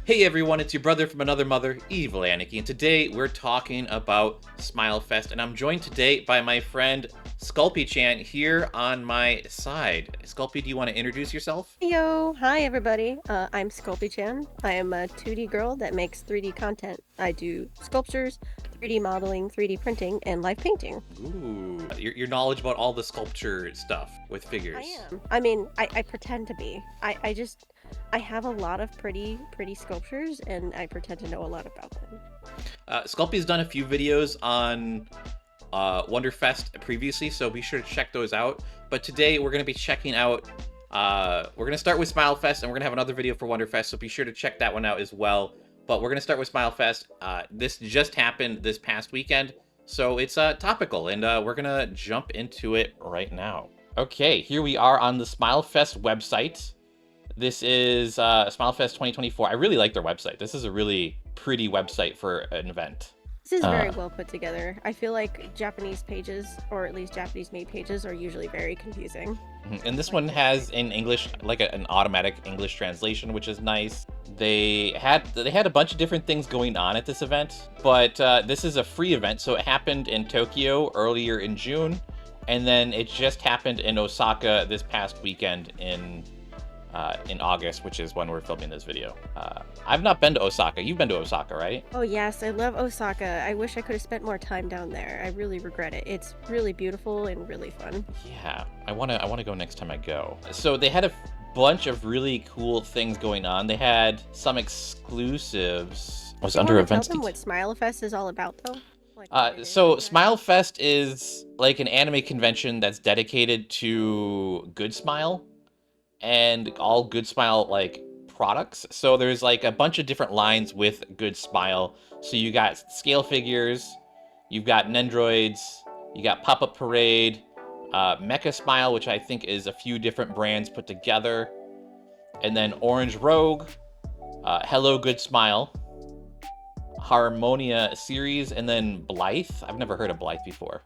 Hey everyone, it's your brother from another mother, Evil Aniki, and today we're talking about Smile Fest, and I'm joined today by my friend Sculpey-chan here on my side. Sculpey, do you want to introduce yourself? Yo, hi everybody. I'm Sculpey-chan. I am a 2D girl that makes 3D content. I do sculptures, 3D modeling, 3D printing, and live painting. Ooh, your knowledge about all the sculpture stuff with I figures. am. I mean, I pretend to be. I have a lot of pretty sculptures, and I pretend to know a lot about them. Sculpey's done a few videos on Wonderfest previously, so be sure to check those out. But today we're going to be checking out, we're going to start with Smile Fest, and we're going to have another video for Wonderfest, so be sure to check that one out as well. But we're going to start with Smile Fest. This just happened this past weekend, so it's topical, and we're going to jump into it right now. Okay, here we are on the Smile Fest website. This is Smile Fest 2024. I really like their website. This is a really pretty website for an event. This is very well put together. I feel like Japanese pages, or at least Japanese-made pages, are usually very confusing. And this one has in English, like an automatic English translation, which is nice. They had a bunch of different things going on at this event, but this is a free event, so it happened in Tokyo earlier in June, and then it just happened in Osaka this past weekend in August, which is when we're filming this video. I've not been to Osaka. You've been to Osaka, right? Oh yes, I love Osaka. I wish I could have spent more time down there. I really regret it. It's really beautiful and really fun. Yeah, I wanna go next time I go. So they had a bunch of really cool things going on. They had some exclusives. I was under events. Tell them what Smile Fest is all about, though. So Smile Fest is like an anime convention that's dedicated to Good Smile and all Good Smile like products. So there's like a bunch of different lines with Good Smile. So you got scale figures, you've got Nendroids, you got Pop-Up Parade, Mecha Smile, which I think is a few different brands put together, and then Orange Rogue, Hello Good Smile, Harmonia series, and then Blythe. I've never heard of Blythe before.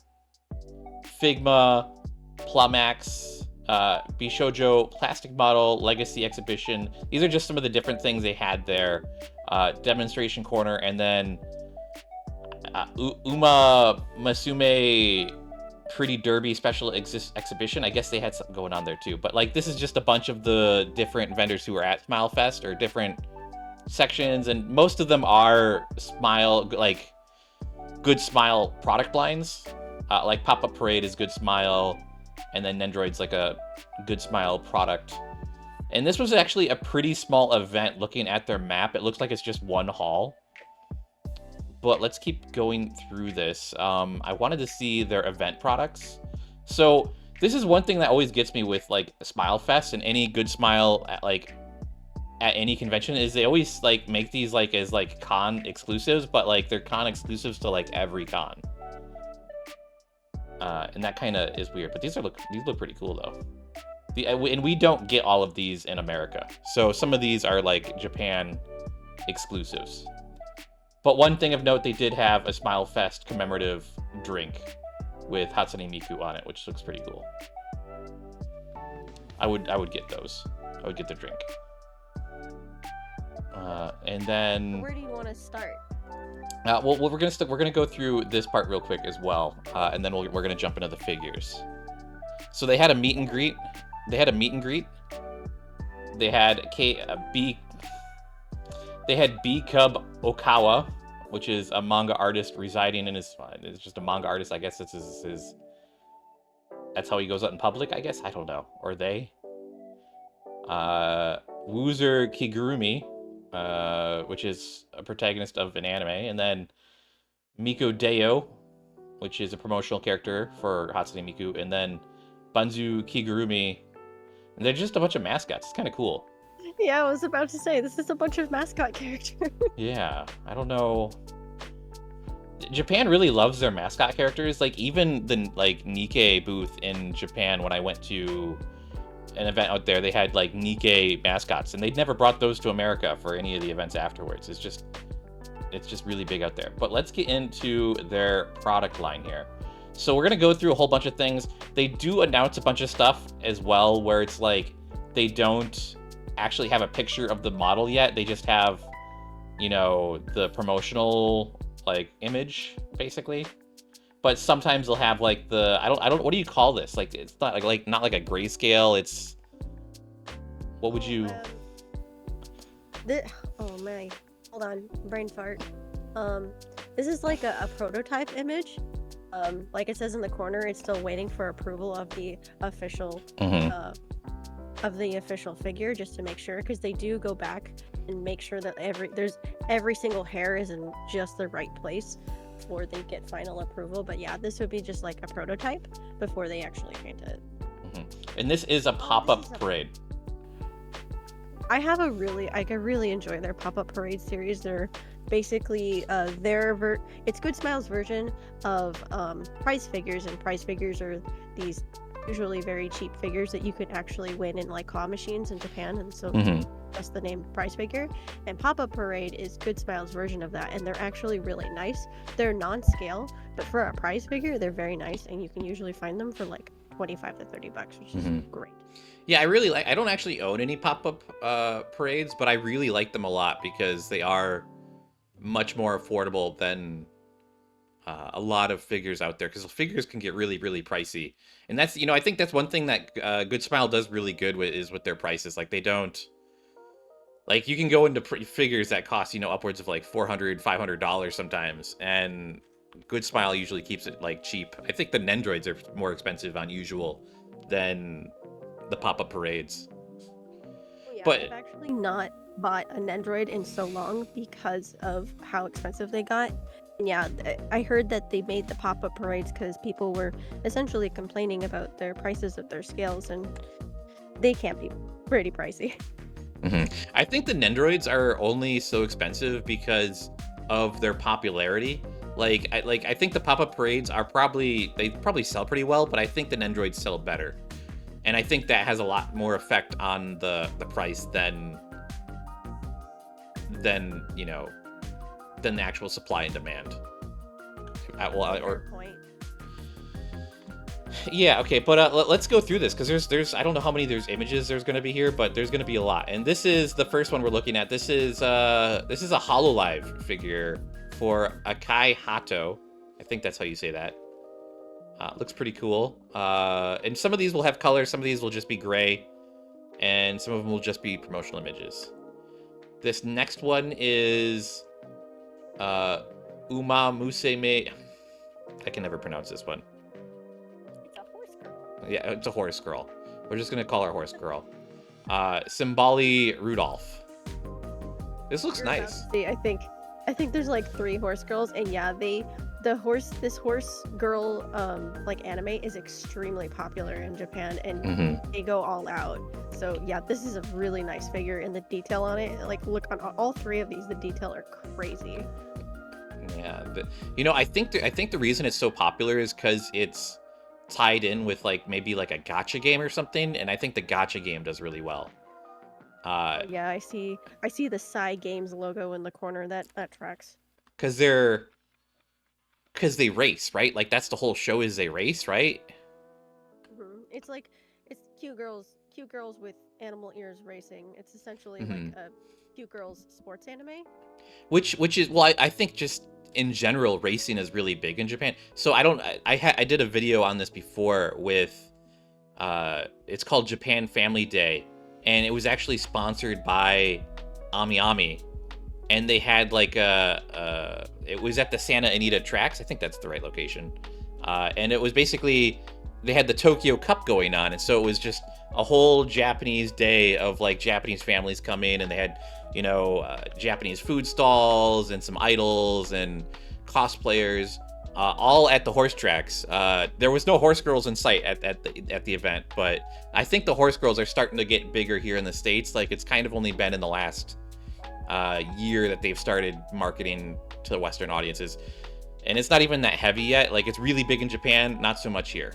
Figma, Plumax, Bishojo Plastic Model, Legacy Exhibition. These are just some of the different things they had there. Demonstration Corner, and then Uma Masume Pretty Derby Special Exhibition. I guess they had something going on there too. But like, this is just a bunch of the different vendors who are at Smile Fest, or different sections, and most of them are Smile, like Good Smile product lines. Like Pop-Up Parade is Good Smile, and then Nendroid's like a Good Smile product. And this was actually a pretty small event. Looking at their map, it looks like it's just one hall. But let's keep going through this. I wanted to see their event products. So this is one thing that always gets me with like Smile Fest and any Good Smile at any convention, is they always like make these like as like con exclusives, but like they're con exclusives to like every con. And that kind of is weird, but these look pretty cool though. And we don't get all of these in America, so some of these are like Japan exclusives. But one thing of note, they did have a Smile Fest commemorative drink with Hatsune Miku on it, which looks pretty cool. I would get those. I would get the drink. And then where do you want to start? well, we're gonna go through this part real quick as well, and then we're gonna jump into the figures. So they had a meet and greet. They had B Cub Okawa, which is a manga artist residing in his. It's just a manga artist, I guess. It's his. That's how he goes out in public, I guess. I don't know. Or they. Woozer Kigurumi, which is a protagonist of an anime, and then Miko Deo, which is a promotional character for Hatsune Miku, and then Banzu Kigurumi, and they're just a bunch of mascots. It's kind of cool. Yeah, I was about to say, this is a bunch of mascot characters. Yeah, I don't know. Japan really loves their mascot characters. Like, even the like Nikkei booth in Japan, when I went to an event out there, they had like Nikkei mascots, and they'd never brought those to America for any of the events afterwards. It's just really big out there. But let's get into their product line here. So we're gonna go through a whole bunch of things. They do announce a bunch of stuff as well, where it's like they don't actually have a picture of the model yet. They just have you know, the promotional like image basically. But sometimes they'll have like the I don't what do you call this? Like it's not like not like a grayscale. It's what would you? Oh my, hold on, brain fart. This is like a prototype image. Like it says in the corner, it's still waiting for approval of the official figure, just to make sure, because they do go back and make sure that every single hair is in just the right place before they get final approval. But yeah, this would be just like a prototype before they actually paint it. And this is a pop-up parade. I really enjoy their pop-up parade series. They're basically it's Good Smile's version of prize figures, and prize figures are these usually very cheap figures that you can actually win in like claw machines in Japan, and so that's the name prize figure. And pop-up parade is Good Smile's version of that, and they're actually really nice. They're non-scale, but for a prize figure they're very nice, and you can usually find them for like $25 to $30, which is great. Yeah, I don't actually own any pop-up parades, but I really like them a lot because they are much more affordable than a lot of figures out there, because figures can get really, really pricey. And that's, I think that's one thing that Good Smile does really good with their prices. Like, they don't, like, you can go into figures that cost, upwards of like $400, $500 sometimes, and Good Smile usually keeps it like cheap. I think the Nendroids are more expensive on usual than the pop-up parades. Yeah, but I've actually not bought a Nendroid in so long because of how expensive they got. And yeah, I heard that they made the pop-up parades because people were essentially complaining about their prices of their scales, and they can be pretty pricey. I think the Nendroids are only so expensive because of their popularity. I think the pop-up parades are probably sell pretty well, but I think the Nendroids sell better. And I think that has a lot more effect on the price than the actual supply and demand. Fair point. Yeah, okay, but let's go through this, because there's I don't know how many images there's going to be here, but there's going to be a lot. And this is the first one we're looking at. This is a HoloLive figure for Akai Hato. I think that's how you say that. Looks pretty cool. And some of these will have color, some of these will just be gray, and some of them will just be promotional images. This next one is Uma Museme. I can never pronounce this one. It's a horse girl. Yeah, it's a horse girl. We're just gonna call her horse girl. Symboli Rudolph. This looks nice. See, I think there's like 3 horse girls, and yeah, this horse girl like anime is extremely popular in Japan, and they go all out. So yeah, this is a really nice figure, and the detail on it, like, look on all 3 of these, the detail are crazy. Yeah, I think the reason it's so popular is because it's tied in with like maybe like a gacha game or something, and I think the gacha game does really well. Yeah, I see the Psy Games logo in the corner. That tracks. Because they race, right? Like, that's the whole show, is they race, right? It's cute girls with animal ears racing. It's essentially like a cute girls sports anime. Which is, well, I think just in general, racing is really big in Japan. So I did a video on this before with, it's called Japan Family Day, and it was actually sponsored by Ami Ami. And they had like it was at the Santa Anita tracks. I think that's the right location. And it was basically, they had the Tokyo Cup going on. And so it was just a whole Japanese day of like Japanese families come in, and they had, Japanese food stalls and some idols and cosplayers, all at the horse tracks. There was no horse girls in sight at the event, but I think the horse girls are starting to get bigger here in the States. Like, it's kind of only been in the last year that they've started marketing to Western audiences, and it's not even that heavy yet. Like, it's really big in Japan, not so much here.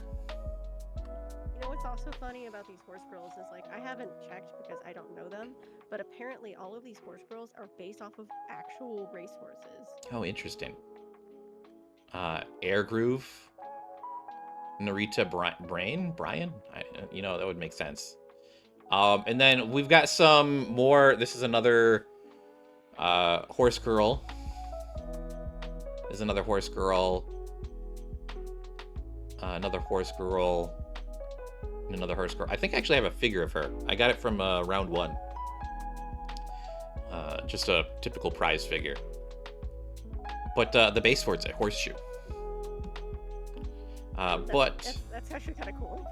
What's also funny about these horse girls is, like, I haven't checked because I don't know them, but apparently all of these horse girls are based off of actual race horses. Oh, interesting. Air Groove, Narita Brian, that would make sense. And then we've got some more. This is another Horse Girl. There's another Horse Girl. Another Horse Girl. And another Horse Girl. I think I actually have a figure of her. I got it from round 1. Just a typical prize figure. But the base for it's a horseshoe. That's actually kind of cool.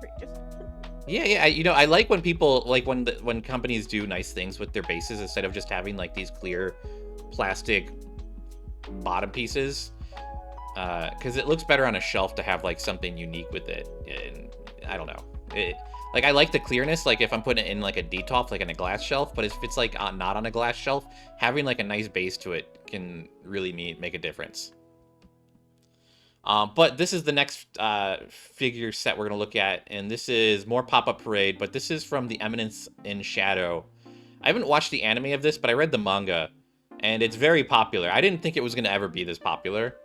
Yeah. You know, I like when people when companies do nice things with their bases instead of just having like these clear plastic bottom pieces. Because it looks better on a shelf to have like something unique with it. And I don't know. Like I like the clearness. Like if I'm putting it in like a detolf, like in a glass shelf. But if it's like not on a glass shelf, having like a nice base to it can really make a difference. But this is the next figure set we're going to look at, and this is more Pop-Up Parade, but this is from the Eminence in Shadow. I haven't watched the anime of this, but I read the manga, and it's very popular. I didn't think it was going to ever be this popular.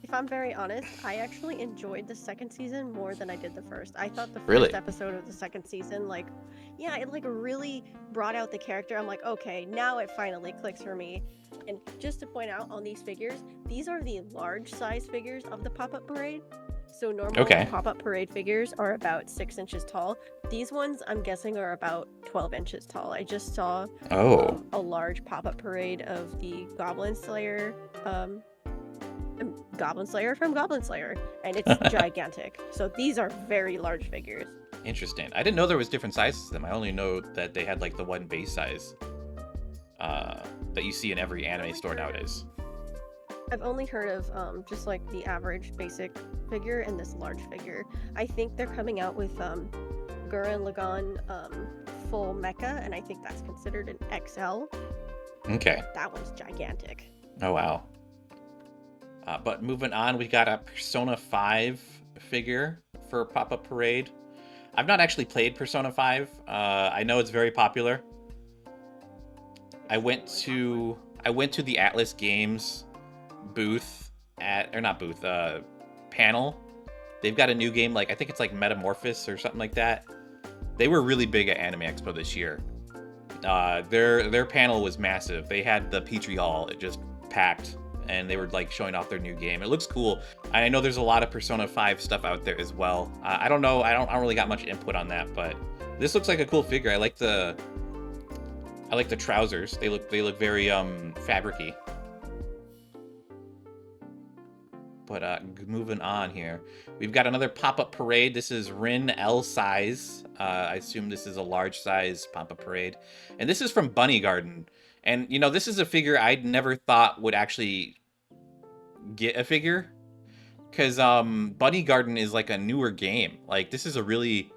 If I'm very honest, I actually enjoyed the second season more than I did the first. I thought the first Really? episode of the second season, like, yeah, it like really brought out the character. I'm like, okay, now it finally clicks for me. And just to point out on these figures, these are the large size figures of the Pop-Up Parade. So normal Pop-Up Parade figures are about 6 inches tall. These ones, I'm guessing, are about 12 inches tall. I just saw a large Pop-Up Parade of the Goblin Slayer from Goblin Slayer, and it's gigantic. So these are very large figures. Interesting. I didn't know there was different sizes of them. I only know that they had like the one base size that you see in every anime store nowadays. I've only heard of just like the average basic figure and this large figure. I think they're coming out with Gurren Lagann full mecha, and I think that's considered an XL. Okay. That one's gigantic. Oh wow. But moving on, we got a Persona 5 figure for Pop-Up Parade. I've not actually played Persona 5. I know it's very popular. I went to the Atlas Games booth panel. They've got a new game, like I think it's like Metamorphosis or something like that. They were really big at Anime Expo this year. Their panel was massive. They had the Petrie Hall, it just packed, and they were like showing off their new game. It looks cool. I know there's a lot of Persona 5 stuff out there as well. I don't know. I don't really got much input on that, but this looks like a cool figure. I like the trousers. They look very fabric-y. But moving on here, we've got another Pop-Up Parade. This is Rin L size. I assume this is a large size Pop-Up Parade, and this is from Bunny Garden. And you know, this is a figure I'd never thought would actually get a figure, because Bunny Garden is like a newer game. Like this is a really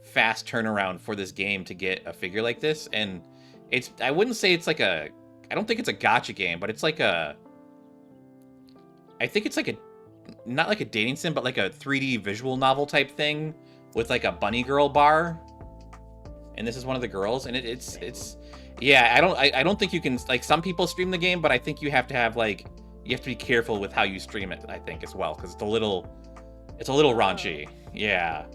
fast turnaround for this game to get a figure like this, and I wouldn't say it's like I don't think it's a gacha game, but it's like I think it's like not like a dating sim, but like a 3D visual novel type thing with like a bunny girl bar. And this is one of the girls, and it's yeah, I don't think you can, like, some people stream the game, but I think you have to be careful with how you stream it, I think, as well, because it's a little raunchy. Yeah.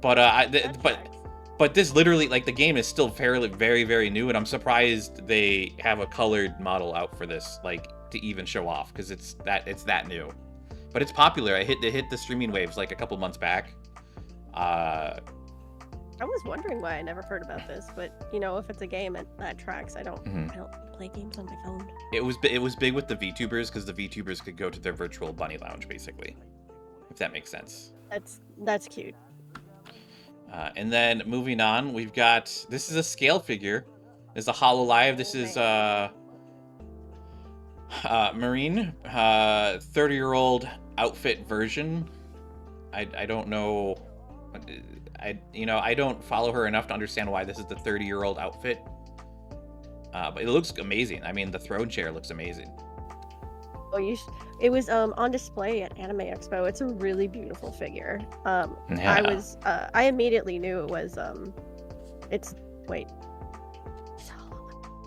But this literally, like, the game is still fairly very, very new, and I'm surprised they have a colored model out for this, like, to even show off, because it's that new. But it's popular. It hit the streaming waves like a couple months back. I was wondering why I never heard about this, but you know, if it's a game, that tracks. I don't play games on my phone. It was big with the VTubers, because the VTubers could go to their virtual bunny lounge, basically, if that makes sense. That's cute. And then moving on, we've got, this is a scale figure. This is a HoloLive. This is Marine, 30-year-old outfit version. I don't know. I don't follow her enough to understand why this is the 30-year-old outfit. But it looks amazing. I mean, the throne chair looks amazing. Oh, it was on display at Anime Expo. It's a really beautiful figure. Yeah. I immediately knew it was it's Yeah,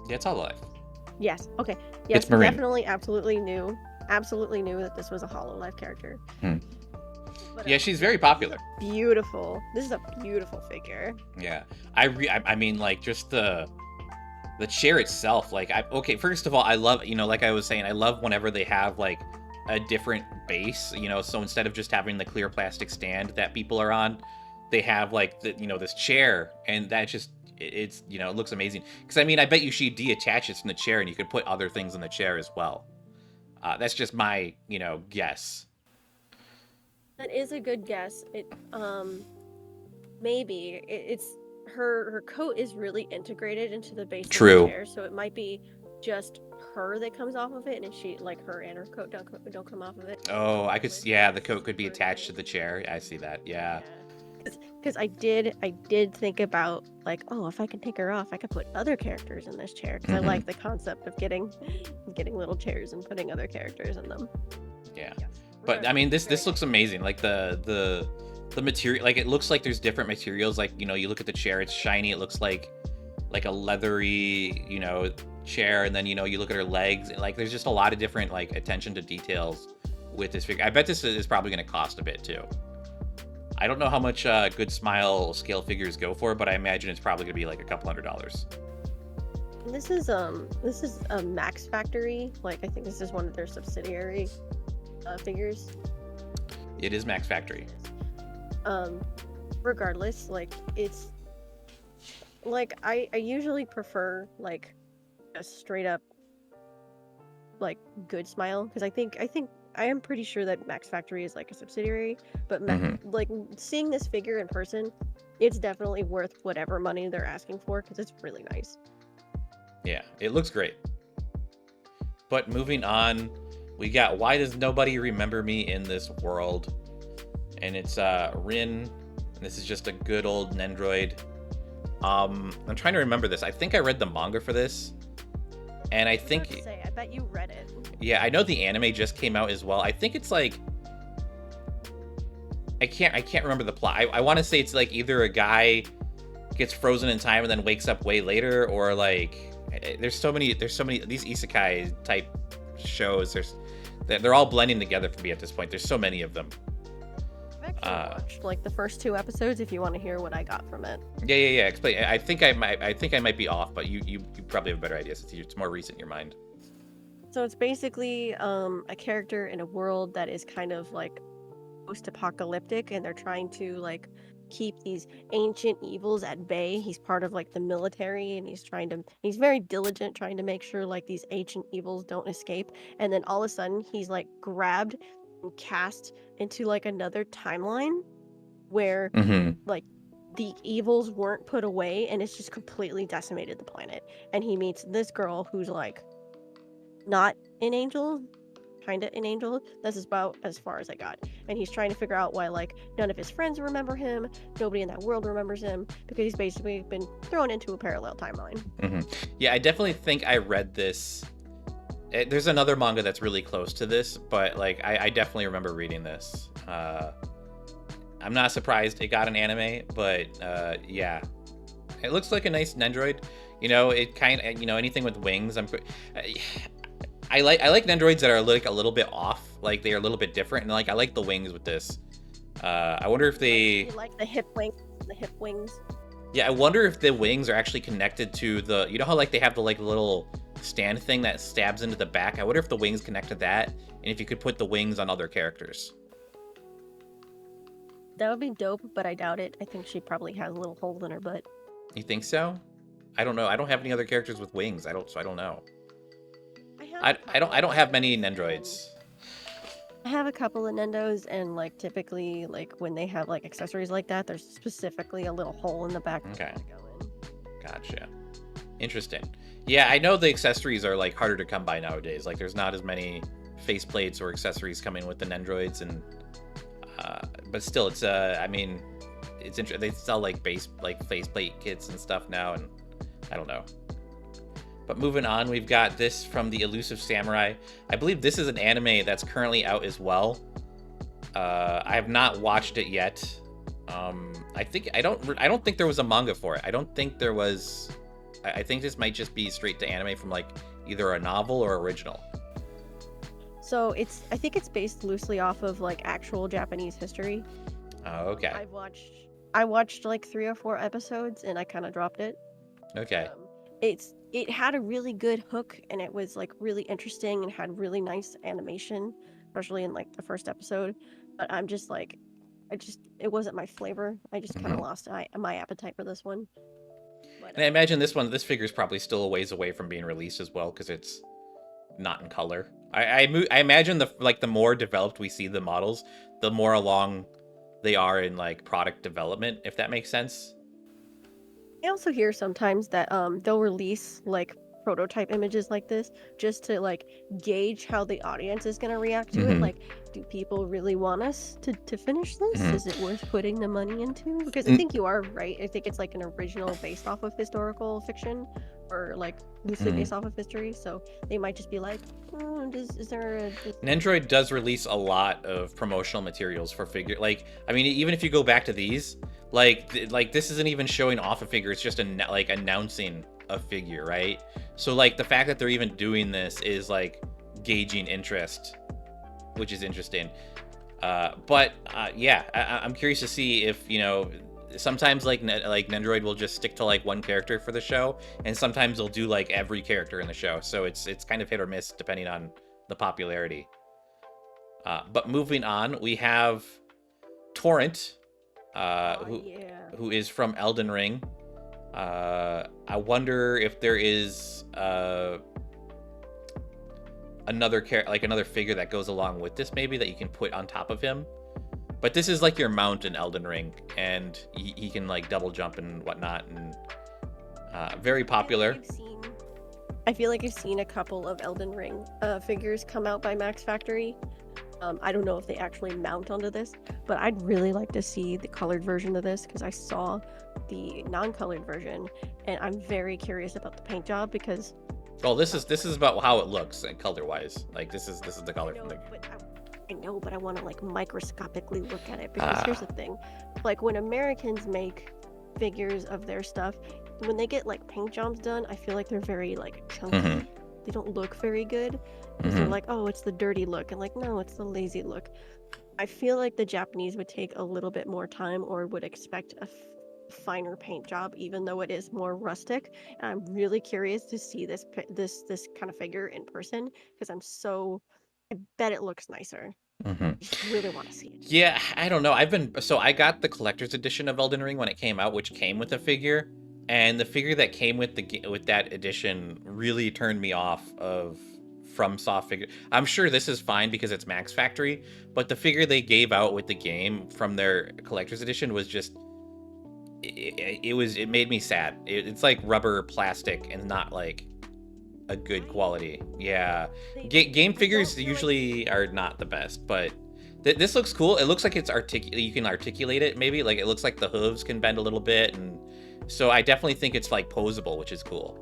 it's HoloLive. Yes. Okay. Yes, It's Marine. definitely, absolutely knew that this was a HoloLive character. But, Yeah, she's very popular. Beautiful. This is a beautiful figure. Yeah, I mean, like, just the The chair itself, like, okay, first of all, I love, like I was saying, I love whenever they have, like, a different base, so instead of just having the clear plastic stand that people are on, they have, like, this chair, and that just, it's, it looks amazing. Because, I mean, I bet you she deattaches from the chair, and you could put other things in the chair as well. That's just my, guess. That is a good guess. Maybe it's her coat is really integrated into the base of the chair, so it might be just her that comes off of it, and she, like, her and her coat don't come off of it. Oh, I could, yeah, the coat could be attached to the chair. I see that, yeah. Because I did think about, like, oh, if I can take her off, I could put other characters in this chair, because I like the concept of getting little chairs and putting other characters in them. Yeah, but I mean, this looks amazing. Like the material, like, it looks like there's different materials. Like, you look at the chair, it's shiny. It looks like a leathery, chair, and then you look at her legs, and, like, there's just a lot of different, like, attention to details with this figure. I bet this is probably going to cost a bit too. I don't know how much Good Smile scale figures go for, but I imagine it's probably going to be like a couple $100. This is a Max Factory. Like, I think this is one of their subsidiary figures. It is Max Factory. Regardless, like, it's like I usually prefer, like, a straight up, like, Good Smile, because I am pretty sure that Max Factory is, like, a subsidiary, but like, seeing this figure in person, it's definitely worth whatever money they're asking for, because it's really nice. Yeah, it looks great. But moving on, we got Why Does Nobody Remember Me in This World? And it's Rin. This is just a good old Nendroid. I'm trying to remember this. I think I read the manga for this. And I think... I bet you read it. Yeah, I know the anime just came out as well. I think it's like... I can't remember the plot. I want to say it's like either a guy gets frozen in time and then wakes up way later, or like... There's so many these isekai type shows. They're all blending together for me at this point. There's so many of them. I've actually watched, like, the first 2 episodes if you want to hear what I got from it. Yeah. Explain. I think I might be off, but you probably have a better idea since it's more recent in your mind. So it's basically a character in a world that is kind of like post-apocalyptic, and they're trying to, like, keep these ancient evils at bay. He's part of, like, the military, and he's very diligent trying to make sure, like, these ancient evils don't escape. And then all of a sudden he's, like, grabbed and cast into, like, another timeline where like, the evils weren't put away, and it's just completely decimated the planet. And he meets this girl who's, like, not an angel, kind of an angel. This is about as far as I got. And he's trying to figure out why, like, none of his friends remember him, nobody in that world remembers him, because he's basically been thrown into a parallel timeline. Yeah, I definitely think I read this. There's another manga that's really close to this, but, like, I definitely remember reading this. I'm not surprised it got an anime, but yeah, it looks like a nice Nendroid. It kind of, anything with wings. I like Nendroids that are, like, a little bit off, like they are a little bit different, and, like, I like the wings with this. I wonder if they... You like the hip wings? Yeah, I wonder if the wings are actually connected to the... You know how, like, they have the, like, little stand thing that stabs into the back? I wonder if the wings connect to that, and if you could put the wings on other characters. That would be dope, but I doubt it. I think she probably has a little hole in her butt. You think so? I don't know. I don't have any other characters with wings. I don't know. I don't have many Nendroids. I have a couple of Nendos, and, like, typically, like, when they have, like, accessories like that, there's specifically a little hole in the back. Okay. To go in. Gotcha. Interesting. Yeah, I know the accessories are, like, harder to come by nowadays. Like, there's not as many faceplates or accessories coming with the Nendroids, and but still, it's I mean, it's interesting. They sell, like, faceplate kits and stuff now, and I don't know. But moving on, we've got this from the Elusive Samurai. I believe this is an anime that's currently out as well. I have not watched it yet. I don't think there was a manga for it. I don't think there was. I think this might just be straight to anime from, like, either a novel or original. So I think it's based loosely off of, like, actual Japanese history. Oh, okay. I watched like 3 or 4 episodes, and I kind of dropped it. Okay. it had a really good hook, and it was like really interesting and had really nice animation, especially in like the first episode. But I'm just like, it wasn't my flavor. I just kind of lost my appetite for this one. But And I imagine this figure is probably still a ways away from being released as well, because it's not in color. I imagine the more developed we see the models, the more along they are in like product development, if that makes sense. I also hear sometimes that they'll release like prototype images like this just to like gauge how the audience is going to react to it. Like, do people really want us to finish this? Is it worth putting the money into? Because I think you are right. I think it's like an original based off of historical fiction, or like loosely based off of history. So they might just be like, is there a... Nendroid does release a lot of promotional materials for figure. Like, I mean, even if you go back to these, like this isn't even showing off a figure. It's just like announcing a figure, right? So like the fact that they're even doing this is like gauging interest, which is interesting. But yeah, I'm curious to see if, you know, sometimes like Nendroid will just stick to like one character for the show, and sometimes they'll do like every character in the show. So it's kind of hit or miss depending on the popularity. But moving on, we have Torrent, who is from Elden Ring. I wonder if there is another figure that goes along with this, maybe, that you can put on top of him. But this is like your mount in Elden Ring, and he can like double jump and whatnot, and very popular. I feel like I've seen a couple of Elden Ring figures come out by Max Factory. I don't know if they actually mount onto this, but I'd really like to see the colored version of this, because I saw the non-colored version, and I'm very curious about the paint job, because... Oh, this is about how it looks and color-wise. Like this is the color from the... I know, but I want to like microscopically look at it, because here's the thing. Like when Americans make figures of their stuff, when they get like paint jobs done, I feel like they're very like chunky. They don't look very good, because they're like, oh, it's the dirty look, and like, no, it's the lazy look. I feel like the Japanese would take a little bit more time, or would expect a finer paint job, even though it is more rustic. And I'm really curious to see this kind of figure in person, because I bet it looks nicer. I just really want to see it. Yeah, I don't know. I got the collector's edition of Elden Ring when it came out, which came with a figure, and the figure that came with that edition really turned me off of FromSoft figure. I'm sure this is fine because it's Max Factory, but the figure they gave out with the game from their collector's edition was just it made me sad. It's like rubber plastic and not like a good quality. Yeah, game figures usually are not the best, but this looks cool. It looks like it's you can articulate it, maybe. Like it looks like the hooves can bend a little bit, and so I definitely think it's like posable, which is cool.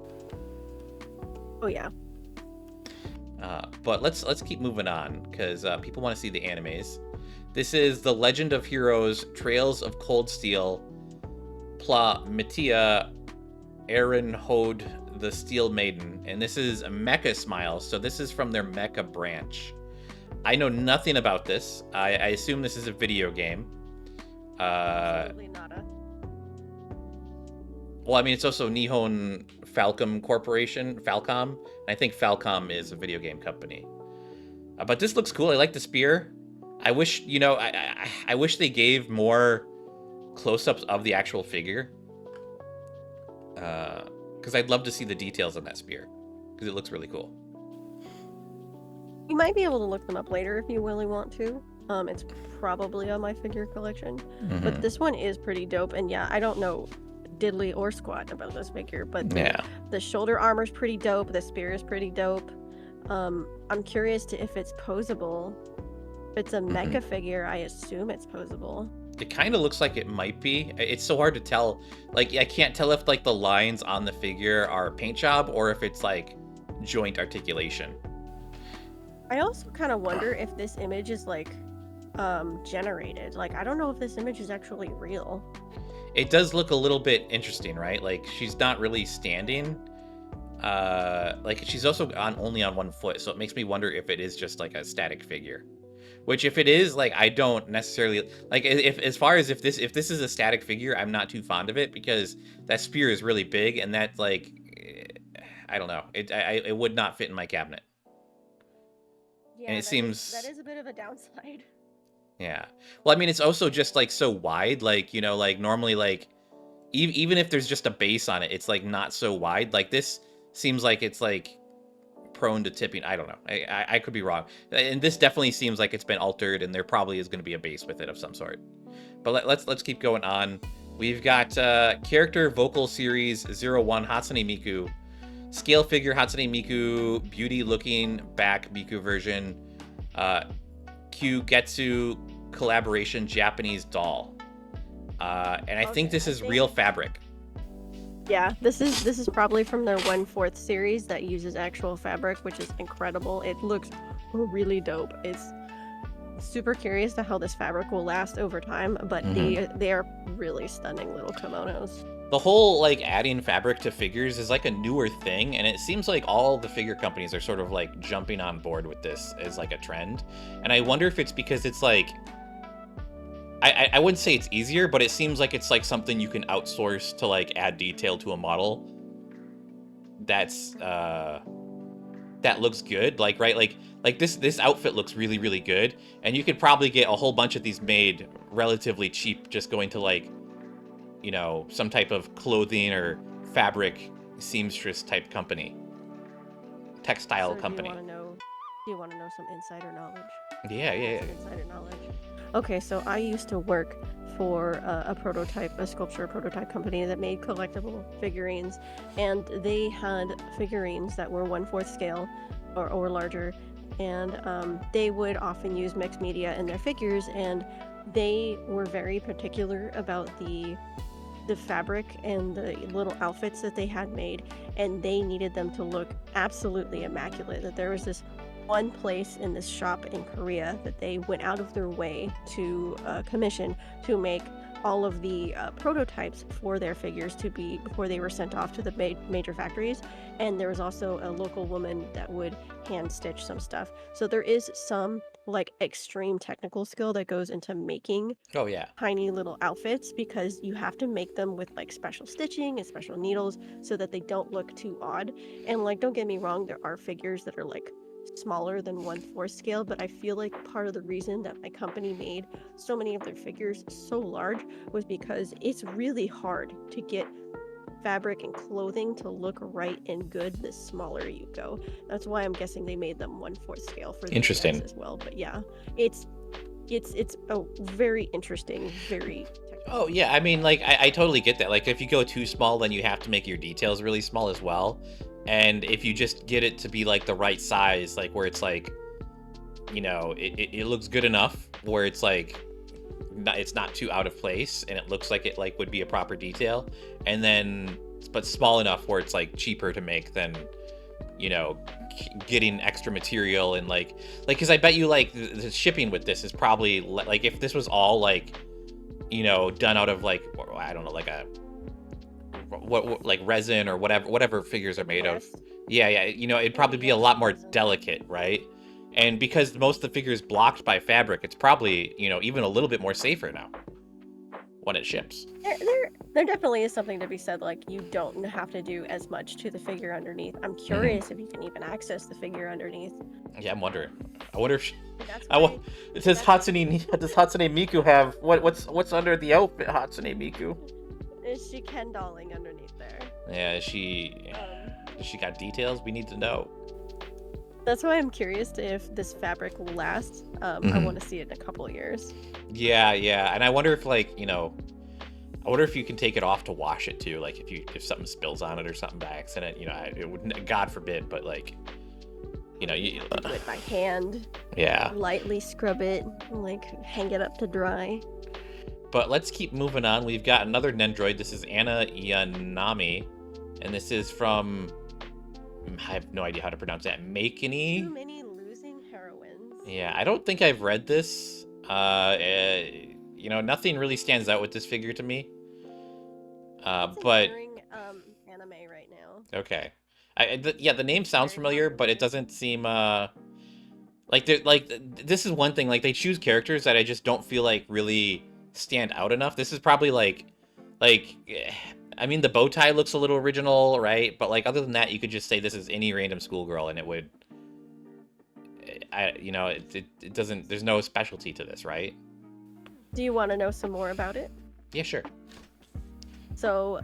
Oh yeah. But let's keep moving on, because people want to see the animes. This is The Legend of Heroes: Trails of Cold Steel, Pla Mittia Erenhode the Steel Maiden, and this is Mecha Smile, so this is from their Mecha branch. I know nothing about this. I assume this is a video game. Absolutely nada. Well, I mean, it's also Nihon Falcom Corporation, Falcom. And I think Falcom is a video game company. But this looks cool. I like the spear. I wish, you know, I wish they gave more close-ups of the actual figure. Because I'd love to see the details on that spear, because it looks really cool. You might be able to look them up later if you really want to. It's probably on my figure collection. But this one is pretty dope. And yeah, I don't know diddly or squat about this figure, but the shoulder armor's pretty dope. The spear is pretty dope. I'm curious if it's posable. If it's a mecha figure, I assume it's posable. It kind of looks like it might be. It's so hard to tell. Like, I can't tell if like the lines on the figure are paint job or if it's like joint articulation. I also kind of wonder if this image is like generated. Like, I don't know if this image is actually real. It does look a little bit interesting, right? Like, she's not really standing. Like, she's also only on one foot, so it makes me wonder if it is just like a static figure. Which, if it is, like, I don't necessarily like. If this is a static figure, I'm not too fond of it, because that spear is really big, and that, like, I don't know. It would not fit in my cabinet. Yeah, And it seems that is a bit of a downside. Yeah. Well, I mean, it's also just like so wide. Like, you know, like normally, like even if there's just a base on it, it's like not so wide. Like this seems like it's like prone to tipping. I don't know. I could be wrong. And this definitely seems like it's been altered, and there probably is going to be a base with it of some sort. But let's keep going on. We've got character vocal series 01 Hatsune Miku, scale figure Hatsune Miku, beauty looking back Miku version, Kyugetsu collaboration Japanese doll. And I think this is real fabric. Yeah, this is probably from their 1/4 series that uses actual fabric, which is incredible. It looks really dope. It's super curious to how this fabric will last over time, but they are really stunning little kimonos. The whole like adding fabric to figures is like a newer thing, and it seems like all the figure companies are sort of like jumping on board with this as like a trend. And I wonder if it's because it's like I wouldn't say it's easier, but it seems like it's like something you can outsource to like add detail to a model that's that looks good. Like right, like this outfit looks really, really good, and you could probably get a whole bunch of these made relatively cheap just going to like, you know, some type of clothing or fabric seamstress type company, textile company. Do you want to know some insider knowledge? Yeah. Insider knowledge. Okay, so I used to work for a sculpture prototype company that made collectible figurines, and they had figurines that were 1/4 scale or larger, and they would often use mixed media in their figures, and they were very particular about the fabric and the little outfits that they had made, and they needed them to look absolutely immaculate. That there was this one place in this shop in Korea that they went out of their way to commission to make all of the prototypes for their figures to be before they were sent off to the major factories. And there was also a local woman that would hand stitch some stuff. So there is some like extreme technical skill that goes into making tiny little outfits, because you have to make them with like special stitching and special needles so that they don't look too odd. And like, don't get me wrong, there are figures that are like smaller than 1/4 scale, but I feel like part of the reason that my company made so many of their figures so large was because it's really hard to get fabric and clothing to look right and good the smaller you go. That's why I'm guessing they made them 1/4 scale for these guys as well. But yeah, it's a very interesting, very technical. Oh yeah, I mean, like I totally get that. Like if you go too small, then you have to make your details really small as well. And if you just get it to be like the right size, like where it's like, you know, it looks good enough where it's like it's not too out of place, and it looks like it like would be a proper detail, and then but small enough where it's like cheaper to make than, you know, getting extra material and like because I bet you like the shipping with this is probably like if this was all like, you know, done out of like, I don't know, like a what like resin or whatever figures are made of. Yeah, you know, it'd probably be a lot more delicate, right? And because most of the figures blocked by fabric, it's probably, you know, even a little bit more safer now when it ships. There definitely is something to be said, like you don't have to do as much to the figure underneath. I'm curious if you can even access the figure underneath. Yeah, I'm wondering. I wonder if it says Hatsune. Does Hatsune Miku have what's under the outfit? Hatsune Miku. Is she Ken dolling underneath there? Yeah, is she got details we need to know? That's why I'm curious if this fabric will last. I want to see it in a couple of years. Yeah, and I wonder if like, you know, I wonder if you can take it off to wash it too. Like if something spills on it or something by accident, you know, it would, God forbid, but like, you know, you do it by hand. Yeah. Lightly scrub it, like hang it up to dry. But let's keep moving on. We've got another Nendroid. This is Anna Yanami, and this is from, I have no idea how to pronounce that. Makini? Too many losing heroines. Yeah, I don't think I've read this. You know, nothing really stands out with this figure to me. But anime right now. Okay, the name sounds familiar, but it doesn't seem like this is one thing. Like they choose characters that I just don't feel like really stand out enough. This is probably like I mean, the bow tie looks a little original, right? But like other than that, you could just say this is any random schoolgirl, and it would, it doesn't. There's no specialty to this, right? Do you want to know some more about it? Yeah, sure. So,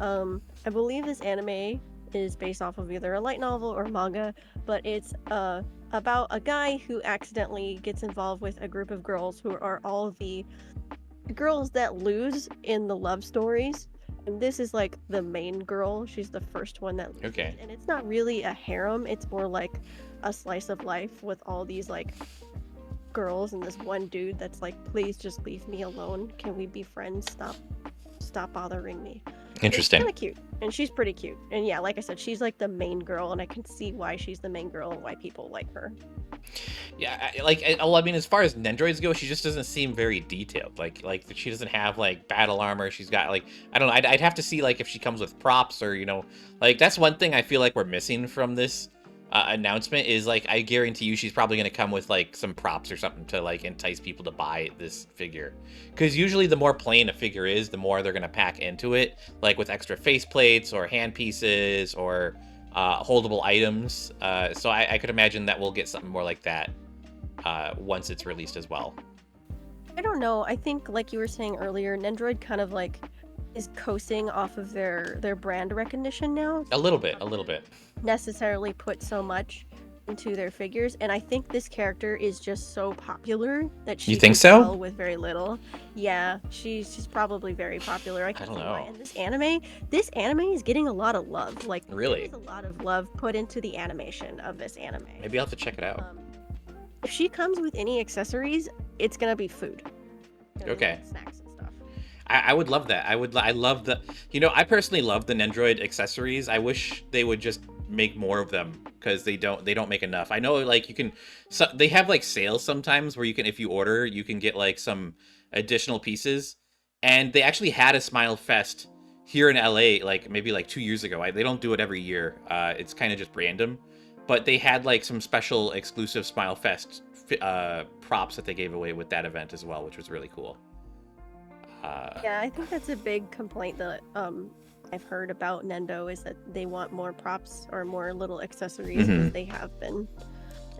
I believe this anime is based off of either a light novel or manga, but it's about a guy who accidentally gets involved with a group of girls who are all the girls that lose in the love stories. And this is like the main girl. She's the first one that loses. Okay. And it's not really a harem. It's more like a slice of life with all these like girls and this one dude that's like, please just leave me alone. Can we be friends? Stop bothering me. Interesting. It's kind of cute, and she's pretty cute. And yeah, like I said, she's like the main girl, and I can see why she's the main girl and why people like her. Yeah, I mean, as far as Nendroids go, she just doesn't seem very detailed. Like she doesn't have like battle armor. She's got like, I don't know. I'd have to see like if she comes with props or like that's one thing I feel like we're missing from this announcement is like I guarantee you she's probably gonna come with like some props or something to like entice people to buy this figure. Because usually the more plain a figure is, the more they're gonna pack into it, like with extra faceplates or hand pieces or holdable items. So I could imagine that we'll get something more like that once it's released as well. I don't know. I think, like you were saying earlier, Nendroid kind of like is coasting off of their brand recognition now. A little bit. Necessarily put so much into their figures, and I think this character is just so popular that she You think can so? sell with very little. Yeah, she's probably very popular. I don't see know. why. And this anime is getting a lot of love. Like, Really? there's a lot of love put into the animation of this anime. Maybe I'll have to check it out. If she comes with any accessories, it's gonna be food. It's gonna be, Okay. like, snacks and stuff. I would love that. I love the, I personally love the Nendroid accessories. I wish they would just make more of them because they don't make enough. I know like they have like sales sometimes where you can, if you order, you can get like some additional pieces. And they actually had a Smile Fest here in LA, like maybe like 2 years ago. They don't do it every year. It's kind of just random, but they had like some special exclusive Smile Fest props that they gave away with that event as well, which was really cool. Yeah, I think that's a big complaint that I've heard about Nendo is that they want more props or more little accessories because they have been.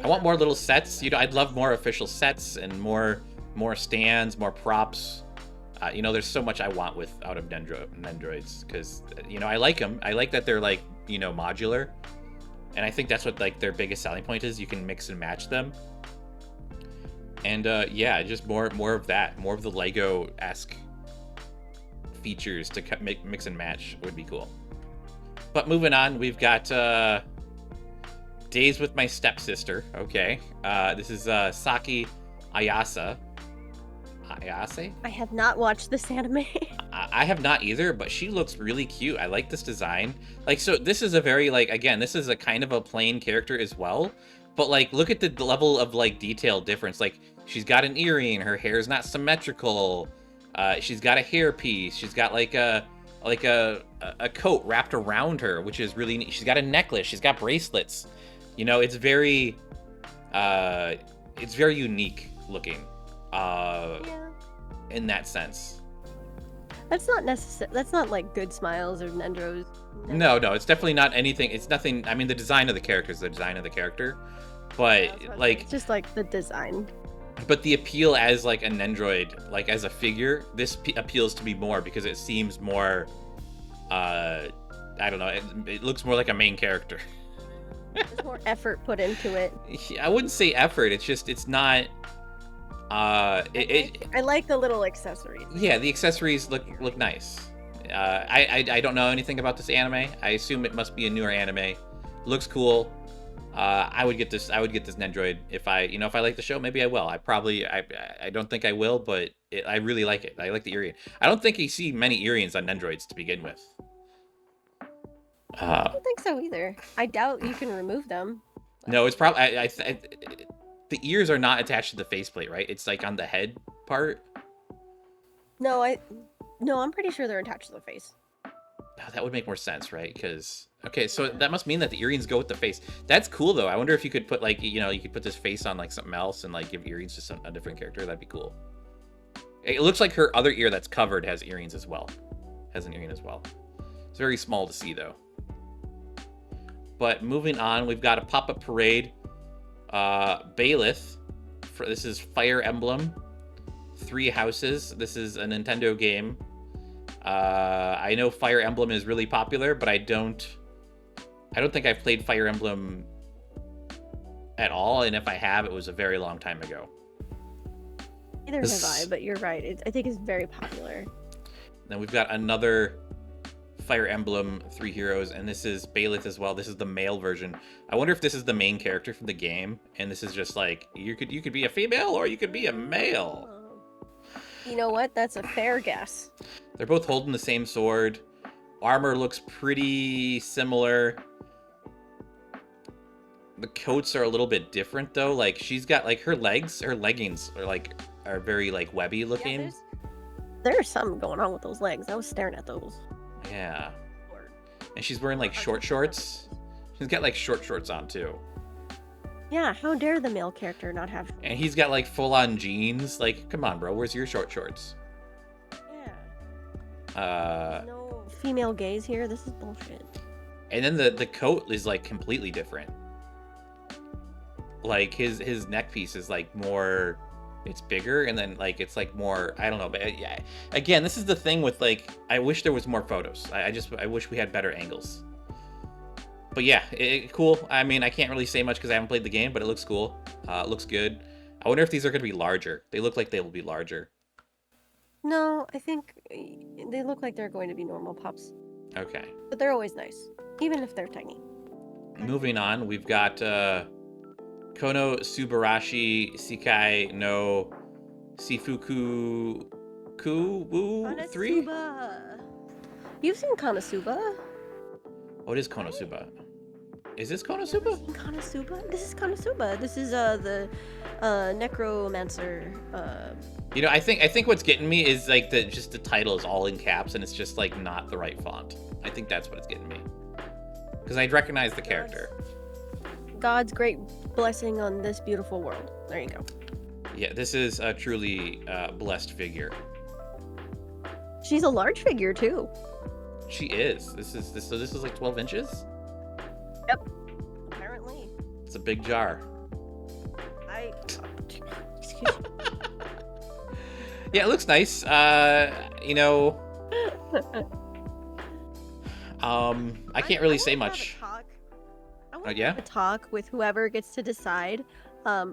I want more little sets. I'd love more official sets and more stands, more props. There's so much I want out of Nendroids because I like them. I like that they're like modular, and I think that's what like their biggest selling point is. You can mix and match them. And yeah, just more of that, more of the Lego-esque features to mix and match would be cool. But moving on, we've got Days with My Stepsister. Okay, this is Saki Ayase. I have not watched this anime. I have not either, but she looks really cute. I like this design. Like, so this is a very like, again, this is a kind of a plain character as well. But like, look at the level of like detail difference. Like, she's got an earring. Her hair's not symmetrical. She's got a hairpiece. She's got like a coat wrapped around her, which is really neat. She's got a necklace. She's got bracelets. It's very unique looking. Yeah. In that sense. That's not necessary. That's not like Good Smiles or Nendros. No, it's definitely not anything. It's nothing. I mean, the design of the character is the design of the character, but like it's just like the design. But the appeal as like a Nendroid, like as a figure, this appeals to me more because it seems more. I don't know. It looks more like a main character. There's more effort put into it. I wouldn't say effort. It's not. I like the little accessories. Yeah, the accessories look nice. I don't know anything about this anime. I assume it must be a newer anime. Looks cool. I would get this Nendroid if I like the show. Maybe I will. I don't think I will, but I really like it. I like the earring. I don't think you see many earrings on Nendroids to begin with. I don't think so either. I doubt you can remove them. No, it's probably the ears are not attached to the faceplate, right? It's like on the head part. No, I'm pretty sure they're attached to the face. Oh, that would make more sense, right? Because okay, so that must mean that the earrings go with the face. That's cool though. I wonder if you could put like you could put this face on like something else and like give earrings to a different character. That'd be cool. It looks like her other ear that's covered has earrings as well. Has an earring as well. It's very small to see, though. But moving on, we've got a pop-up parade. Baelith. This is Fire Emblem. 3 Houses. This is a Nintendo game. I know Fire Emblem is really popular, but I don't think I've played Fire Emblem at all, and if I have, it was a very long time ago. Neither have I, but you're right. I think it's very popular. Then we've got another Fire Emblem 3 Heroes, and this is Baelith as well. This is the male version. I wonder if this is the main character from the game, and this is just like, you could be a female or you could be a male. You know what? That's a fair guess. They're both holding the same sword. Armor looks pretty similar. The coats are a little bit different though. Like she's got like her leggings are very like webby looking. Yeah, there's something going on with those legs. I was staring at those. Yeah. And she's wearing like short shorts. She's got like short shorts on too. Yeah, how dare the male character not have... And he's got like full on jeans. Like, come on, bro, where's your short shorts? Yeah. No female gaze here. This is bullshit. And then the coat is like completely different. Like his neck piece is like more, it's bigger, and then like it's like more, I don't know, but yeah. Again, this is the thing with like, I wish there was more photos. I wish we had better angles. But yeah, cool. I mean, I can't really say much because I haven't played the game, but it looks cool. It looks good. I wonder if these are going to be larger. They look like they will be larger. No, I think they look like they're going to be normal pups. Okay. But they're always nice, even if they're tiny. Moving on, we've got Kono Subarashi Sekai no Shifuku Ku 3? You've seen Konosuba? What is Konosuba? Is this Konosuba? Konosuba? This is Konosuba. This is the necromancer. You know, I think what's getting me is like the title is all in caps and it's just like not the right font. I think that's what it's getting me. Because I'd recognize the character. God's great blessing on this beautiful world. There you go. Yeah, this is a truly blessed figure. She's a large figure too. She is. This is like 12 inches? Yep. Apparently. It's a big jar. Excuse me. Yeah, it looks nice. You know, I can't really say much. I want to talk with whoever gets to decide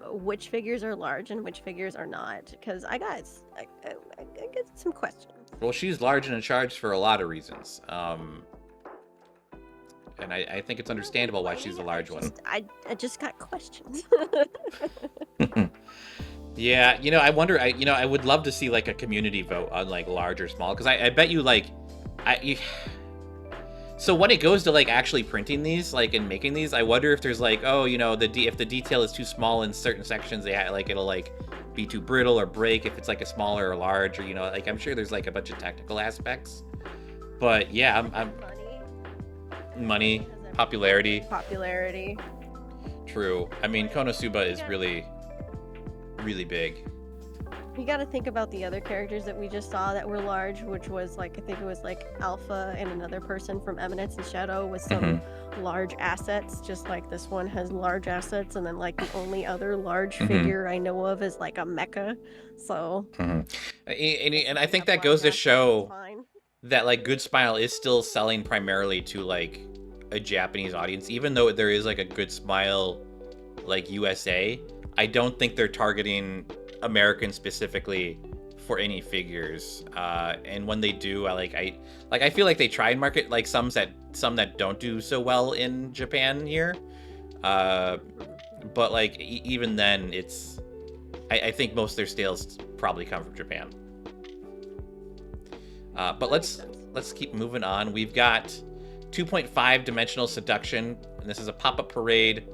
which figures are large and which figures are not, because I got some questions. Well, she's large and in charge for a lot of reasons. And I think it's understandable why she's a large one. I just got questions. Yeah, you know, I wonder. I would love to see like a community vote on like large or small, because I bet you like, So when it goes to like actually printing these, like and making these, I wonder if there's like, oh, you know, if the detail is too small in certain sections, it'll like be too brittle or break if it's like a smaller or large, or you know, like I'm sure there's like a bunch of technical aspects. But yeah, I'm money, popularity. True. I mean, Konosuba is really big. You got to think about the other characters that we just saw that were large, which was like, I think it was like Alpha and another person from Eminence and Shadow with some large assets, just like this one has large assets, and then like the only other large figure I know of is like a mecha. So and I think that goes to show that like Good Smile is still selling primarily to like a Japanese audience, even though there is like a Good Smile like USA. I don't think they're targeting American specifically for any figures, and when they do, I feel like they try and market like some that don't do so well in Japan here, but like even then, I think most of their sales probably come from Japan. But let's keep moving on. We've got 2.5 Dimensional Seduction, and this is a pop-up parade.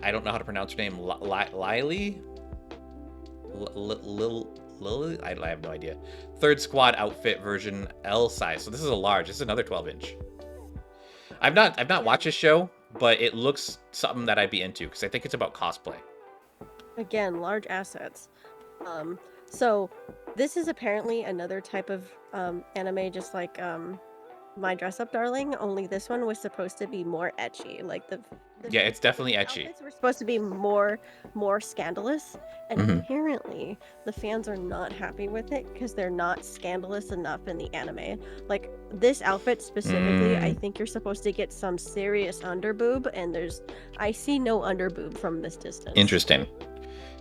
I don't know how to pronounce her name. Lily? Lily? I have no idea. Third squad outfit version L size. So this is a large. This is another 12-inch. I've not watched this show, but it looks something that I'd be into because I think it's about cosplay. Again, large assets. So this is apparently another type of anime, just like My Dress Up Darling, only this one was supposed to be more ecchi. Like the Yeah, it's definitely the ecchi. outfits were supposed to be more scandalous, and Hmm. apparently the fans are not happy with it because they're not scandalous enough in the anime. Like this outfit specifically, I think you're supposed to get some serious underboob, and I see no underboob from this distance. Interesting.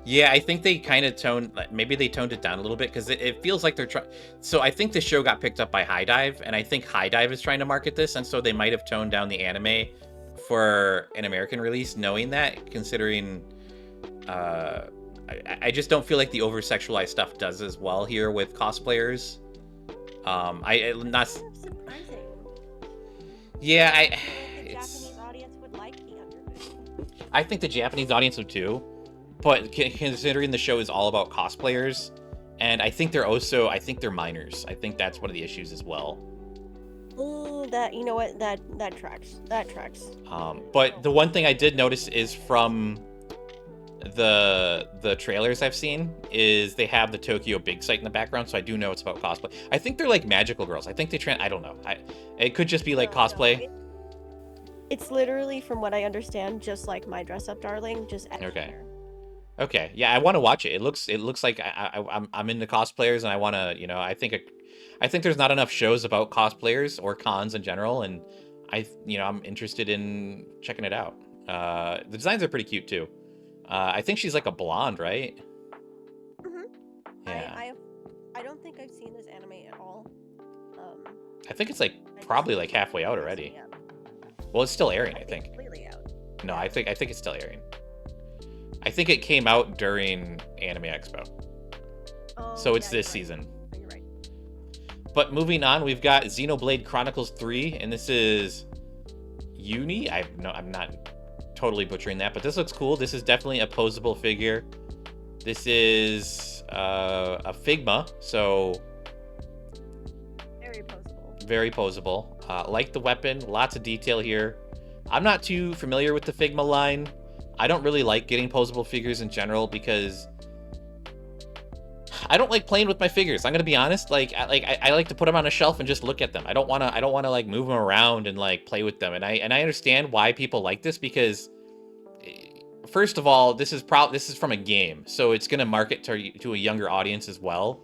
Yeah, I think they kind of maybe they toned it down a little bit because it feels like they're trying. So I think the show got picked up by High Dive, and I think High Dive is trying to market this, and so they might have toned down the anime for an American release, knowing that, considering I just don't feel like the over-sexualized stuff does as well here with cosplayers. Not. Surprising. Yeah, The Japanese audience would like the underboob. I think the Japanese audience would too, but considering the show is all about cosplayers, and I think they're minors. I think that's one of the issues as well. That, you know what, that tracks. That tracks. But the one thing I did notice is from the trailers I've seen is they have the Tokyo Big Sight in the background, so I do know it's about cosplay. I think they're like magical girls. I think I don't know. It could just be like cosplay. No, it's literally, from what I understand, just like My Dress Up Darling, just okay. Okay, yeah, I want to watch it. It looks like I'm into cosplayers, and I want to, I think there's not enough shows about cosplayers or cons in general, and I'm interested in checking it out. The designs are pretty cute too. I think she's like a blonde, right? Mm-hmm. Yeah. I don't think I've seen this anime at all. I think it's like probably like halfway out already. Well, it's still airing, I think. Completely out. No, I think it's still airing. I think it came out during Anime Expo. Oh, So it's yeah, this season. You're right. But moving on, we've got Xenoblade Chronicles 3, and this is Uni. I'm not totally butchering that, but this looks cool. This is definitely a posable figure. This is a Figma, so Very posable. very posable. Like the weapon, lots of detail here. I'm not too familiar with the Figma line. I don't really like getting posable figures in general because I don't like playing with my figures. I'm gonna be honest. I like to put them on a shelf and just look at them. I don't wanna like move them around and like play with them. And I understand why people like this because, first of all, this is from a game, so it's gonna market to a younger audience as well.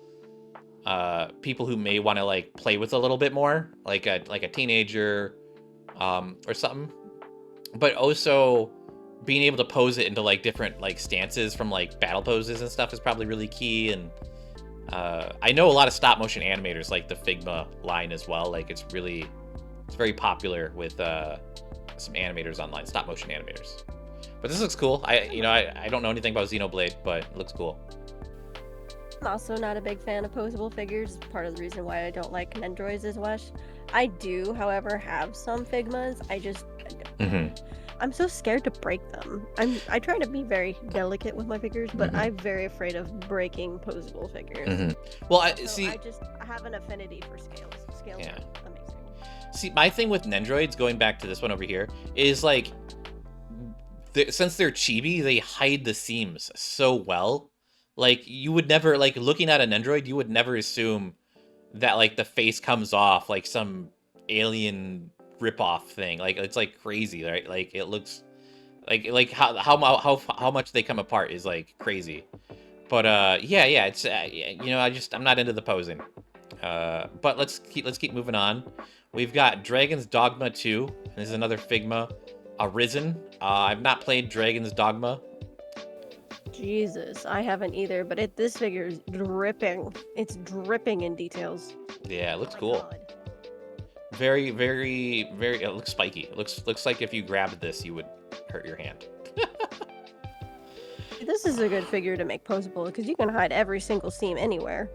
People who may want to like play with a little bit more, like a teenager, or something. But also, being able to pose it into like different like stances from like battle poses and stuff is probably really key. And I know a lot of stop motion animators like the Figma line as well. Like it's very popular with some animators online, stop motion animators. But this looks cool. I don't know anything about Xenoblade, but it looks cool. I'm also not a big fan of posable figures. Part of the reason why I don't like Nendroids as much. I do, however, have some Figmas. I'm so scared to break them. I try to be very delicate with my figures, but I'm very afraid of breaking posable figures. Well, I have an affinity for scales. Scales are amazing. See, my thing with Nendroids, going back to this one over here, is like, since they're chibi, they hide the seams so well. Like, you would never, like, looking at a Nendroid, you would never assume that, like, the face comes off like some alien rip-off thing. Like, it's like crazy, right? Like, it looks like how much they come apart is like crazy. But yeah, it's I'm not into the posing. But let's keep moving on. We've got Dragon's Dogma 2. This is another Figma, Arisen. I've not played Dragon's Dogma. Jesus, I haven't either, but this figure is dripping. It's dripping in details. Yeah, it looks cool. God. Very, very, very. It looks spiky. It looks like if you grabbed this, you would hurt your hand. This is a good figure to make posable because you can hide every single seam anywhere.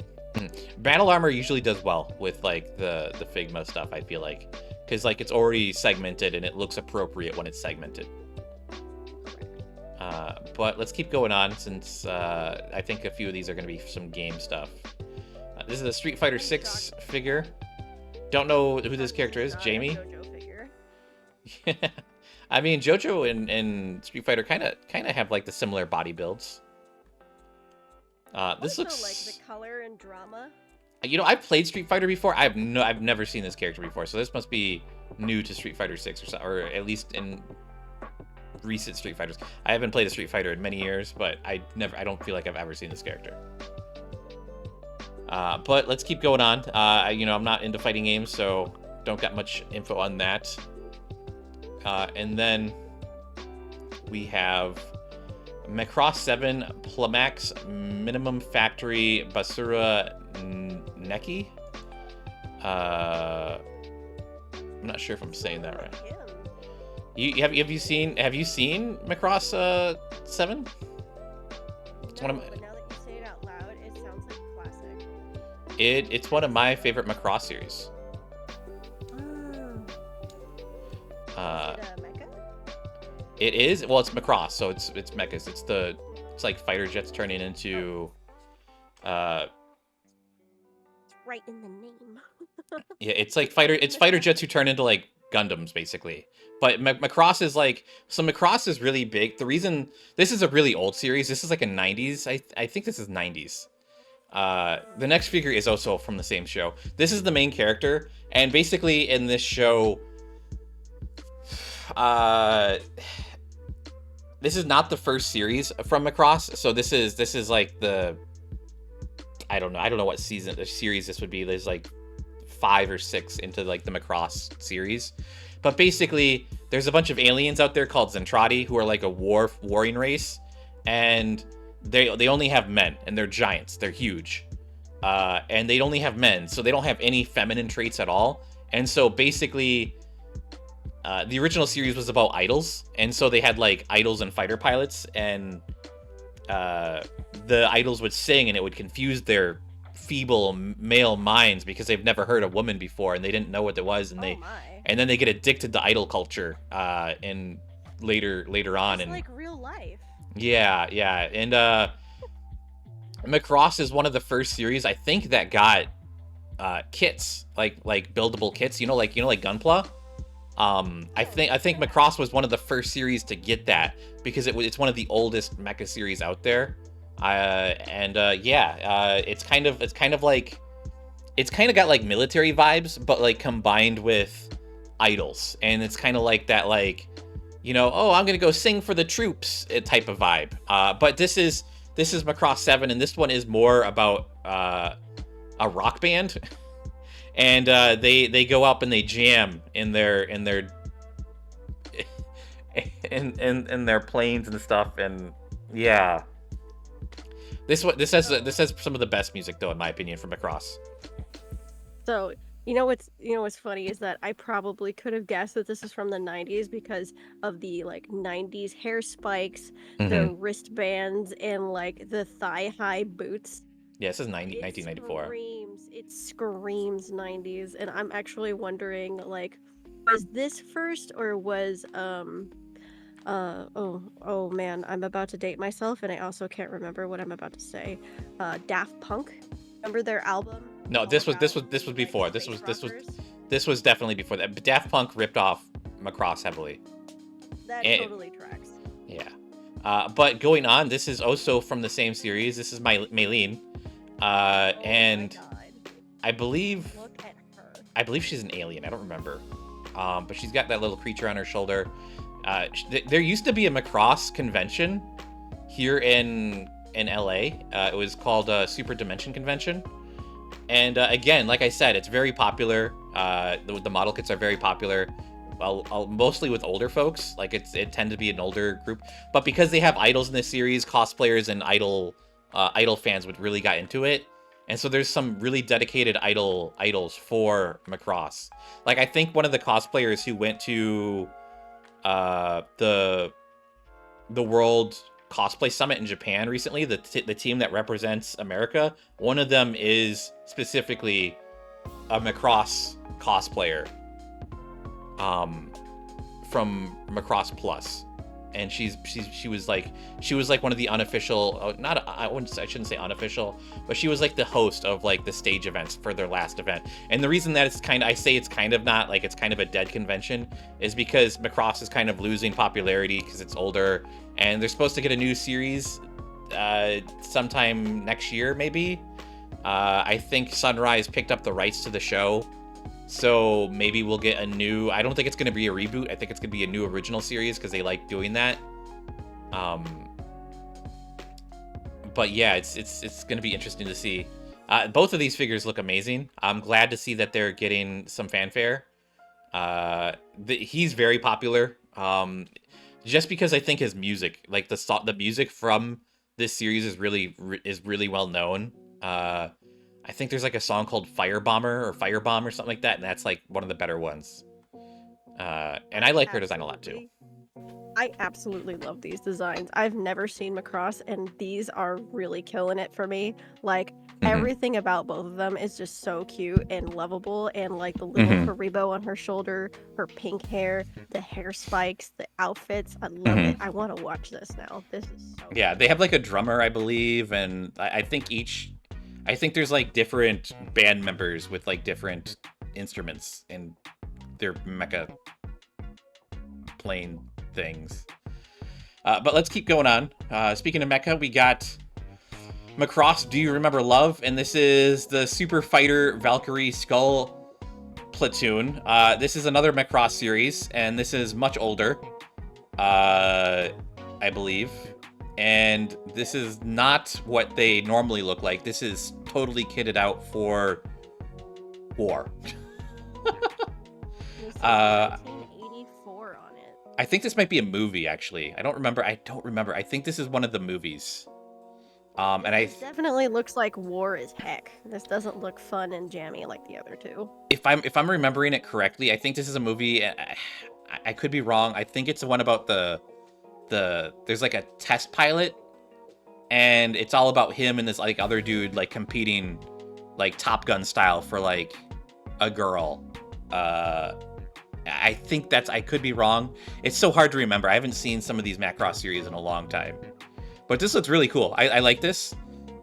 Battle armor usually does well with like the Figma stuff. I feel like because like it's already segmented and it looks appropriate when it's segmented. But let's keep going on since I think a few of these are going to be some game stuff. This is a Street Fighter 6 figure. Don't know who this character is. Jamie? I mean, JoJo and Street Fighter kind of have like the similar body builds. This Also, looks. like the color and drama. You know, I've played Street Fighter before. I've never seen this character before, so this must be new to Street Fighter 6 or at least in recent Street Fighters. I haven't played a Street Fighter in many years, but I don't feel like I've ever seen this character. But let's keep going on. You know, I'm not into fighting games, so don't got much info on that. And then we have Macross 7 Plamax Minimum Factory Basura Neki. I'm not sure if I'm saying that right. Have you seen Macross 7? It's one of my, but now that you say it out loud, it sounds like a classic. it's one of my favorite Macross series. Is it a mecha? It is. Well, it's Macross, so it's mechas. It's like fighter jets turning into. Right in the name. Yeah, it's like fighter jets who turn into like Gundams basically. But Macross is like, so Macross is really big. The reason this is a really old series. This is like a 90s. I think this is 90s. The next figure is also from the same show. This is the main character, and basically in this show, this is not the first series from Macross. So this is like the, I don't know what season the series this would be. There's like 5 or 6 into like the Macross series, but basically there's a bunch of aliens out there called Zentradi who are like a warring race, and they only have men, and they're giants, they're huge, and they only have men, so they don't have any feminine traits at all. And so basically the original series was about idols, and so they had like idols and fighter pilots, and the idols would sing, and it would confuse their feeble male minds because they've never heard a woman before, and they didn't know what it was, and then they get addicted to idol culture and later on. It's and like real life. Yeah, and Macross is one of the first series I think that got kits, like buildable kits, like Gunpla. I think Macross was one of the first series to get that because it's one of the oldest mecha series out there. It's kind of got like military vibes, but like combined with idols, and it's kind of like that, like, oh, I'm gonna go sing for the troops type of vibe. But this is Macross 7, and this one is more about a rock band. And they go up and they jam in their planes and stuff, and yeah. This has some of the best music though, in my opinion, from Macross. So what's funny is that I probably could have guessed that this is from the 90s because of the like 90s hair spikes, the wristbands, and like the thigh-high boots. Yeah, this is 1994. It screams 90s, and I'm actually wondering, like, was this first or was oh man, I'm about to date myself, and I also can't remember what I'm about to say. Daft Punk, remember their album? No, this was before. This was definitely before that. But Daft Punk ripped off Macross heavily. That totally tracks. Yeah. But going on, this is also from the same series. This is Maylene. And I believe Look at her. I believe she's an alien. I don't remember. But she's got that little creature on her shoulder. There used to be a Macross convention here in LA. It was called Super Dimension Convention. And again, like I said, it's very popular. The model kits are very popular. Well, mostly with older folks. Like it tend to be an older group. But because they have idols in this series, cosplayers and idol fans would really got into it. And so there's some really dedicated idols for Macross. Like I think one of the cosplayers who went to the World Cosplay Summit in Japan recently, the team that represents America, one of them is specifically a Macross cosplayer from Macross Plus. And she was like one of the unofficial, I shouldn't say unofficial, but she was like the host of like the stage events for their last event. And the reason that it's kind of a dead convention is because Macross is kind of losing popularity because it's older, and they're supposed to get a new series sometime next year, maybe. I think Sunrise picked up the rights to the show, so maybe we'll get a new... I don't think it's going to be a reboot. I think it's going to be a new original series because they like doing that. But yeah, it's going to be interesting to see. Both of these figures look amazing. I'm glad to see that they're getting some fanfare. He's very popular. Just because I think his music, like the music from this series, is really well known. I think there's like a song called Firebomber or Firebomb or something like that, and that's like one of the better ones. And I like her design a lot too. I absolutely love these designs. I've never seen Macross, and these are really killing it for me. Like, everything about both of them is just so cute and lovable, and like the little Haribo on her shoulder, her pink hair, the hair spikes, the outfits. I love it. I want to watch this now. This is so Yeah, they have like a drummer, I believe, and I think there's like different band members with like different instruments in their mecha playing things. But let's keep going on. Speaking of mecha, we got Macross Do You Remember Love? And this is the Super Fighter Valkyrie Skull Platoon. This is another Macross series, and this is much older, I believe. And this is not what they normally look like. This is totally kitted out for war. 1984 on it. I think this might be a movie, actually. I don't remember. I think this is one of the movies. It definitely looks like war as heck. This doesn't look fun and jammy like the other two. If I'm remembering it correctly, I think this is a movie. I could be wrong. I think it's the one about there's like a test pilot, and it's all about him and this like other dude like competing like Top Gun style for like a girl. I think I could be wrong. It's so hard to remember. I haven't seen some of these Macross series in a long time. But this looks really cool. I like this.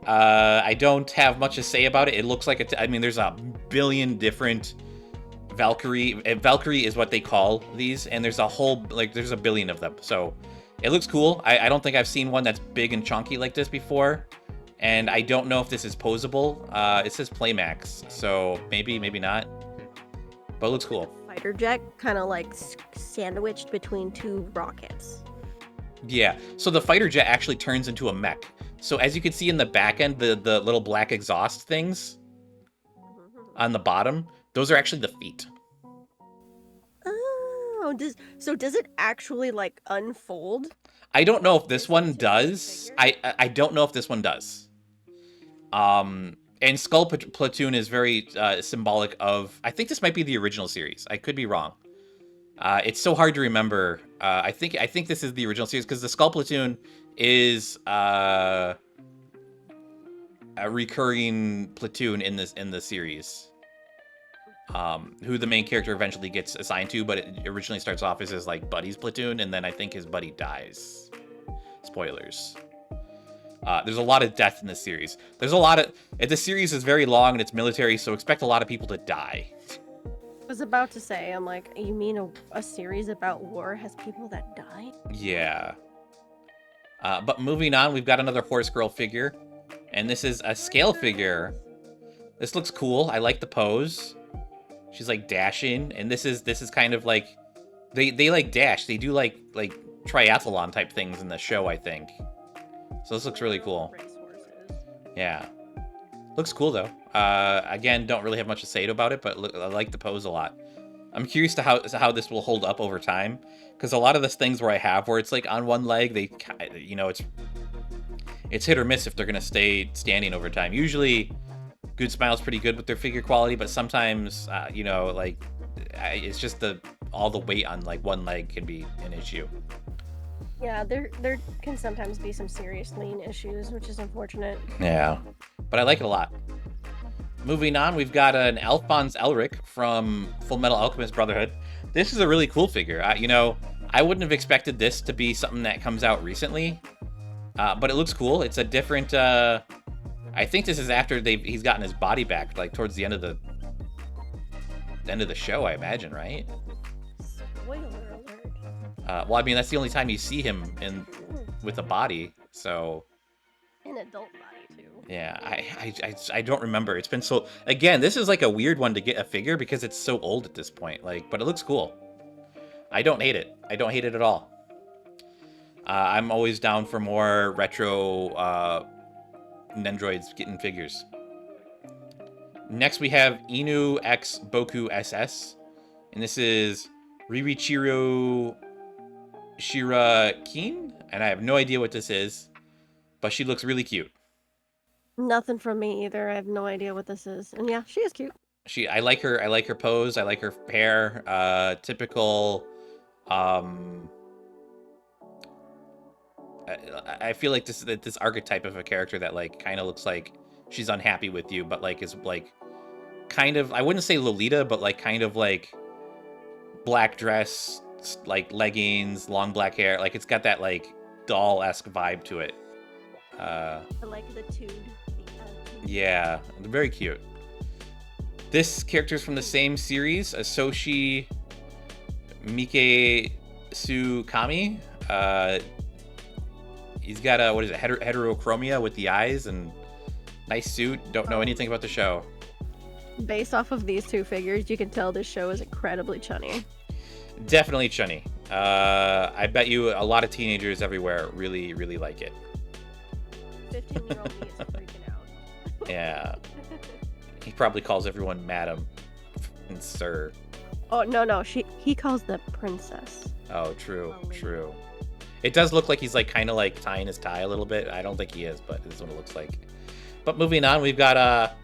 I don't have much to say about it. It looks like I mean, there's a billion different Valkyrie. Valkyrie is what they call these, and there's there's a billion of them. So it looks cool. I don't think I've seen one that's big and chunky like this before, and I don't know if this is posable. It says Playmax, so maybe not. But it looks cool. Fighter jet, kind of like sandwiched between two rockets. Yeah, so the fighter jet actually turns into a mech. So as you can see in the back end, the little black exhaust things on the bottom, those are actually the feet. Oh, does it actually like unfold? I don't know if this one does. I don't know if this one does. And Skull Platoon is very symbolic of... I think this might be the original series. I could be wrong. It's so hard to remember. I think this is the original series because the Skull Platoon is a recurring platoon in the series. Who the main character eventually gets assigned to, but it originally starts off as his like buddy's platoon, and then I think his buddy dies. Spoilers. There's a lot of death in this series. The series is very long and it's military, so expect a lot of people to die. I was about to say, I'm like, you mean a series about war has people that die? Yeah. But moving on, we've got another horse girl figure, and this is a scale figure. This looks cool. I like the pose. She's like dashing, and this is kind of like they like dash. They do like triathlon type things in the show, I think. So this looks really cool. Yeah. Looks cool, though. Again, don't really have much to say about it, but I like the pose a lot. I'm curious to how this will hold up over time, because a lot of the things where it's like on one leg, it's hit or miss if they're going to stay standing over time. Usually, Good Smile's pretty good with their figure quality, but sometimes, it's just all the weight on like one leg can be an issue. Yeah, there can sometimes be some serious lean issues, which is unfortunate. Yeah, but I like it a lot. Moving on, we've got an Alphonse Elric from Full Metal Alchemist Brotherhood. This is a really cool figure. I wouldn't have expected this to be something that comes out recently, but it looks cool. It's a different... I think this is after he's gotten his body back, like towards the end of the show, I imagine, right? Spoiler alert. Well, I mean, that's the only time you see him with a body, so An adult body too. Yeah, I don't remember. It's been so... Again, this is like a weird one to get a figure because it's so old at this point. Like, but it looks cool. I don't hate it. I don't hate it at all. I'm always down for more retro Nendroids getting figures. Next, we have Inu X Boku SS. And this is Ririchiro Shirakin. And I have no idea what this is. But she looks really cute. Nothing from me either. I have no idea what this is. And yeah, she is cute. I like her. I like her pose. I like her hair. Typical. I feel like this archetype of a character that like kind of looks like she's unhappy with you, but like is like kind of, I wouldn't say Lolita, but like kind of like black dress, like leggings, long black hair. Like it's got that like doll-esque vibe to it. I like the tude. Yeah, very cute. This character is from the same series, Asoshi Mike Tsukami. He's got a, what is it, heterochromia with the eyes and nice suit. Don't know anything about the show. Based off of these two figures, you can tell this show is incredibly chunny. Definitely chunny. I bet you a lot of teenagers everywhere really, really like it. 15-year-old me is freaking out. Yeah. He probably calls everyone madam and sir. Oh, no. He calls the princess. Oh, true. It does look like he's like kind of like tying his tie a little bit. I don't think he is, but this is what it looks like. But moving on, we've got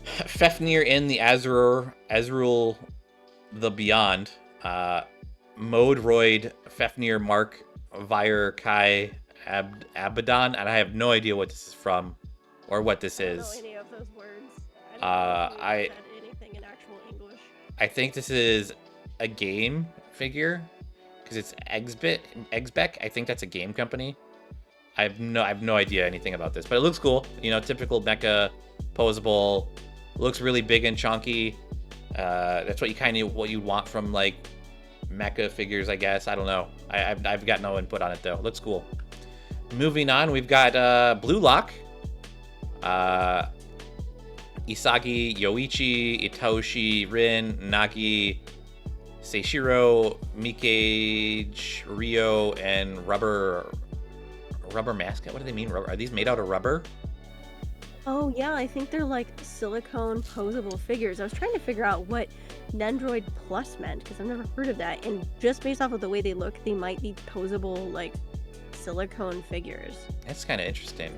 Fafnir in the Azrael the Beyond. Modroid Fafnir Mark Vire Kai Abaddon, and I have no idea what this is from or what this is. I don't know any of those words. I said anything in actual English. I think this is a game figure because it's Exbec. I think that's a game company. I have no idea anything about this, but it looks cool. You know, typical mecha, posable. Looks really big and chunky. That's what you want from like mecha figures, I guess. I don't know. I've got no input on it though. Looks cool. Moving on, we've got Blue Lock. Isagi, Yoichi, Itoshi, Rin, Nagi, Seishiro, Mikage, Ryo, and Rubber Mascot. What do they mean? Are these made out of rubber? Oh yeah, I think they're like silicone posable figures. I was trying to figure out what Nendroid Plus meant because I've never heard of that. And just based off of the way they look, they might be posable like silicone figures. That's kind of interesting.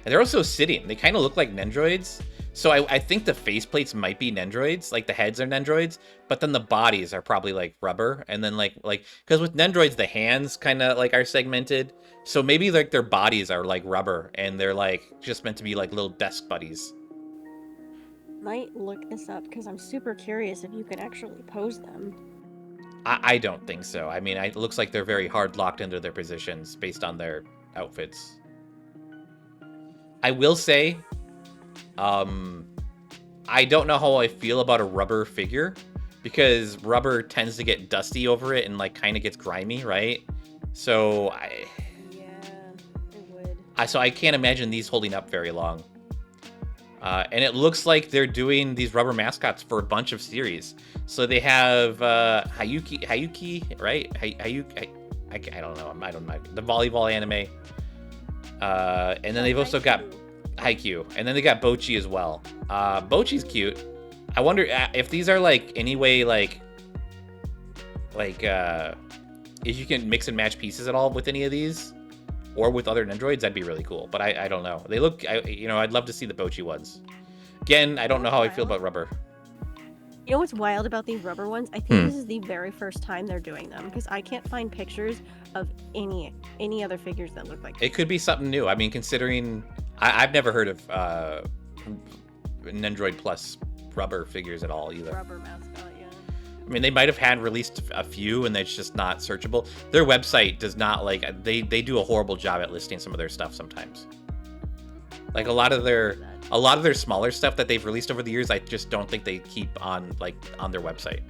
And they're also sitting. They kind of look like Nendroids. So I think the faceplates might be Nendroids, like the heads are Nendroids, but then the bodies are probably like rubber. And then like because with Nendroids, the hands kind of like are segmented. So maybe like their bodies are like rubber and they're like just meant to be like little desk buddies. Might look this up because I'm super curious if you could actually pose them. I don't think so. I mean, it looks like they're very hard locked into their positions based on their outfits. I will say, I don't know how I feel about a rubber figure because rubber tends to get dusty over it and like kind of gets grimy, right? So Yeah, it would. So I can't imagine these holding up very long. And it looks like they're doing these rubber mascots for a bunch of series. So they have Hayuki, right? Hayuki, I don't know. I don't know. The volleyball anime. And then they've also got Haikyuu. And then they got Bochi as well. Bochi's cute. I wonder if these are like anyway like if you can mix and match pieces at all with any of these. Or with other Nendroids, that'd be really cool. But I don't know. They look, I'd love to see the Bochi ones. Again, I don't know how I feel about rubber. You know what's wild about these rubber ones? I think this is the very first time they're doing them because I can't find pictures of any other figures that look like this. It could be something new. I mean, considering I've never heard of Nendroid Plus rubber figures at all either. Rubber mascot, yeah. I mean, they might have had released a few and it's just not searchable. Their website does not they do a horrible job at listing some of their stuff sometimes. Like a lot of their smaller stuff that they've released over the years, I just don't think they keep on their website.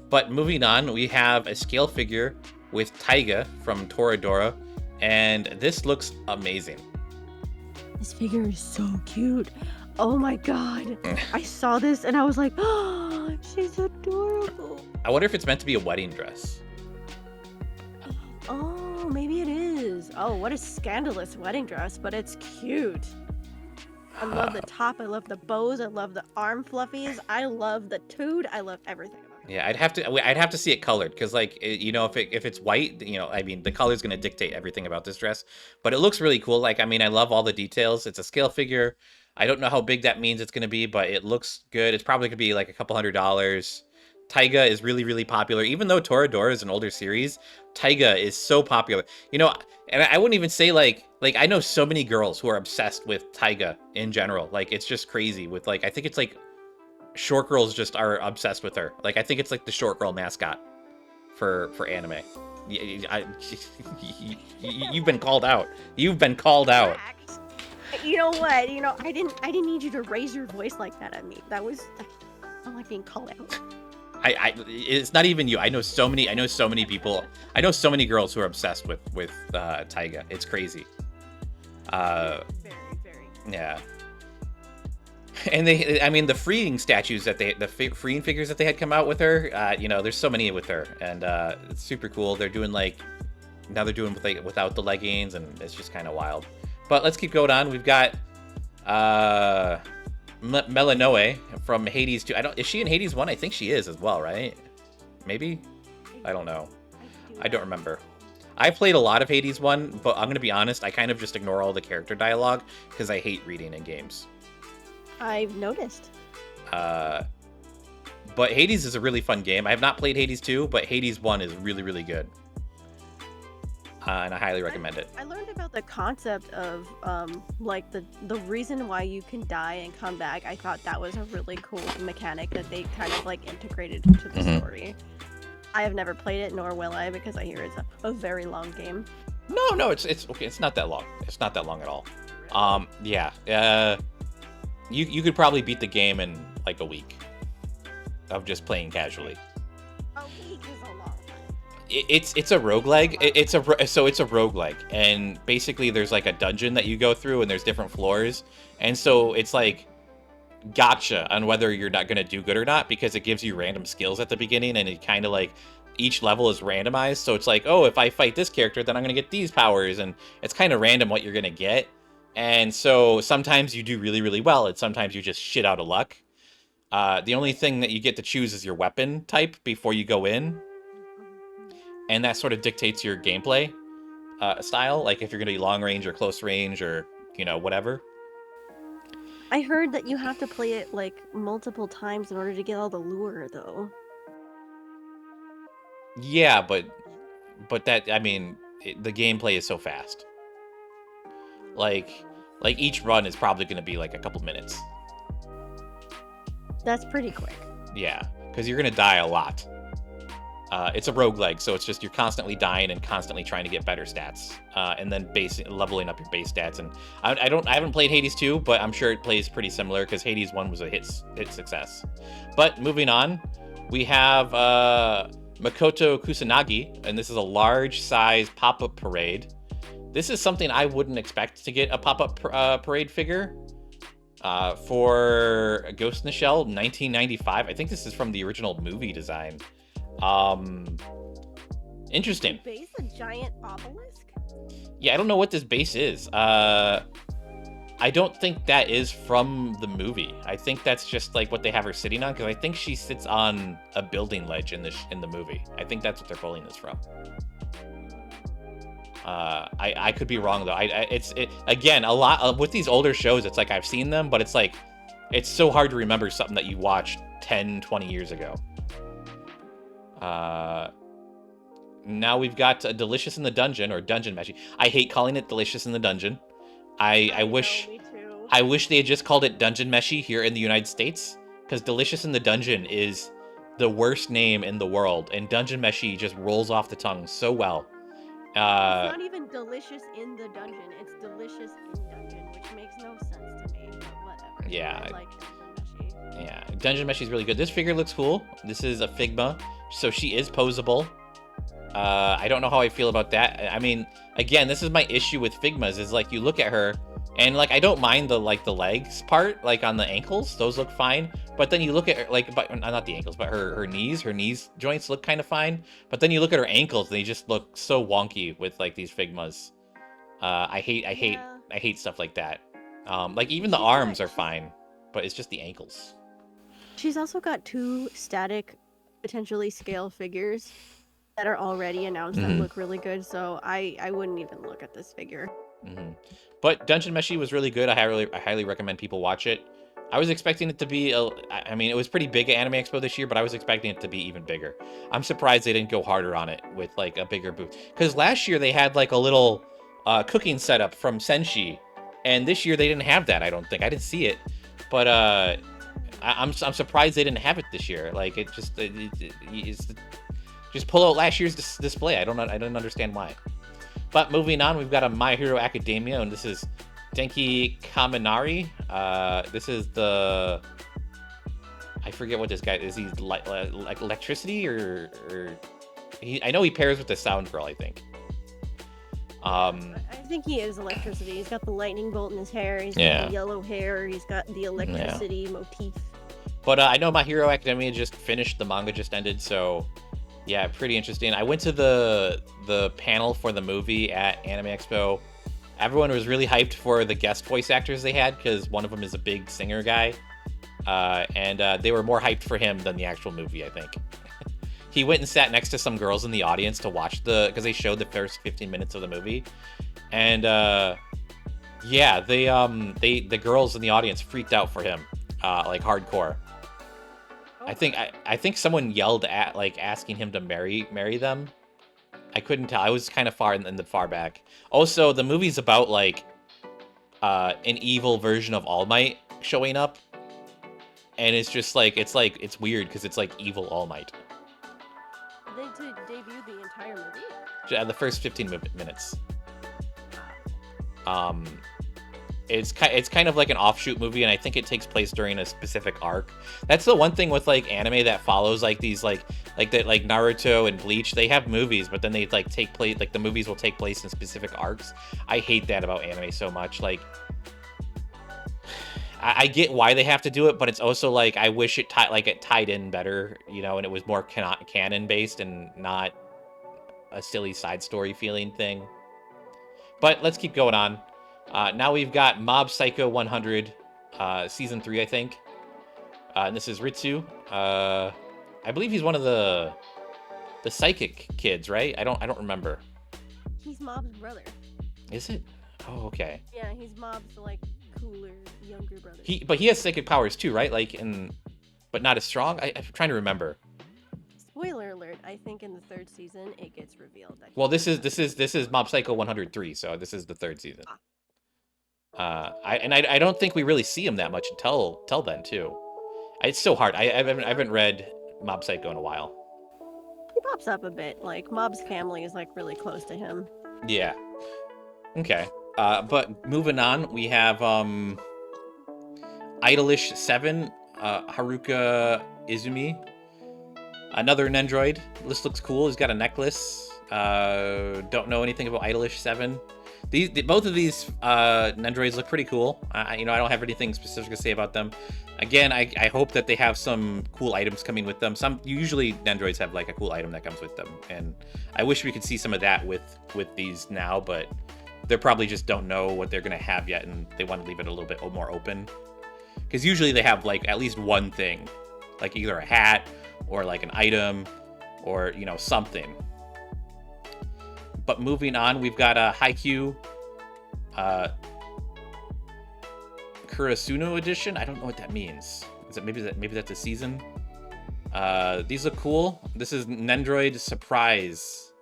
But moving on, we have a scale figure with Taiga from Toradora and this looks amazing. This figure is so cute. Oh my god. I saw this and I was like, oh, she's adorable. I wonder if it's meant to be a wedding dress. Oh, maybe it is. Oh, what a scandalous wedding dress, but it's cute. I love the top. I love the bows. I love the arm fluffies. I love the toad. I love everything about it. Yeah, I'd have to see it colored because, like, you know, if it's white, you know, I mean, the color's gonna dictate everything about this dress. But it looks really cool. Like, I mean, I love all the details. It's a scale figure. I don't know how big that means it's gonna be, but it looks good. It's probably gonna be like a couple $100. Taiga is really, really popular. Even though Toradora is an older series, Taiga is so popular. You know, and I wouldn't even say like I know so many girls who are obsessed with Taiga in general. Like, it's just crazy with, like, I think it's like short girls just are obsessed with her. Like, I think it's like the short girl mascot for anime. You've been called out. You've been called out. You know what? You know, I didn't need you to raise your voice like that at me. I don't like being called out. It's not even you. I know so many people. I know so many girls who are obsessed with Taiga. It's crazy. Very. Yeah. And I mean, the freeing statues that the freeing figures that they had come out with her, you know, there's so many with her, and it's super cool. They're doing now they're doing without the leggings, and it's just kind of wild. But let's keep going on. We've got Melanoe from Hades 2. Is she in Hades 1? I think she is as well, right? Maybe? I don't know. I don't remember. I played a lot of Hades 1, but I'm going to be honest, I kind of just ignore all the character dialogue because I hate reading in games. I've noticed. But Hades is a really fun game. I have not played Hades 2, but Hades 1 is really, really good. And I highly recommend it. I learned about the concept of like the reason why you can die and come back. I thought that was a really cool mechanic that they kind of like integrated into the story. I have never played it, nor will I, because I hear it's a very long game. No, it's okay. It's not that long. It's not that long at all. Yeah. You could probably beat the game in like a week of just playing casually. A week is a long time. It's a roguelike. It's a roguelike, and basically there's like a dungeon that you go through, and there's different floors, and so it's like gotcha on whether you're not gonna do good or not, because it gives you random skills at the beginning, and it kind of like each level is randomized. So it's like, oh, if I fight this character, then I'm gonna get these powers, and it's kind of random what you're gonna get. And so sometimes you do really, really well, and sometimes you just shit out of luck. The only thing that you get to choose is your weapon type before you go in. And that sort of dictates your gameplay style, like if you're going to be long range or close range or, you know, whatever. I heard that you have to play it like multiple times in order to get all the lure, though. Yeah, but that, I mean, the gameplay is so fast. Like each run is probably going to be like a couple minutes. That's pretty quick. Yeah, because you're going to die a lot. It's a roguelike, so it's just you're constantly dying and constantly trying to get better stats, and then leveling up your base stats. And I haven't played Hades 2, but I'm sure it plays pretty similar because Hades 1 was a hit success. But moving on, we have Makoto Kusanagi, and this is a large size pop-up parade. This is something I wouldn't expect to get a pop-up parade figure for Ghost in the Shell 1995. I think this is from the original movie design. Interesting. Is the base a giant obelisk? Yeah, I don't know what this base is. I don't think that is from the movie. I think that's just like what they have her sitting on, because I think she sits on a building ledge in the movie. I think that's what they're pulling this from. I could be wrong though. Again, a lot with these older shows, it's like I've seen them, but it's like it's so hard to remember something that you watched 10, 20 years ago. Now we've got Delicious in the Dungeon, or Dungeon Meshi. I hate calling it Delicious in the Dungeon. I wish they had just called it Dungeon Meshi here in the United States, because Delicious in the Dungeon is the worst name in the world, and Dungeon Meshi just rolls off the tongue so well. It's not even delicious in the dungeon, it's delicious in dungeon, which makes no sense to me, but whatever. Yeah. I like Dungeon Meshi. Yeah, Dungeon Meshi is really good. This figure looks cool. This is a Figma, so she is posable. I don't know how I feel about that. I mean, again, this is my issue with Figmas, is like you look at her and like I don't mind the legs part, like on the ankles, those look fine. But then you look at her, like, but not the ankles, but her knees joints look kind of fine. But then you look at her ankles, and they just look so wonky with like these Figmas. I hate stuff like that. Like even the arms are fine, but it's just the ankles. She's also got 2 static, potentially scale figures that are already announced that look really good, so I wouldn't even look at this figure. But Dungeon Meshi was really good. I highly recommend people watch it. I was expecting it to be, I mean, it was pretty big at Anime Expo this year, but I was expecting it to be even bigger. I'm surprised they didn't go harder on it with like a bigger booth. Because last year they had like a little cooking setup from Senshi, and this year they didn't have that. I don't think I didn't see it, but I'm surprised they didn't have it this year. Like it just pull out last year's display. I didn't understand why. But moving on, we've got a My Hero Academia, and this is Denki Kaminari. This is the, I forget what this guy is. He's like electricity or I know he pairs with the Sound Girl, I think. I think he is electricity. He's got the lightning bolt in his hair. He's got the yellow hair. He's got the electricity motif. But I know My Hero Academia just finished. The manga just ended, so yeah, pretty interesting. I went to the panel for the movie at Anime Expo. Everyone was really hyped for the guest voice actors they had, because one of them is a big singer guy. And they were more hyped for him than the actual movie, I think. He went and sat next to some girls in the audience to watch because they showed the first 15 minutes of the movie. And yeah, the girls in the audience freaked out for him, like hardcore. I think someone yelled at, like, asking him to marry them. I couldn't tell. I was kind of far in the far back. Also, the movie's about like an evil version of All Might showing up, and it's just like it's weird because it's like evil All Might. They debuted the entire movie. The first 15 minutes. It's kind of like an offshoot movie, and I think it takes place during a specific arc. That's the one thing with like anime that follows like these like Naruto and Bleach. They have movies, but then they like take place, like the movies will take place in specific arcs. I hate that about anime so much. Like I get why they have to do it, but it's also like I wish it tied in better, you know, and it was more canon based and not a silly side story feeling thing. But let's keep going on. Now we've got Mob Psycho 100, season 3, I think. And this is Ritsu. I believe he's one of the psychic kids, right? I don't remember. He's Mob's brother. Is it? Oh, okay. Yeah, he's Mob's like cooler younger brother. But he has psychic powers too, right? Like but not as strong. I'm trying to remember. Spoiler alert! I think in the 3rd season it gets revealed. Well, this is Mob Psycho 103, so this is the 3rd season. I don't think we really see him that much until then too. It's so hard. I haven't read Mob Psycho in a while. He pops up a bit. Like Mob's family is like really close to him. Yeah. Okay. But moving on, we have Idolish 7, Haruka Izumi. Another Nendroid. This looks cool. He's got a necklace. Don't know anything about Idolish 7. Both of these Nendroids look pretty cool. I don't have anything specific to say about them. Again, I hope that they have some cool items coming with them. Usually Nendroids have like a cool item that comes with them, and I wish we could see some of that with these now, but they probably just don't know what they're gonna have yet, and they want to leave it a little bit more open. Because usually they have like at least one thing, like either a hat or like an item or something. But moving on, we've got a Haikyuu Kurasuno edition. I don't know what that means. Is it maybe that's a season? These look cool. This is Nendroid Surprise.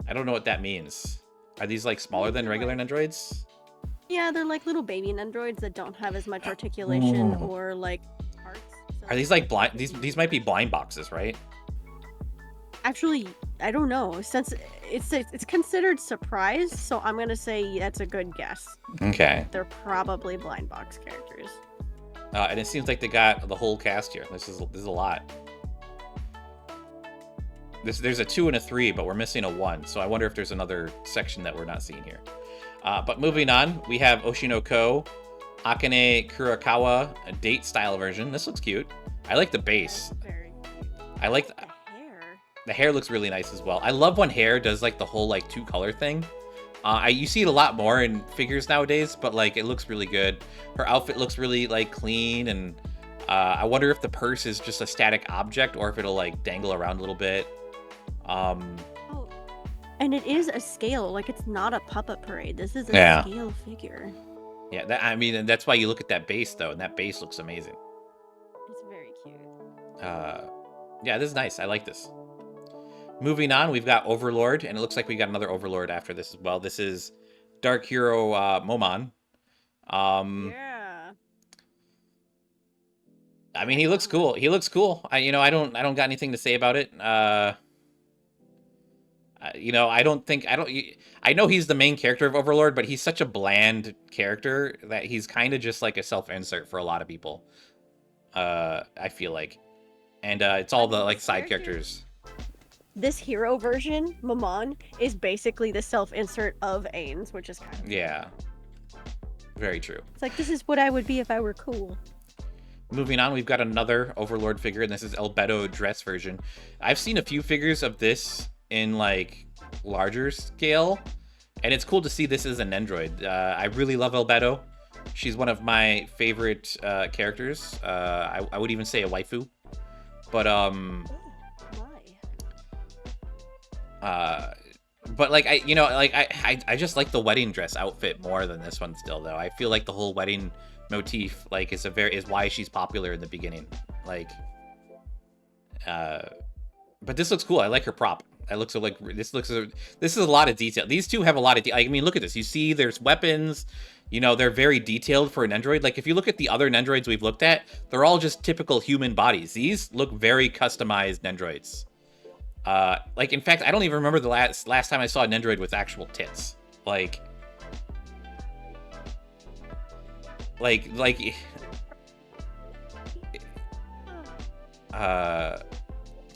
I don't know what that means. Are these like smaller than regular Nendroids? Yeah, they're like little baby Nendroids that don't have as much articulation or like parts. So Are these like blind? These might be blind boxes, right? Actually, I don't know. Since it's considered surprise, so I'm gonna say that's a good guess. Okay. They're probably blind box characters. And it seems like they got the whole cast here. This is a lot. There's a 2 and a 3, but we're missing a 1. So I wonder if there's another section that we're not seeing here. But moving on, we have Oshinoko Akane Kurakawa, a date style version. This looks cute. I like the base. Very cute. I like the hair. The hair looks really nice as well. I love when hair does like the whole like 2-color thing. You see it a lot more in figures nowadays, but like it looks really good. Her outfit looks really like clean, and I wonder if the purse is just a static object or if it'll like dangle around a little bit. Oh, and it is a scale. Like, it's not a puppet parade. This is a scale figure. Yeah, I mean, and that's why you look at that base though, and that base looks amazing. It's very cute. Yeah, this is nice. I like this. Moving on, we've got Overlord, and it looks like we got another Overlord after this as well. This is Dark Hero Momon. Yeah. I mean, he looks cool. He looks cool. I don't got anything to say about it. I know he's the main character of Overlord, but he's such a bland character that he's kind of just like a self-insert for a lot of people. I feel like. And it's all the like side characters. This hero version, Momon, is basically the self-insert of Ains, which is kind of very true. It's like, this is what I would be if I were cool. Moving on, we've got another Overlord figure, and this is Albedo dress version. I've seen a few figures of this in like larger scale, and it's cool to see this as an android. I really love Albedo. She's one of my favorite characters. I would even say a waifu. But but like I just like the wedding dress outfit more than this one still, though. I feel like the whole wedding motif like is why she's popular in the beginning. Like but this looks cool. I like her prop. This is a lot of detail. These two have a lot of I mean, look at this. You see there's weapons. They're very detailed for an android. Like if you look at the other androids we've looked at, they're all just typical human bodies. These look very customized androids. Like in fact, I don't even remember the last time I saw an android with actual tits.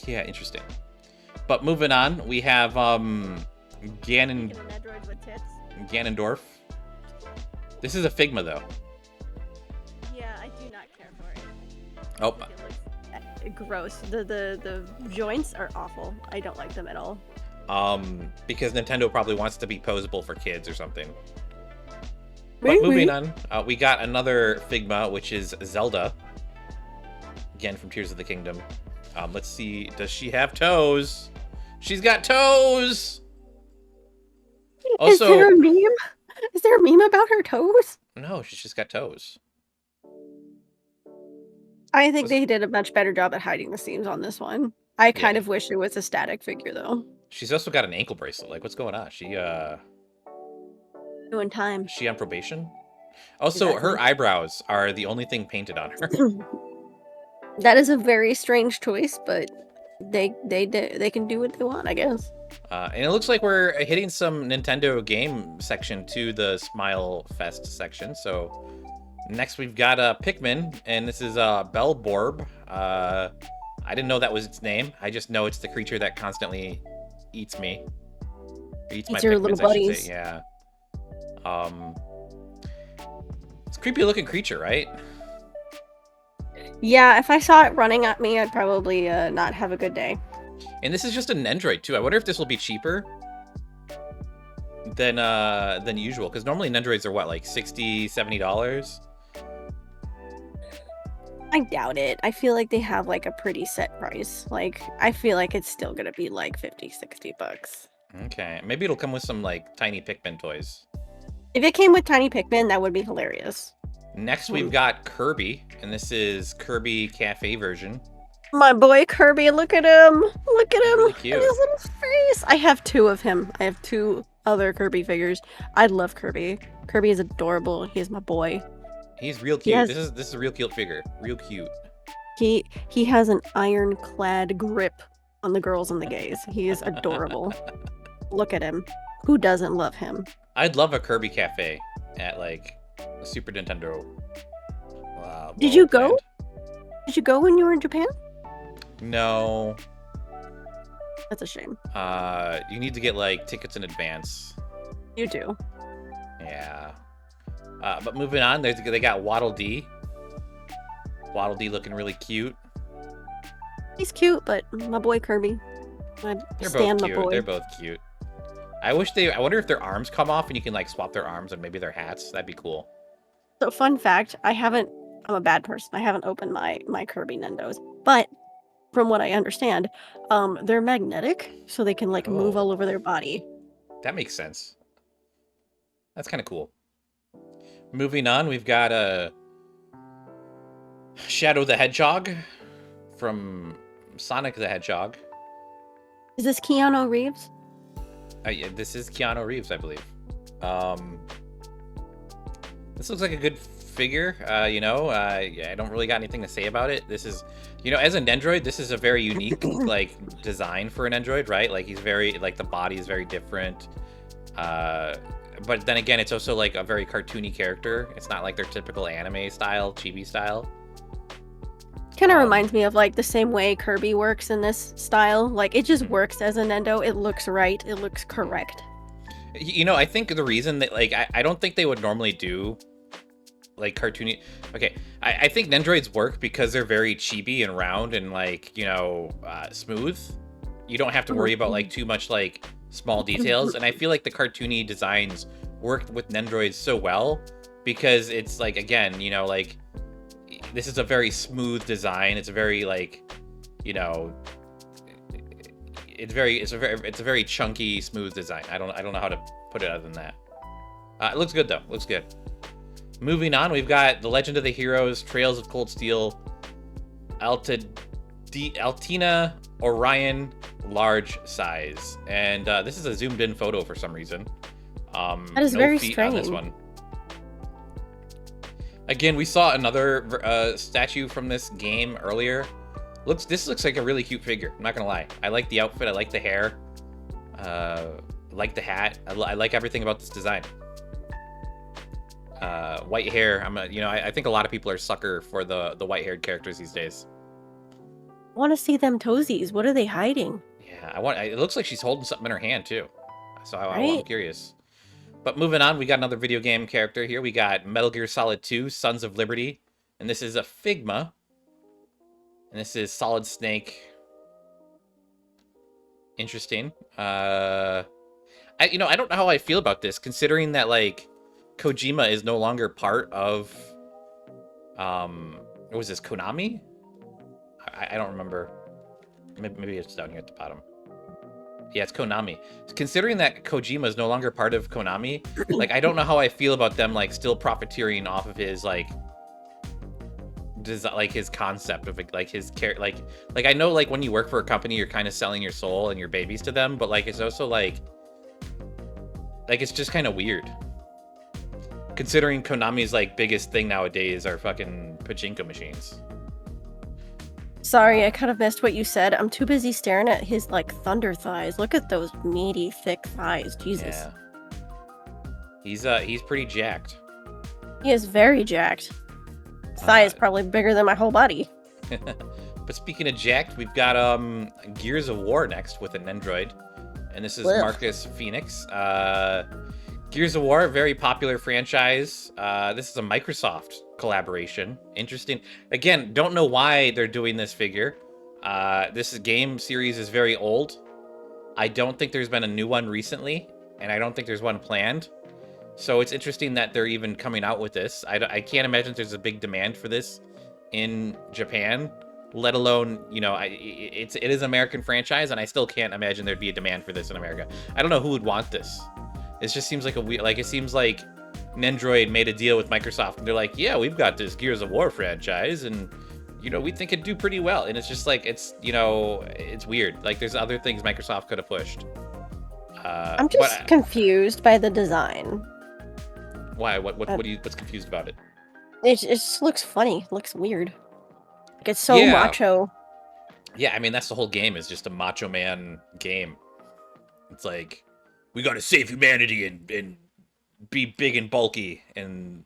Yeah, interesting. But moving on, we have Ganondorf. This is a Figma though. Yeah, I do not care for it. Oh. It looks gross. The joints are awful. I don't like them at all. Because Nintendo probably wants to be posable for kids or something. But moving on, we got another Figma, which is Zelda. Again, from Tears of the Kingdom. Let's see. Does she have toes? She's got toes! Also, is there a meme? Is there a meme about her toes? No, she's just got toes. I think they did a much better job at hiding the seams on this one. I kind of wish it was a static figure, though. She's also got an ankle bracelet. Like, what's going on? She, doing time. Is she on probation? Also, her eyebrows are the only thing painted on her. That is a very strange choice, but they can do what they want, I guess. And it looks like we're hitting some Nintendo game section to the Smile Fest section. So next we've got Pikmin, and this is Bellborb. I didn't know that was its name. I just know it's the creature that constantly eats me. Eats my your Pikmins, little buddies. Yeah. It's a creepy looking creature, right? Yeah, if I saw it running at me, I'd probably not have a good day. And this is just an Android too. I wonder if this will be cheaper than usual, because normally Nendroids are what, like $60, $70? I doubt it. I feel like they have like a pretty set price. Like, I feel like it's still gonna be like $50-$60. Okay, maybe it'll come with some like tiny Pikmin toys. If it came with tiny Pikmin, that would be hilarious. Next, we've got Kirby, and this is Kirby Cafe version. My boy Kirby, look at him! Look at him! Really cute. And his little face! I have two of him. I have two other Kirby figures. I love Kirby. Kirby is adorable. He is my boy. He's real cute. This is a real cute figure. Real cute. He has an ironclad grip on the girls and the gays. He is adorable. Look at him. Who doesn't love him? I'd love a Kirby Cafe at like a Super Nintendo. Did you go? Did you go when you were in Japan? No. That's a shame. You need to get like tickets in advance. You do. Yeah. But moving on, they got Waddle Dee. Waddle Dee looking really cute. He's cute, but my boy Kirby. They're Stan, both my cute. boy. They're both cute. I wonder if their arms come off and you can like swap their arms and maybe their hats. That'd be cool. So fun fact, I'm a bad person. I haven't opened my Kirby Nintendos. But from what I understand, they're magnetic, so they can like move all over their body. That makes sense. That's kind of cool. Moving on, we've got Shadow the Hedgehog from Sonic the Hedgehog. Is this Keanu Reeves? Yeah, this is Keanu Reeves, I believe. This looks like a good figure. Yeah, I don't really got anything to say about it. This is, as an Nendroid, this is a very unique like design for an Nendroid, right? Like he's very like the body is very different. But then again, it's also like a very cartoony character. It's not like their typical anime style, chibi style. Kind of reminds me of like the same way Kirby works in this style. Like it just works as a Nendo. It looks right. It looks correct. I think the reason that like I don't think they would normally do like cartoony. Okay, I think Nendroids work because they're very chibi and round and like smooth. You don't have to worry about like too much like small details, and I feel like the cartoony designs worked with Nendroids so well because it's like, again, like this is a very smooth design. It's a very like, it's a very chunky, smooth design. I don't know how to put it other than that. It looks good though. Looks good. Moving on, we've got The Legend of the Heroes, Trails of Cold Steel, Altina Orion large size, and this is a zoomed in photo for some reason. That is no very feet strange. on this one. Again, we saw another statue from this game earlier. This looks like a really cute figure. I'm not gonna lie. I like the outfit. I like the hair. I like the hat. I like everything about this design. White hair. I think a lot of people are sucker for the white-haired characters these days. I want to see them toesies. What are they hiding? Yeah, it looks like she's holding something in her hand too. So Right? I'm curious. But moving on, we got another video game character here. We got Metal Gear Solid 2, Sons of Liberty, and this is a Figma. And this is Solid Snake. Interesting. I don't know how I feel about this, considering that like Kojima is no longer part of what was this, Konami? I don't remember. Maybe it's down here at the bottom. Yeah, it's Konami. Considering that Kojima is no longer part of Konami, like I don't know how I feel about them like still profiteering off of his like his concept of like his care, like I know like when you work for a company you're kind of selling your soul and your babies to them, but like it's also like it's just kind of weird considering Konami's like biggest thing nowadays are fucking pachinko machines. Sorry, I kind of missed what you said. I'm too busy staring at his like thunder thighs. Look at those meaty, thick thighs. Jesus. Yeah. He's pretty jacked. He is very jacked. Thigh is probably bigger than my whole body. But speaking of jacked, we've got Gears of War next with an Nendroid, and this is Marcus Phoenix. Gears of War, very popular franchise. This is a Microsoft collaboration. Interesting. Again, don't know why they're doing this figure. This game series is very old. I don't think there's been a new one recently, and I don't think there's one planned. So it's interesting that they're even coming out with this. I can't imagine there's a big demand for this in Japan, let alone, it is an American franchise, and I still can't imagine there'd be a demand for this in America. I don't know who would want this. It just seems like it seems like Nendroid made a deal with Microsoft, and they're like, yeah, we've got this Gears of War franchise, and we think it'd do pretty well. And it's just like it's weird. Like there's other things Microsoft could have pushed. I'm just confused by the design. Why? What's confused about it? It just looks funny. It looks weird. Like it's so macho. Yeah, I mean that's the whole game, is just a macho man game. It's like, we gotta save humanity and be big and bulky, and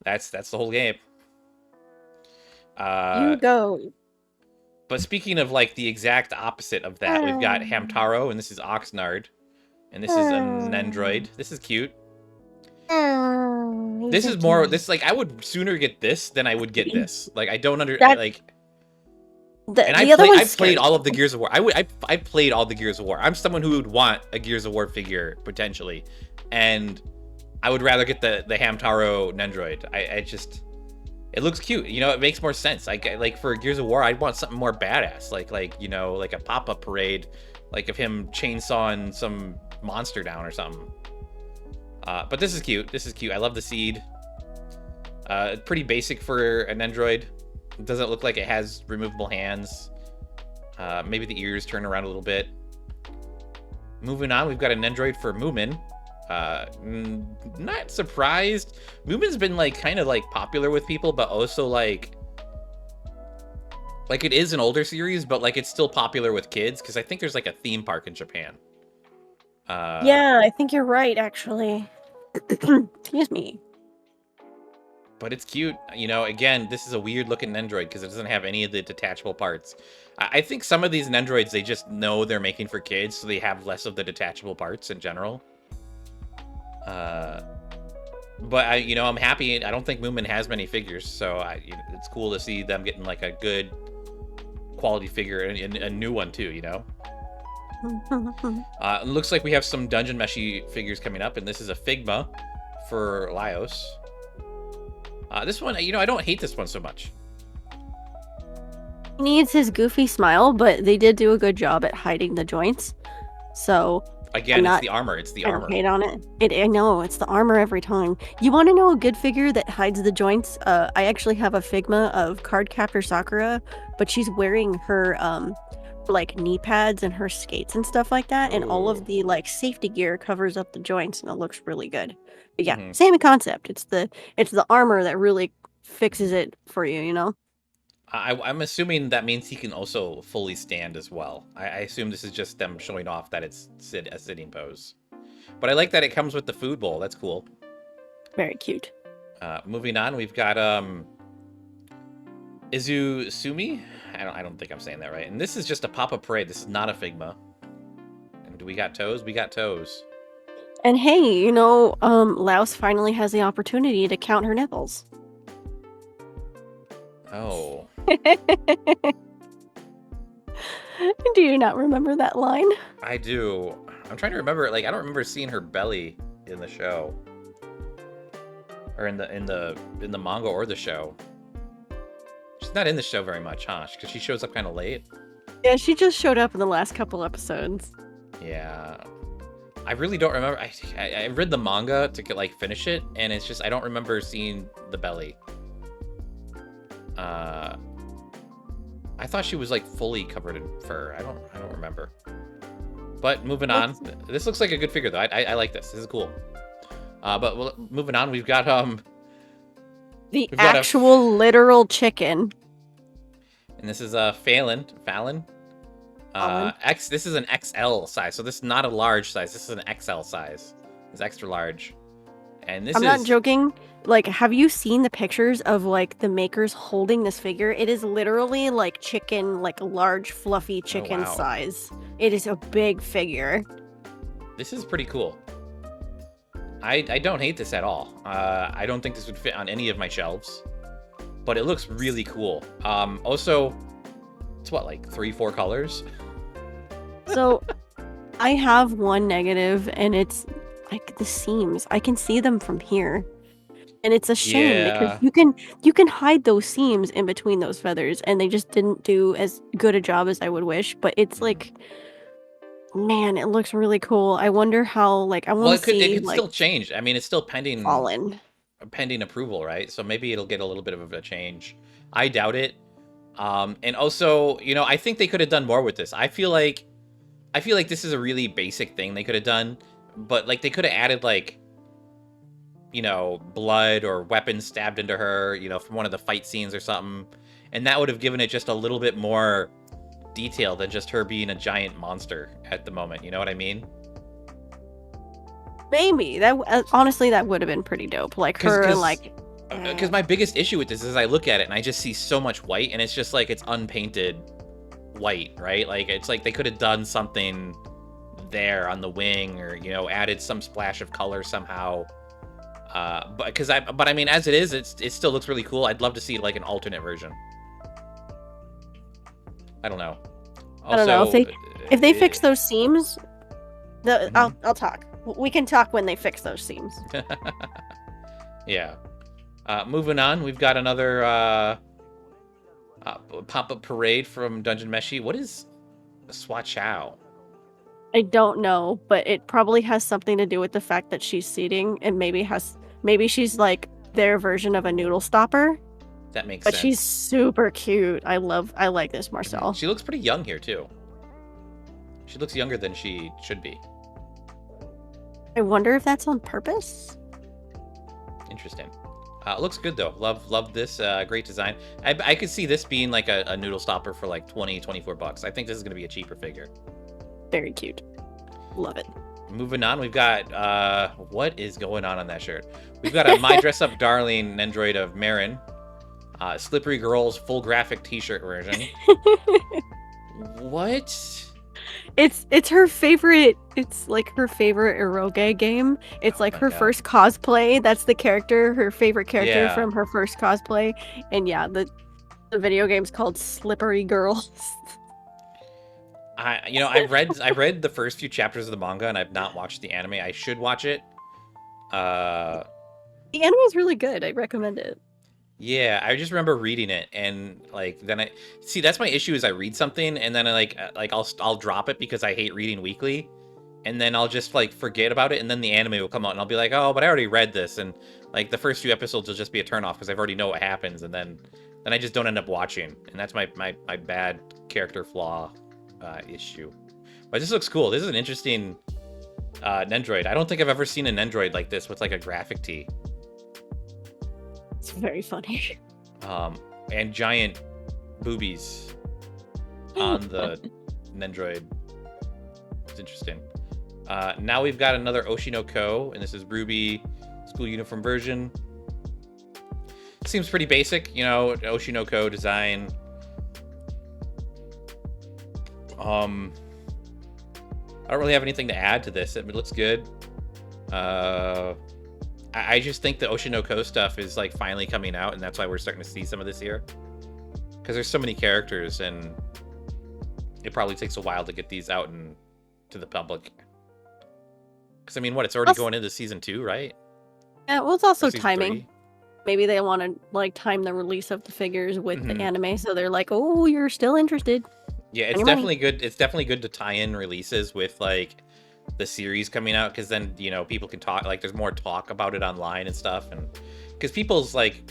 that's the whole game. You go. But speaking of like the exact opposite of that, we've got Hamtaro, and this is Oxnard, and this is an Nendroid. This is cute. This is more. This like I would sooner get this than I would get this. Like I don't like. And I've played all of the Gears of War. I played all the Gears of War. I'm someone who would want a Gears of War figure potentially, and I would rather get the Hamtaro Nendroid. It looks cute. You know, it makes more sense. Like for Gears of War, I'd want something more badass, like you know, like a pop-up parade, like of him chainsawing some monster down or something. But this is cute. This is cute. I love the seed. Pretty basic for an Nendroid. It doesn't look like it has removable hands. Maybe the ears turn around a little bit. Moving on, we've got a Nendroid for Moomin. Not surprised. Moomin's been like kind of like popular with people, but also like it is an older series, but like it's still popular with kids because I think there's like a theme park in Japan. Yeah, I think you're right, actually. Excuse me. But it's cute. You know, again, this is a weird looking Nendroid because it doesn't have any of the detachable parts. I think some of these Nendroids, they just know they're making for kids, so they have less of the detachable parts in general. But I'm happy. I don't think Moomin has many figures, so it's cool to see them getting like a good quality figure and a new one too, you know? It looks like we have some Dungeon Meshi figures coming up, and this is a Figma for Laios. This one, I don't hate this one so much. He needs his goofy smile, but they did do a good job at hiding the joints. So again, it's the armor. It's the armor. Hate on it. I know it's the armor every time. You want to know a good figure that hides the joints? I actually have a Figma of Cardcaptor Sakura, but she's wearing her like knee pads and her skates and stuff like that, and all of the like safety gear covers up the joints, and it looks really good. But yeah, same concept. It's the armor that really fixes it for you, you know? I'm assuming that means he can also fully stand as well. I assume this is just them showing off that it's a sitting pose. But I like that it comes with the food bowl. That's cool. Very cute. Moving on, we've got Izusumi. I don't think I'm saying that right. And this is just a pop-up parade. This is not a Figma. And do we got toes? We got toes. And hey, Laos finally has the opportunity to count her nipples. Oh. Do you not remember that line? I do. I'm trying to remember. Like, I don't remember seeing her belly in the show, or in the manga or the show. She's not in the show very much, huh? Because she shows up kind of late. Yeah, she just showed up in the last couple episodes. Yeah. I really don't remember. I read the manga to finish it, and it's just I don't remember seeing the belly. I thought she was like fully covered in fur. I don't remember. But moving on, this looks like a good figure though. I like this. This is cool. But moving on, we've got the actual literal chicken. And this is Fallon. This is an XL size, so this is not a large size. This is an XL size. It's extra large. And I'm not joking. Like, have you seen the pictures of like the makers holding this figure? It is literally like chicken, like a large fluffy chicken size. It is a big figure. This is pretty cool. I don't hate this at all. I don't think this would fit on any of my shelves, but it looks really cool. Also, it's what, like 3-4 colors? So I have one negative, and it's like the seams. I can see them from here. And it's a shame because you can hide those seams in between those feathers, and they just didn't do as good a job as I would wish. But it's like, man, it looks really cool. I wonder how, like, I want to see. It could still change. I mean, it's still pending approval, right? So maybe it'll get a little bit of a change. I doubt it. And also, I think they could have done more with this. I feel like this is a really basic thing they could have done, but like they could have added like, blood or weapons stabbed into her, from one of the fight scenes or something. And that would have given it just a little bit more detail than just her being a giant monster at the moment. You know what I mean? Maybe. That honestly, that would have been pretty dope. Like her, like... Because my biggest issue with this is I look at it and I just see so much white, and it's just like it's unpainted white, right? Like it's like they could have done something there on the wing, or added some splash of color somehow. But I mean, as it is, it still looks really cool. I'd love to see like an alternate version. I don't know. Also, I don't know if they fix those seams. I'll talk. We can talk when they fix those seams. Yeah. Moving on, we've got another pop-up parade from Dungeon Meshi. What is Swatchow? I don't know, but it probably has something to do with the fact that she's seating, and maybe she's like their version of a noodle stopper. That makes sense. But sense. she's super cute. I like this Marcel. She looks pretty young here too. She looks younger than she should be. I wonder if that's on purpose. Interesting. Looks good though. Love this. Great design. I could see this being like a noodle stopper for like $20-$24. I think this is gonna be a cheaper figure. Very cute. Love it. Moving on, we've got what is going on that shirt? We've got a My Dress Up Darling Nendroid of Marin, Slippery Girls full graphic T-shirt version. What? It's her favorite. It's like her favorite eroge game. It's like her first cosplay. That's the character, her favorite character from her first cosplay. And yeah, the video game's called Slippery Girls. I read the first few chapters of the manga, and I've not watched the anime. I should watch it. The anime is really good. I recommend it. Yeah, I just remember reading it, and like then that's my issue is I read something and then I'll drop it because I hate reading weekly, and then I'll just like forget about it, and then the anime will come out and I'll be like, oh, but I already read this, and like the first few episodes will just be a turn off because I've already know what happens, and then I just don't end up watching, and that's my bad character flaw issue. But this looks cool. This is an interesting Nendroid. I don't think I've ever seen a Nendroid like this with like a graphic tee. It's very funny. And giant boobies on the Nendroid. It's interesting. Now we've got another Oshinoko, and this is Ruby school uniform version. Seems pretty basic, Oshinoko design. I don't really have anything to add to this. It looks good. I just think the Oshinoko stuff is like finally coming out, and that's why we're starting to see some of this here. Because there's so many characters, and it probably takes a while to get these out and to the public. Because I mean, it's already going into season 2, right? Yeah, well, it's also timing. 3? Maybe they want to like time the release of the figures with the anime, so they're like, "Oh, you're still interested." Yeah, it's definitely good. It's definitely good to tie in releases with like the series coming out, because then people can talk, like there's more talk about it online and stuff, and because people's like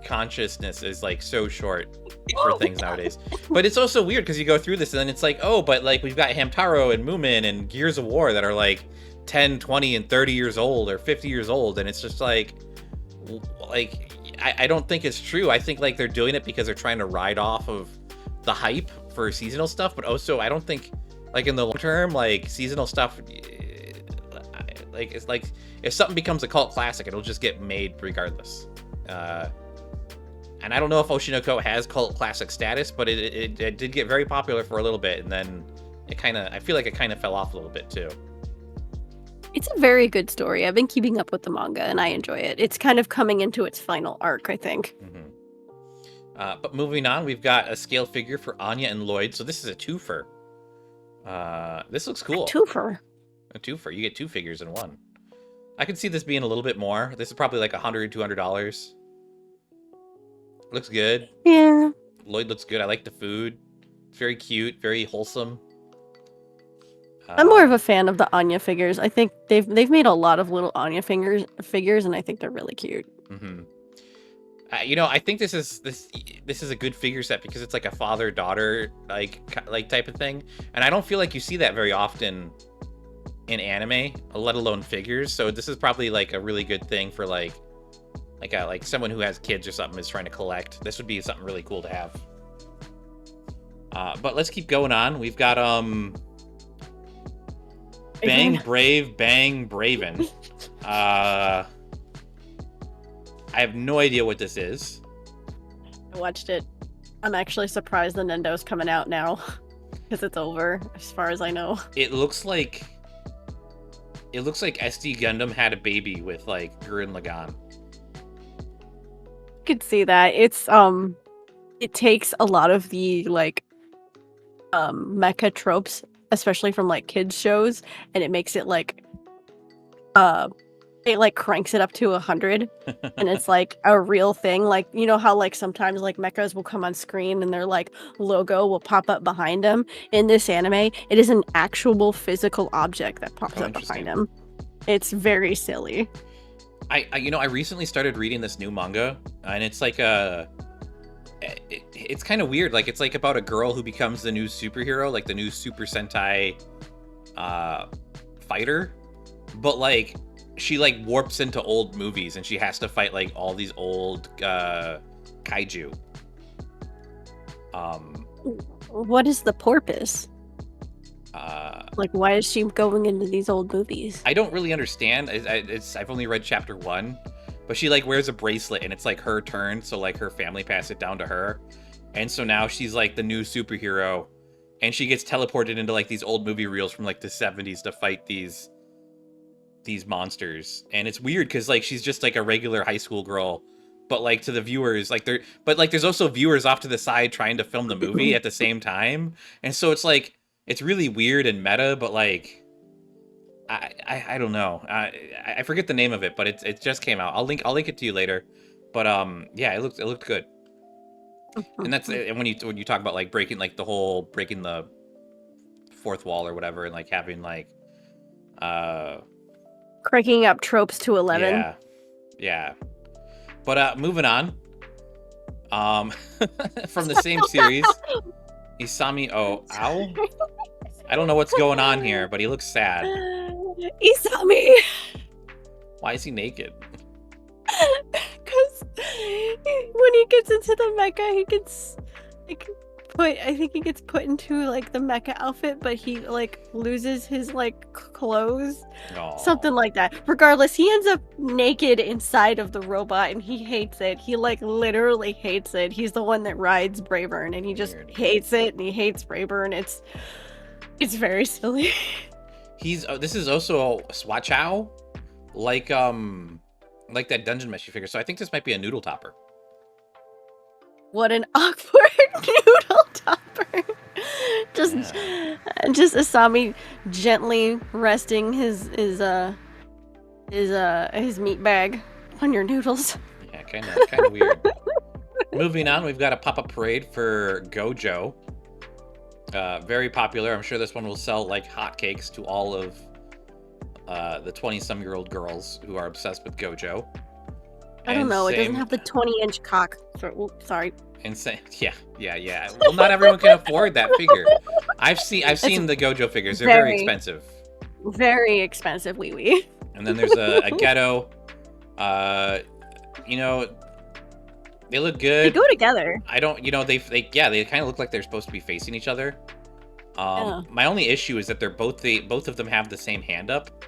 consciousness is like so short for things nowadays. But it's also weird because you go through this and then it's like, oh, but like we've got Hamtaro and Moomin and Gears of War that are like 10, 20 and 30 years old or 50 years old, and it's just like I don't think it's true. I think like they're doing it because they're trying to ride off of the hype for seasonal stuff, but also I don't think like in the long term, like seasonal stuff, like it's like if something becomes a cult classic, it'll just get made regardless. And I don't know if Oshinoko has cult classic status, but it did get very popular for a little bit, and then I feel like it kind of fell off a little bit too. It's a very good story. I've been keeping up with the manga, and I enjoy it. It's kind of coming into its final arc, I think. But moving on, we've got a scale figure for Anya and Lloyd. So this is a twofer. This looks cool. A twofer. You get 2 figures in one. I could see this being a little bit more. This is probably like $100, $200. Looks good. Yeah. Lloyd looks good. I like the food. It's very cute, very wholesome. I'm more of a fan of the Anya figures. I think they've made a lot of little Anya figures, and I think they're really cute. I think this is a good figure set because it's like a father-daughter like type of thing, and I don't feel like you see that very often in anime, let alone figures. So this is probably like a really good thing for like someone who has kids or something is trying to collect. This would be something really cool to have. But let's keep going on. We've got Bang Brave Bang Braven. I have no idea what this is. I watched it. I'm actually surprised the Nendo's coming out now. because it's over, as far as I know. It looks like SD Gundam had a baby with like Gurren Lagann. Could see that. It's it takes a lot of the like mecha tropes, especially from like kids shows, and it makes it like it like cranks it up to 100 and it's like a real thing. Like, you know how like sometimes like mechas will come on screen and their like logo will pop up behind them. In this anime, it is an actual physical object that pops up behind them. It's very silly. I recently started reading this new manga, and it's like it's kind of weird. Like, it's like about a girl who becomes the new superhero, like the new Super Sentai fighter, but like she like warps into old movies and she has to fight like all these old kaiju. What is the purpose? Like, why is she going into these old movies? I don't really understand. I've only read chapter 1, but she like wears a bracelet and it's like her turn, so like her family pass it down to her, and so now she's like the new superhero, and she gets teleported into like these old movie reels from like the 70s to fight these monsters. And it's weird because like she's just like a regular high school girl, but like to the viewers, like there's also viewers off to the side trying to film the movie at the same time, and so it's like it's really weird and meta, but like I don't know. I forget the name of it, but it just came out. I'll link it to you later. But yeah, it looked good. And that's, and when you talk about like breaking the fourth wall or whatever, and like having like cranking up tropes to 11. Yeah. But moving on. From the same series, Isami Ow. I don't know what's going on here, but he looks sad. Isami! Why is he naked? Because when he gets into the mecha, he gets like he gets put into like the mecha outfit, but he like loses his like clothes. Aww. Something like that. Regardless, he ends up naked inside of the robot and he hates it. He like literally hates it. He's the one that rides Brayburn and he just hates it, and he hates Brayburn. It's very silly. This is also a Swatchow, like that Dungeon Meshi figure. So I think this might be a noodle topper. What an awkward noodle topper. Just Asami gently resting his meat bag on your noodles. Yeah, kind of weird. Moving on, we've got a pop-up parade for Gojo. Very popular. I'm sure this one will sell like hotcakes to all of the 20-some-year-old girls who are obsessed with Gojo. I don't know. It doesn't have the 20-inch cock. Sorry. Insane. Yeah. Well, not everyone can afford that figure. I've seen the Gojo figures. They're very expensive. Very expensive, wee. And then there's a ghetto. They look good. They go together. I don't. They kind of look like they're supposed to be facing each other. My only issue is that both of them have the same hand up.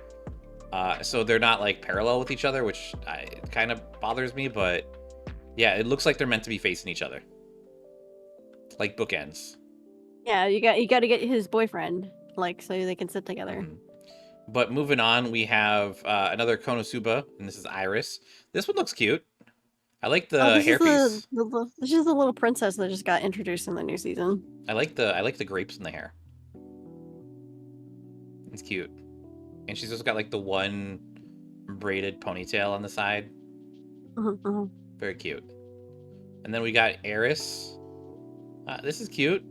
So they're not like parallel with each other, which kind of bothers me. But yeah, it looks like they're meant to be facing each other, like bookends. Yeah, you got to get his boyfriend, like, so they can sit together. Mm-hmm. But moving on, we have another Konosuba, and this is Iris. This one looks cute. I like the hairpiece. This is the little princess that just got introduced in the new season. I like the grapes in the hair. It's cute. And she's also got like the one braided ponytail on the side. Mm-hmm. Very cute. And then we got Eris. This is cute.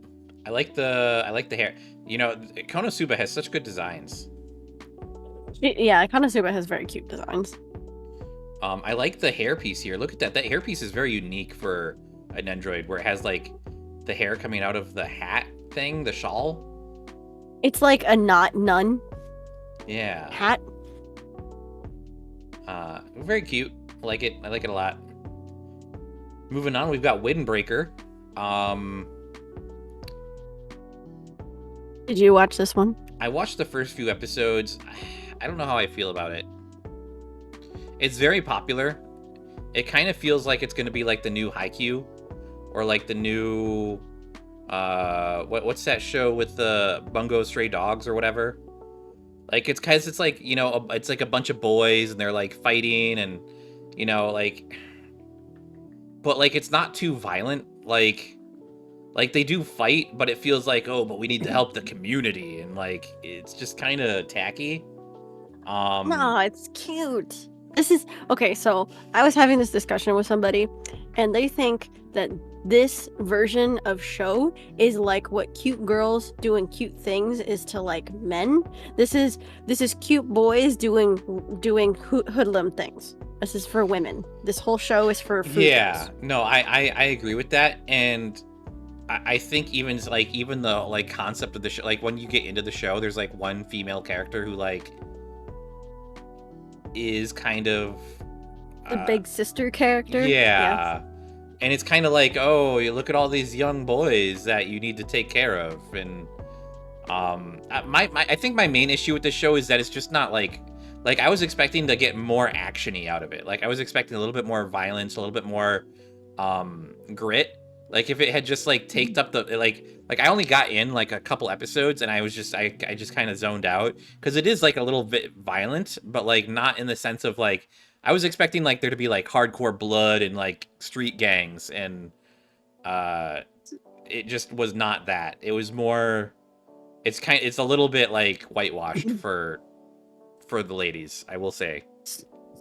I like the hair. Konosuba has such good designs. Yeah, Konosuba has very cute designs. I like the hairpiece here. Look at that. That hairpiece is very unique for an android, where it has like the hair coming out of the hat thing, the shawl. It's like a nun. Yeah. Hat. Very cute. I like it a lot. Moving on, we've got Windbreaker. Did you watch this one? I watched the first few episodes. I don't know how I feel about it. It's very popular. It kind of feels like it's going to be like the new Haikyuu, or like the new What's that show with the Bungo Stray Dogs or whatever? Like it's like, you know, it's like a bunch of boys and they're like fighting and, you know, like, but like it's not too violent. Like they do fight, but it feels like, oh, but we need to help the community, and like it's just kind of tacky. No, it's cute. This is okay. So I was having this discussion with somebody, and they think that this version of show is like what cute girls doing cute things is to like men. This is cute boys doing hoodlum things. This is for women. This whole show is for food. Yeah, no, I agree with that, and I think even the like concept of the show, like when you get into the show, there's like one female character who like is kind of the big sister character. Yeah. And it's kind of like, oh, you look at all these young boys that you need to take care of, and I think my main issue with this show is that it's just not like I was expecting to get more actiony out of it. Like I was expecting a little bit more violence, a little bit more grit. Like if it had just like taked up the like I only got in like a couple episodes and I just kind of zoned out because it is like a little bit violent, but like not in the sense of like I was expecting like there to be like hardcore blood and like street gangs, and it just was not that. It was more it's a little bit like whitewashed for the ladies, I will say.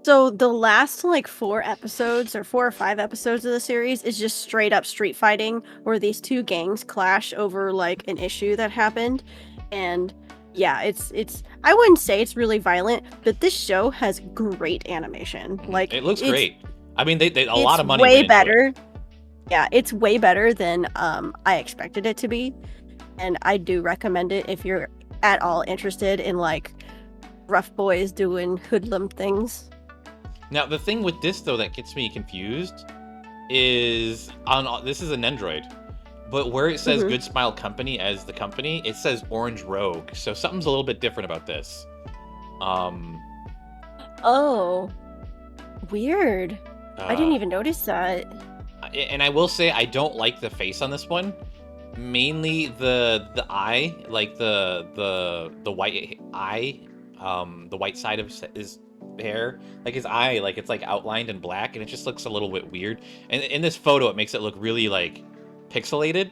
So the last like 4 or 5 episodes of the series is just straight up street fighting where these two gangs clash over like an issue that happened. And yeah, it's I wouldn't say it's really violent, but this show has great animation. Like it looks great. I mean, they a lot of money. Way better. Yeah, it's way better than I expected it to be. And I do recommend it if you're at all interested in like rough boys doing hoodlum things. Now, the thing with this, though, that gets me confused is this is an Android, but where it says Good Smile Company as the company, it says Orange Rogue. So something's a little bit different about this. Oh, weird. I didn't even notice that. And I will say I don't like the face on this one. Mainly the eye, like the white eye, the white side of his hair, like his eye, like it's like outlined in black, and it just looks a little bit weird. And in this photo, it makes it look really like pixelated.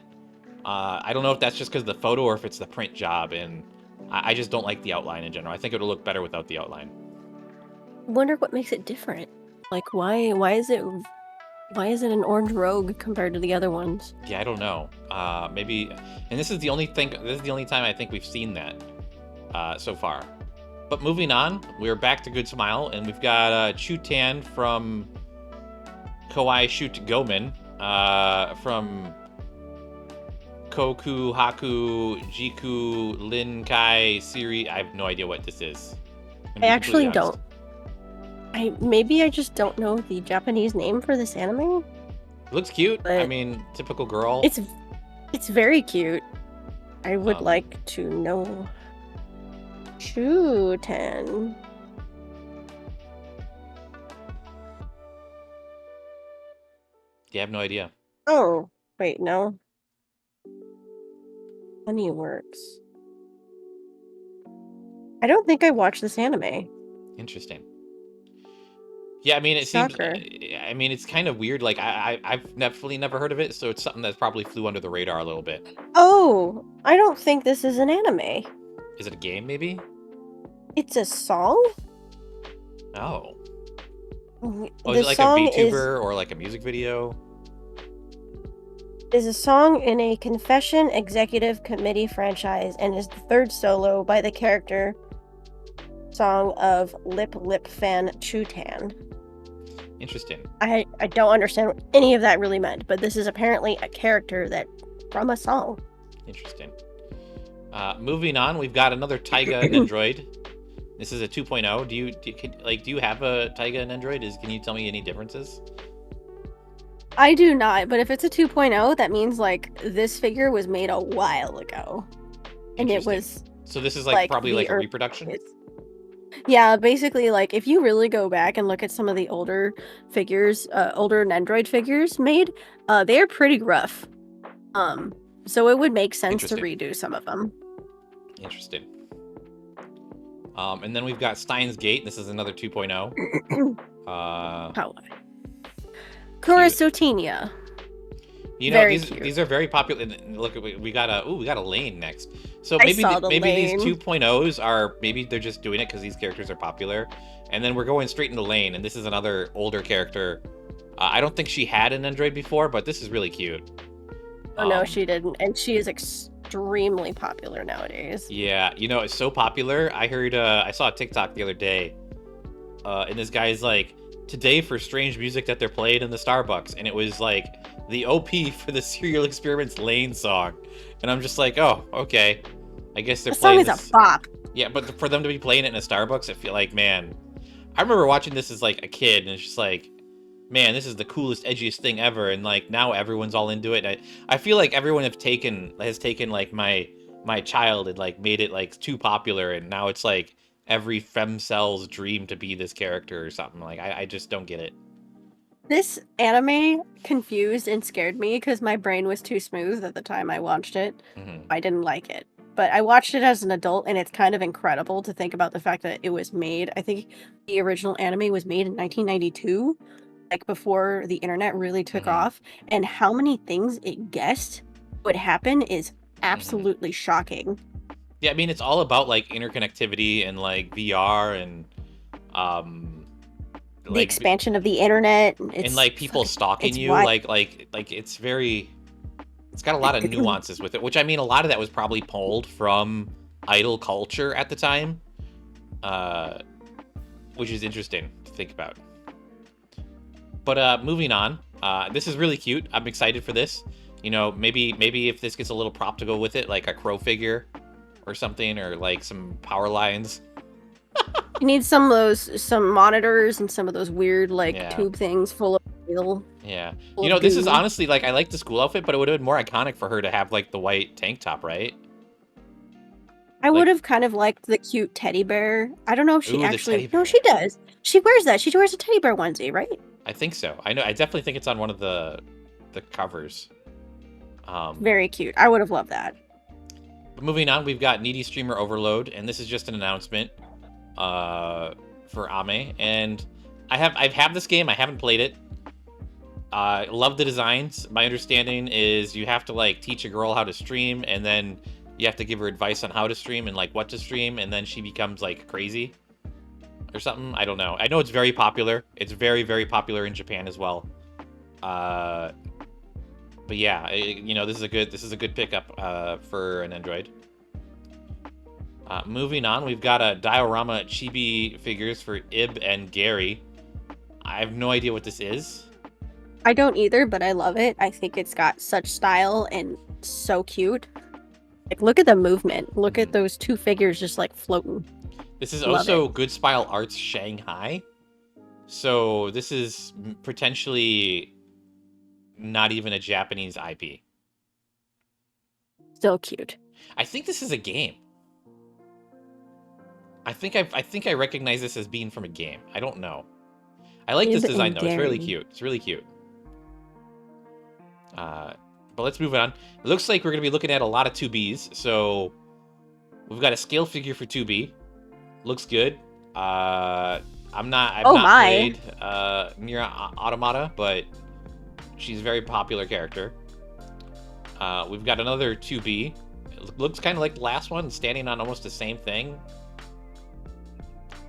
I don't know if that's just because of the photo or if it's the print job, and I just don't like the outline in general. I think it would look better without the outline. Wonder what makes it different. Like why is it an orange rogue compared to the other ones? Yeah, I don't know. Maybe, and this is the only time I think we've seen that so far. But moving on, we're back to Good Smile, and we've got Chutan from Kawaii Shoot Gomen, from Koku Haku Jiku Linkai series. I have no idea what this is. I actually don't. Maybe I just don't know the Japanese name for this anime. It looks cute. I mean, typical girl. It's very cute. I would like to know. Chutan. Yeah, I have no idea. Oh, wait, no. Honeyworks. I don't think I watched this anime. Interesting. Yeah, I mean, it seems. I mean, it's kind of weird. Like, I've definitely never heard of it, so it's something that probably flew under the radar a little bit. Oh, I don't think this is an anime. Is it a game, maybe? It's a song? Oh. Is it like a VTuber or like a music video? Is a song in a Confession Executive Committee franchise and is the third solo by the character song of Lip fan Chutan. Interesting. I don't understand what any of that really meant, but this is apparently a character that from a song. Interesting. Moving on, we've got another Taiga Android. This is a 2.0. Do you have a Taiga and Android? Can you tell me any differences? I do not, but if it's a 2.0, that means like this figure was made a while ago. And it was so this is like probably like a reproduction? Yeah, basically like if you really go back and look at some of the older figures, older Nendroid figures made, they are pretty rough. So it would make sense to Interesting. redo some of them. Interesting. And then we've got Steins Gate. This is another 2.0. How? Cute. Kurasutinia. You know, Very these cute. these are very popular. Look, we got a lane next. So I maybe saw the maybe lane. these 2.0s are, maybe they're just doing it because these characters are popular, and then we're going straight into lane. And this is another older character. I don't think she had an android before, but this is really cute. Oh no, she didn't, and she is extremely popular nowadays. Yeah, you know, it's so popular. I heard, I saw a TikTok the other day, and this guy's like, today for strange music that they're playing in the Starbucks, and it was like the OP for the Serial Experiments Lane song, and I'm just like, oh, okay, I guess they're The song playing is this. a bop. Yeah, but for them to be playing it in a Starbucks, I feel like, man, I remember watching this as like a kid, and it's just like, man, this is the coolest, edgiest thing ever, and like now everyone's all into it. I feel like everyone has taken like my child and like made it like too popular, and now it's like every femcel's dream to be this character or something. Like I just don't get it. This anime confused and scared me because my brain was too smooth at the time I watched it. Mm-hmm. I didn't like it. But I watched it as an adult, and it's kind of incredible to think about the fact that it was made. I think the original anime was made in 1992, like before the internet really took off, and how many things it guessed would happen is absolutely shocking. Yeah, I mean, it's all about like interconnectivity and like VR and The expansion of the internet, and like people stalking you, wild. like it's got a lot of nuances with it, which I mean, a lot of that was probably pulled from idol culture at the time, which is interesting to think about. But moving on, this is really cute. I'm excited for this. You know, maybe if this gets a little prop to go with it, like a crow figure or something, or like some power lines. You need some monitors and some of those weird tube things full of oil. Yeah. You know, this is honestly, like, I like the school outfit, but it would have been more iconic for her to have like the white tank top, right? I would have kind of liked the cute teddy bear. I don't know if she actually. No, she does. She wears that. She wears a teddy bear onesie, right? I think so. I know. I definitely think it's on one of the covers. Very cute. I would have loved that. But moving on, we've got Needy Streamer Overload, and this is just an announcement for Ame. And I've had this game. I haven't played it. Love the designs. My understanding is you have to like teach a girl how to stream, and then you have to give her advice on how to stream and like what to stream, and then she becomes like crazy or something. I don't know. I know it's very popular. It's very, very popular in Japan as well. But yeah, you know, this is a good pickup for an Android. Moving on, we've got a diorama chibi figures for Ib and Gary. I have no idea what this is. I don't either, but I love it. I think it's got such style and so cute. Like, look at the movement. Look at those two figures just like floating. This is also Good Smile Arts Shanghai. So this is potentially not even a Japanese IP. Still cute. I think this is a game. I think I recognize this as being from a game. I don't know. I like this design though. It's really cute. It's really cute. But let's move on. It looks like we're gonna be looking at a lot of 2Bs. So we've got a scale figure for 2B. Looks good. I've not played Nier Automata, but she's a very popular character. We've got another 2B. It looks kind of like the last one, standing on almost the same thing.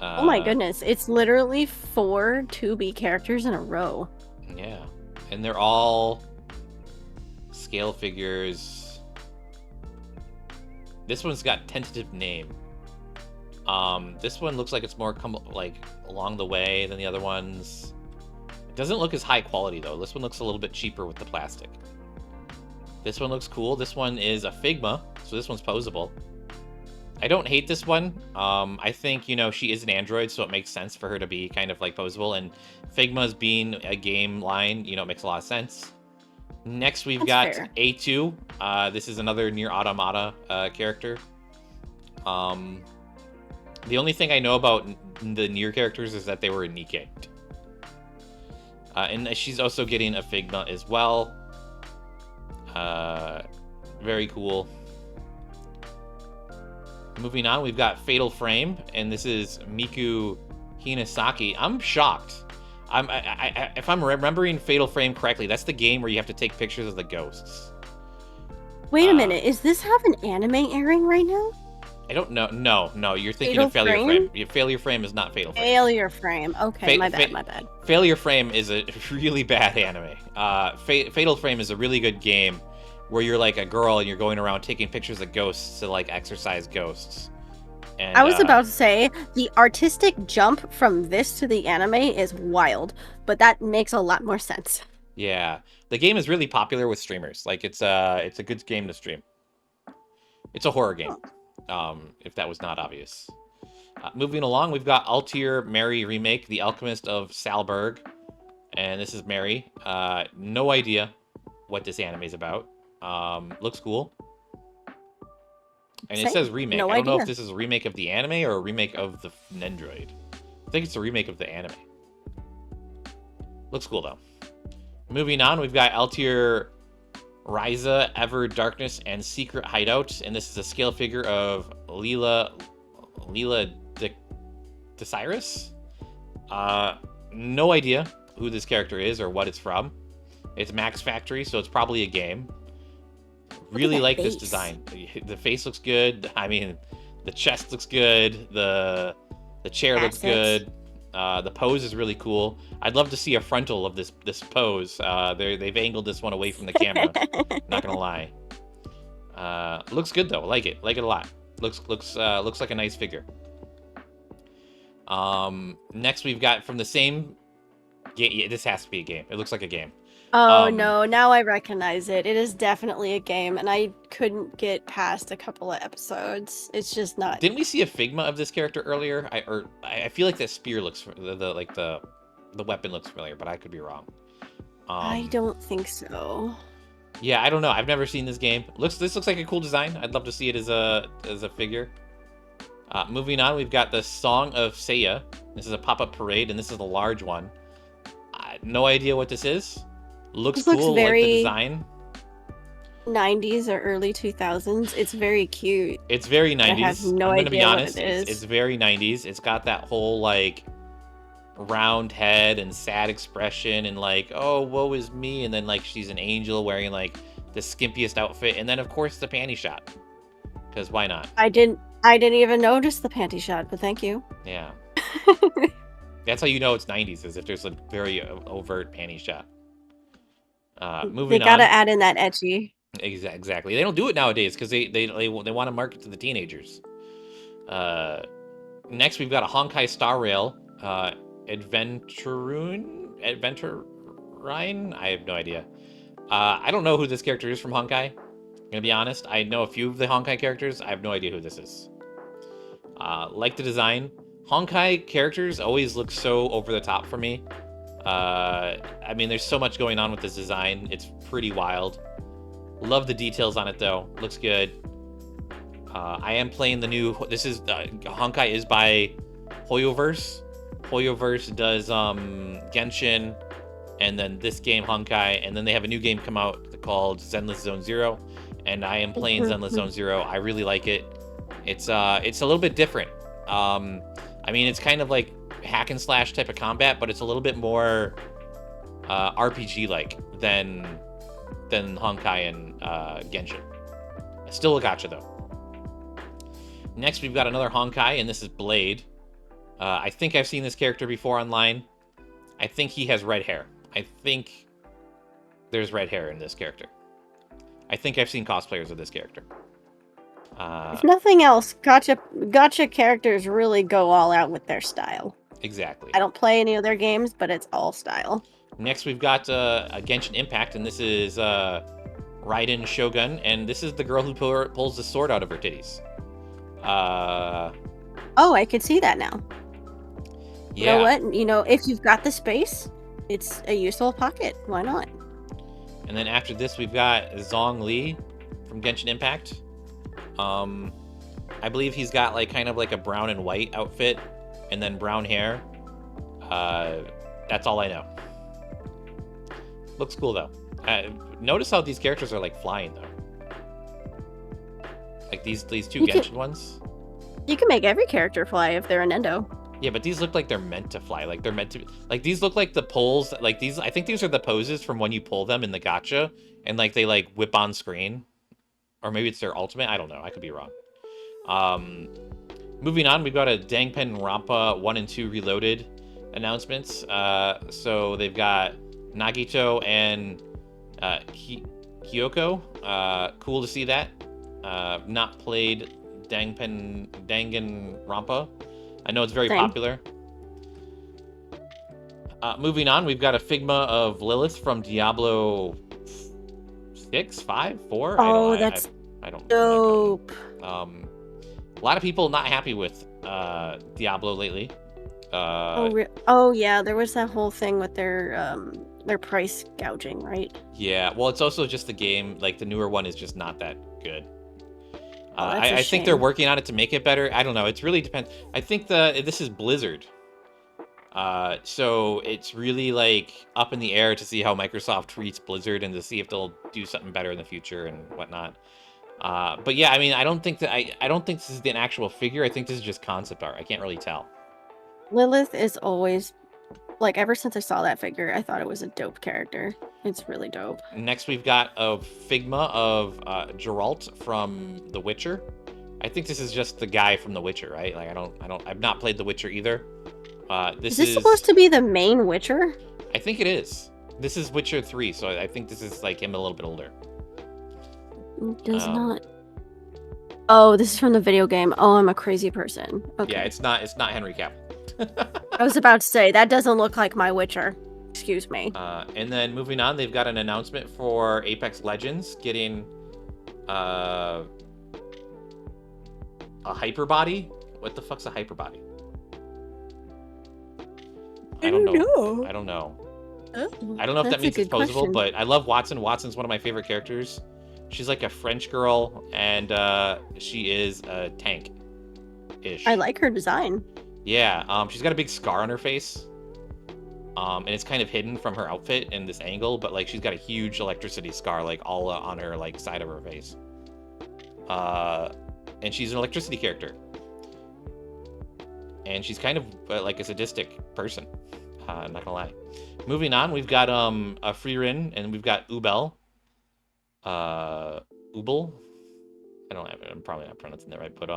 Oh my goodness, it's literally 4 2B characters in a row. Yeah, and they're all scale figures. This one's got tentative name. This one looks like it's more like along the way than the other ones. It doesn't look as high quality though. This one looks a little bit cheaper with the plastic. This one looks cool. This one is a Figma, so this one's posable. I don't hate this one. I think, you know, she is an android, so it makes sense for her to be kind of like posable, and Figma's being a game line, you know, it makes a lot of sense. Next, we've got fair. A2. This is another Nier Automata character. The only thing I know about the Nier characters is that they were in Nikke. And she's also getting a Figma as well. Very cool. Moving on, we've got Fatal Frame, and this is Miku Hinasaki. I'm shocked. If I'm remembering Fatal Frame correctly, that's the game where you have to take pictures of the ghosts. Wait a minute, is this have an anime airing right now? I don't know. No, you're thinking Fatal of Failure Frame? Frame. Failure Frame is not Fatal Frame. Failure Frame. Okay, my bad. Failure Frame is a really bad anime. Fatal Frame is a really good game where you're like a girl and you're going around taking pictures of ghosts to like exorcise ghosts. And, I was about to say, the artistic jump from this to the anime is wild, but that makes a lot more sense. Yeah, the game is really popular with streamers. Like it's a good game to stream. It's a horror game, if that was not obvious. Moving along, we've got Altair Mary Remake, The Alchemist of Salberg, and this is Mary. No idea what this anime is about. Looks cool. And it says remake. I don't know if this is a remake of the anime or a remake of the Nendroid. I think it's a remake of the anime. Looks cool, though. Moving on, we've got Altair Ryza, Ever Darkness, and Secret Hideout. And this is a scale figure of Leela Desirous. No idea who this character is or what it's from. It's Max Factory, so it's probably a game. Really like this design. The face looks good. I mean, the chest looks good. The chair looks good. The pose is really cool. I'd love to see a frontal of this pose. They've angled this one away from the camera. Not gonna lie. Looks good though. Like it a lot. Looks like a nice figure. Next we've got from the same game. Yeah, this has to be a game. It looks like a game. Oh no, now I recognize it. It is definitely a game, and I couldn't get past a couple of episodes. It's just not. Didn't we see a Figma of this character earlier? I feel like the spear looks the weapon looks familiar, but I could be wrong. I don't think so. Yeah, I don't know. I've never seen this game. This looks like a cool design. I'd love to see it as a figure. Moving on, we've got the Song of Seiya. This is a pop-up parade, and this is the large one. No idea what this is. Looks cool, like the design. 90s or early 2000s. It's very cute. It's very 90s. I have no I'm idea gonna be honest. what it is. It's very 90s. It's got that whole like round head and sad expression and like, oh, woe is me, and then like she's an angel wearing like the skimpiest outfit, and then of course the panty shot. Because why not? I didn't even notice the panty shot, but thank you. Yeah. That's how you know it's 90s, is if there's a very overt panty shot. Moving they gotta on. add in that edgy. Exactly. They don't do it nowadays because they want to market to the teenagers. Next, we've got a Honkai Star Rail Adventurine. I have no idea. I don't know who this character is from Honkai. I'm gonna be honest. I know a few of the Honkai characters. I have no idea who this is. Like the design. Honkai characters always look so over the top for me. I mean, there's so much going on with this design. It's pretty wild. Love the details on it, though. Looks good. I am playing the new... This is... Honkai is by Hoyoverse. Hoyoverse does Genshin, and then this game, Honkai, and then they have a new game come out called Zenless Zone Zero, and I am playing Zenless Zone Zero. I really like it. It's a little bit different. I mean, it's kind of like hack and slash type of combat, but it's a little bit more RPG-like than Honkai and Genshin. Still a gacha, though. Next, we've got another Honkai, and this is Blade. I think I've seen this character before online. I think he has red hair. I think there's red hair in this character. I think I've seen cosplayers of this character. If nothing else, gacha characters really go all out with their style. Exactly. I don't play any of their games, but it's all style. Next, we've got a Genshin Impact, and this is Raiden Shogun, and this is the girl who pulls the sword out of her titties. Oh, I could see that now. Yeah. You know what? You know, if you've got the space, it's a useful pocket. Why not? And then after this, we've got Zhong Li from Genshin Impact. I believe he's got like kind of like a brown and white outfit, and then brown hair. That's all I know. Looks cool though. Notice how these characters are like flying though. Like these two You can Genshin ones. you can make every character fly if they're a Nendo. Yeah, but these look like they're meant to fly. Like they're meant to. Like these look like the pulls. Like these. I think these are the poses from when you pull them in the gacha, and like they like whip on screen, or maybe it's their ultimate. I don't know. I could be wrong. Moving on, we've got a Danganronpa 1 and 2 Reloaded announcements. So they've got Nagito and Kyoko. Cool to see that. Not played Danganronpa. I know it's very popular. Moving on, we've got a Figma of Lilith from Diablo 6, 5, 4. Oh, that's dope. A lot of people not happy with Diablo lately. Oh yeah, there was that whole thing with their price gouging, right? Yeah, well, it's also just the game. Like the newer one is just not that good. That's I think they're working on it to make it better. I don't know. It's really depends. I think this is Blizzard. So it's really like up in the air to see how Microsoft treats Blizzard and to see if they'll do something better in the future and whatnot. But yeah, I mean, I don't think this is an actual figure. I think this is just concept art. I can't really tell. Lilith is always, like, ever since I saw that figure, I thought it was a dope character. It's really dope. Next, we've got a Figma of Geralt from The Witcher. I think this is just the guy from The Witcher, right? Like, I've not played The Witcher either. Is this supposed to be the main Witcher? I think it is. This is Witcher 3, so I think this is like him a little bit older. It does not. Oh, this is from the video game. Oh, I'm a crazy person. Okay. Yeah, it's not Henry Cavill. I was about to say, that doesn't look like my Witcher. Excuse me. And then moving on, they've got an announcement for Apex Legends getting a hyper body. What the fuck's a hyper body? I don't know. I don't know. Oh, I don't know if that means it's posable, but I love Watson. Watson's one of my favorite characters. She's like a French girl, and she is a tank-ish. I like her design. Yeah, she's got a big scar on her face. And it's kind of hidden from her outfit in this angle, but like she's got a huge electricity scar like all on her like side of her face. And she's an electricity character. And she's kind of like a sadistic person. I'm not gonna lie. Moving on, we've got a Frieren and we've got Ubel. Ubel. I'm probably not pronouncing that right, but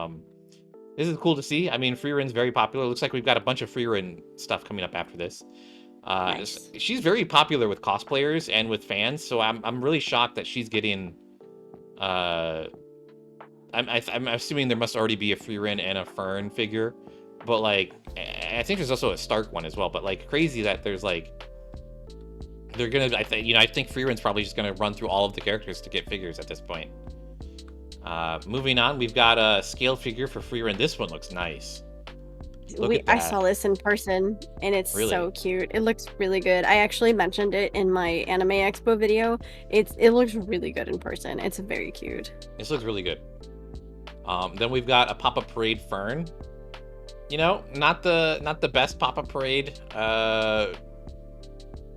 this is cool to see. I mean, Frieren's very popular. Looks like we've got a bunch of Frieren stuff coming up after this. Nice. She's very popular with cosplayers and with fans, so I'm really shocked that she's getting. I'm assuming there must already be a Frieren and a Fern figure, but like I think there's also a Stark one as well. But like crazy that there's like they're gonna. I think Frieren's probably just gonna run through all of the characters to get figures at this point. Moving on, we've got a scale figure for Frieren. This one looks nice. I saw this in person, and it's so cute. It looks really good. I actually mentioned it in my Anime Expo video. It looks really good in person. It's very cute. This looks really good. Then we've got a Pop-Up Parade Fern. You know, not the best Pop-Up Parade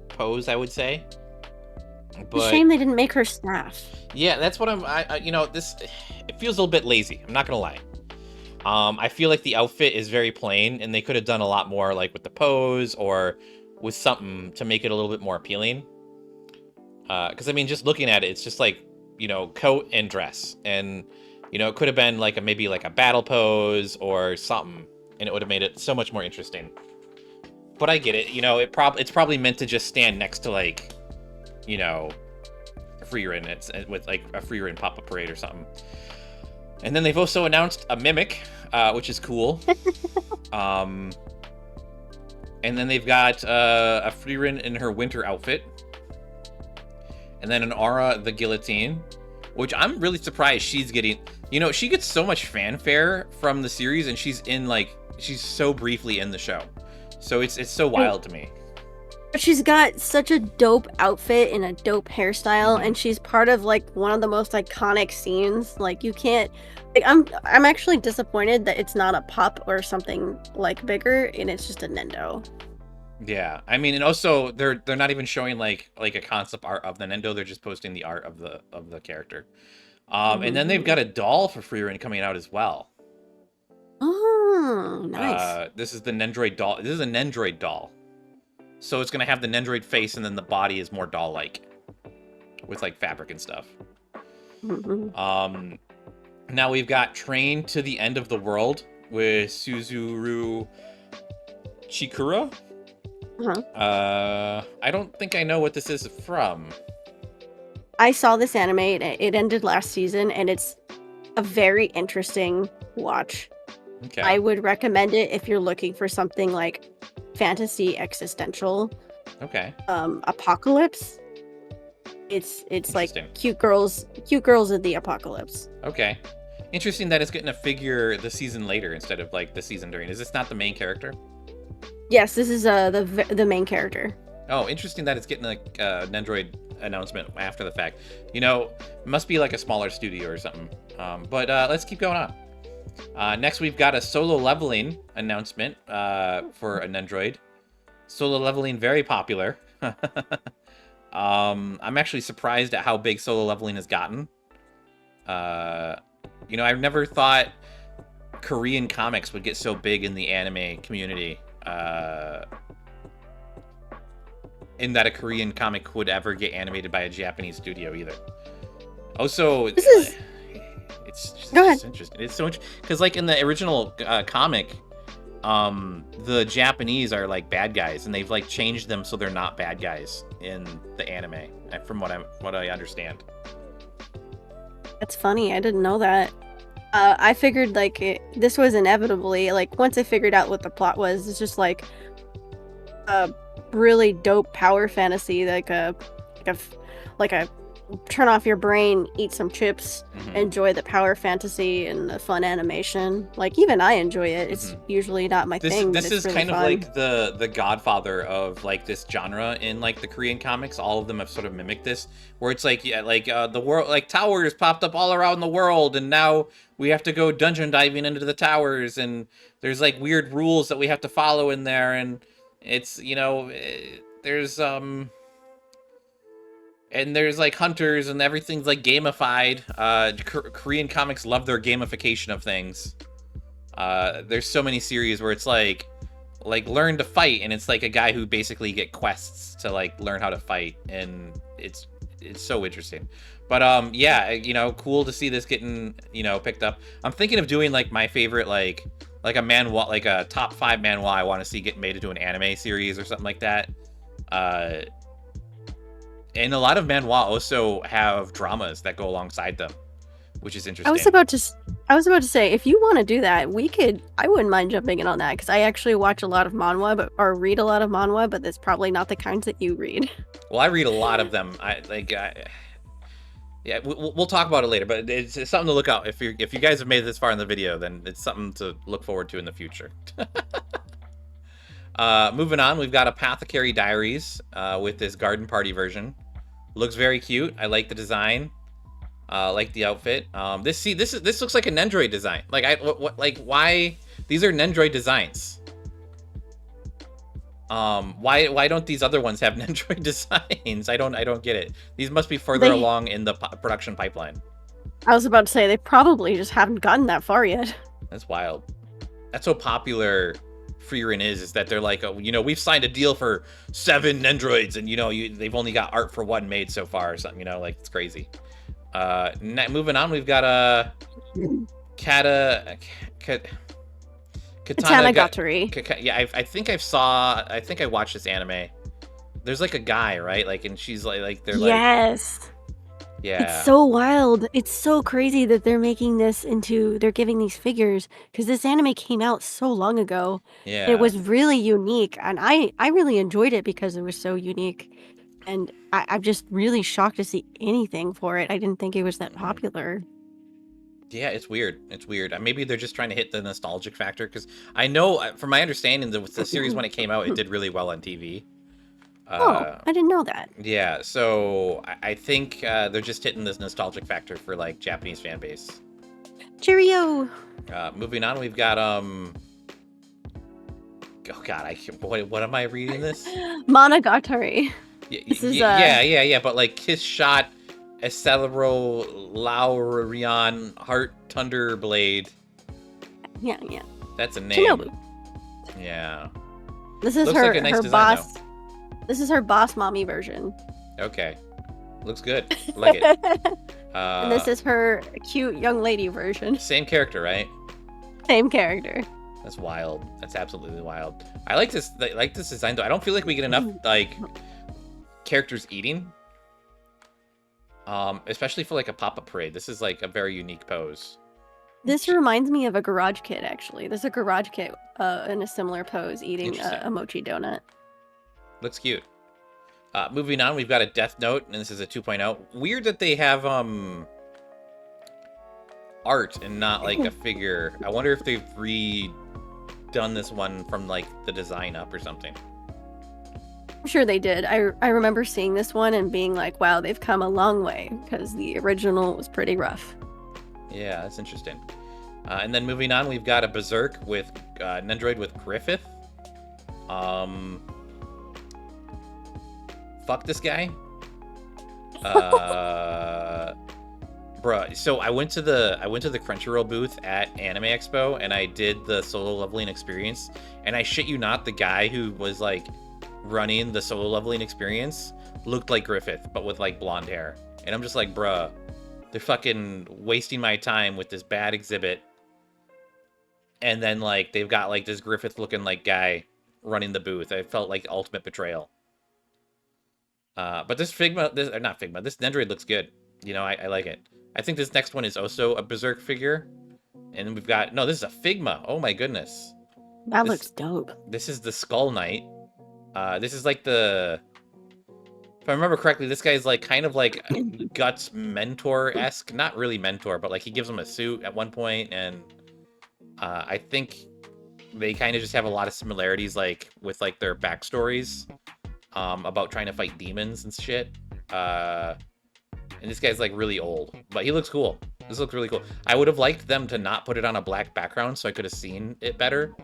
pose, I would say. But it's a shame they didn't make her staff. Yeah, that's what it feels a little bit lazy. I'm not gonna lie. I feel like the outfit is very plain, and they could have done a lot more, like with the pose or with something to make it a little bit more appealing. Because I mean, just looking at it, it's just like coat and dress, and it could have been like maybe like a battle pose or something, and it would have made it so much more interesting. But I get it. It's probably meant to just stand next to like, Frieren. It's with like a Frieren Pop-Up Parade or something. And then they've also announced a Mimic, which is cool. And then they've got a Frieren in her winter outfit. And then an Aura the Guillotine, which I'm really surprised she's getting. She gets so much fanfare from the series, and she's so briefly in the show. So it's so wild to me. She's got such a dope outfit and a dope hairstyle, and she's part of like one of the most iconic scenes. Like you can't. Like, I'm actually disappointed that it's not a pup or something like bigger, and it's just a Nendo. Yeah, I mean, and also they're not even showing like a concept art of the Nendo. They're just posting the art of the character. And then they've got a doll for Frieren coming out as well. Oh, nice. This is the Nendroid doll. This is a Nendroid doll. So it's going to have the Nendroid face, and then the body is more doll-like. With, like, fabric and stuff. Now we've got Train to the End of the World with Suzuru Chikura. I don't think I know what this is from. I saw this anime. It ended last season, and it's a very interesting watch. Okay. I would recommend it if you're looking for something like fantasy existential. Okay. Apocalypse. It's like cute girls of the apocalypse. Okay. Interesting that it's getting a figure the season later instead of like the season during. Is this not the main character? Yes, this is the main character. Oh, interesting that it's getting a Nendroid announcement after the fact. You know, it must be like a smaller studio or something. But let's keep going on. Next, we've got a solo leveling announcement for a Nendroid. Solo leveling, very popular. I'm actually surprised at how big solo leveling has gotten. You know, I've never thought Korean comics would get so big in the anime community. In that a Korean comic would ever get animated by a Japanese studio either. Also, it's just interesting. It's so interesting because, like, in the original comic, the Japanese are like bad guys, and they've like changed them so they're not bad guys in the anime, from what I understand. That's funny. I didn't know that. I figured like this was inevitably like once I figured out what the plot was, it's just like a really dope power fantasy, like a turn off your brain, eat some chips, enjoy the power fantasy and the fun animation. Like even I enjoy it. It's usually not my thing. This but it's is really kind fun. of like the godfather of like this genre in like the Korean comics. All of them have sort of mimicked this, where it's like the world, like towers popped up all around the world, and now we have to go dungeon diving into the towers, and there's like weird rules that we have to follow in there, and it's, you know, there's and there's like hunters, and everything's like gamified. Korean comics love their gamification of things. There's so many series where it's like learn to fight, and it's like a guy who basically get quests to like learn how to fight, and it's so interesting. But yeah, you know, cool to see this getting, you know, picked up. I'm thinking of doing like my favorite like a manhwa, like a top 5 manhwa I want to see get made into an anime series or something like that. And a lot of manhwa also have dramas that go alongside them, which is interesting. I was about to say, if you want to do that, I wouldn't mind jumping in on that, because I actually watch a lot of manhwa, or read a lot of manhwa, but that's probably not the kinds that you read. Well, I read a lot of them. Yeah, we'll talk about it later, but it's something to look out. If you guys have made it this far in the video, then it's something to look forward to in the future. Moving on, we've got Apothecary Diaries with this garden party version. Looks very cute. I like the design. Like the outfit. This looks like a Nendroid design. Like why these are Nendroid designs? Why don't these other ones have Nendroid designs? I don't get it. These must be further along in the production pipeline. I was about to say they probably just haven't gotten that far yet. That's wild. That's how popular Frieren is that they're like, oh, you know, we've signed a deal for 7 Nendroids, and you know, they've only got art for 1 made so far or something. You know, like it's crazy. Moving on, we've got a Katanagatari. Yeah, I think I watched this anime. There's like a guy, right? Like, and she's like they're like, yes. Yeah. It's so wild. It's so crazy that they're giving these figures, because this anime came out so long ago. Yeah. It was really unique, and I really enjoyed it because it was so unique. And I'm just really shocked to see anything for it. I didn't think it was that popular. Yeah, it's weird. It's weird. Maybe they're just trying to hit the nostalgic factor, because I know, from my understanding, the series when it came out, it did really well on TV. I didn't know that. Yeah, so I think they're just hitting this nostalgic factor for like Japanese fan base. Cheerio. Moving on, we've got oh god, what am I reading this? Monogatari. Yeah, but like Kiss Shot Accelero Laurion Heart Thunderblade. Yeah. That's a name. Shinobu. Yeah. This is Looks her like a nice her design, boss. This is her boss mommy version. Okay. Looks good. Like it. And this is her cute young lady version. Same character, right? Same character. That's wild. That's absolutely wild. I like this design though. I don't feel like we get enough like characters eating. Especially for like a pop-up parade. This is like a very unique pose. This reminds me of a Garage Kid, actually. There's a Garage Kid in a similar pose eating a mochi donut. Looks cute. Moving on, we've got a Death Note, and this is a 2.0. Weird that they have art and not like a figure. I wonder if they've redone this one from like the design up or something. I'm sure they did. I remember seeing this one and being like, wow, they've come a long way, because the original was pretty rough. Yeah, that's interesting. And then moving on, we've got a Berserk with an android with Griffith. Fuck this guy. Bruh, so I went to the Crunchyroll booth at Anime Expo and I did the solo leveling experience, and I shit you not, the guy who was like running the solo leveling experience looked like Griffith, but with like blonde hair. And I'm just like, bruh, they're fucking wasting my time with this bad exhibit. And then like they've got like this Griffith looking like guy running the booth. I felt like ultimate betrayal. But this this Nendroid looks good. You know, I like it. I think this next one is also a Berserk figure. And we've got, no, this is a Figma. Oh my goodness. That looks dope. This is the Skull Knight. This is like the, if I remember correctly, this guy's like kind of like Guts mentor-esque. Not really mentor, but like he gives him a suit at one point, and I think they kind of just have a lot of similarities like with like their backstories about trying to fight demons and shit. And this guy's like really old, but he looks cool. This looks really cool. I would have liked them to not put it on a black background so I could have seen it better.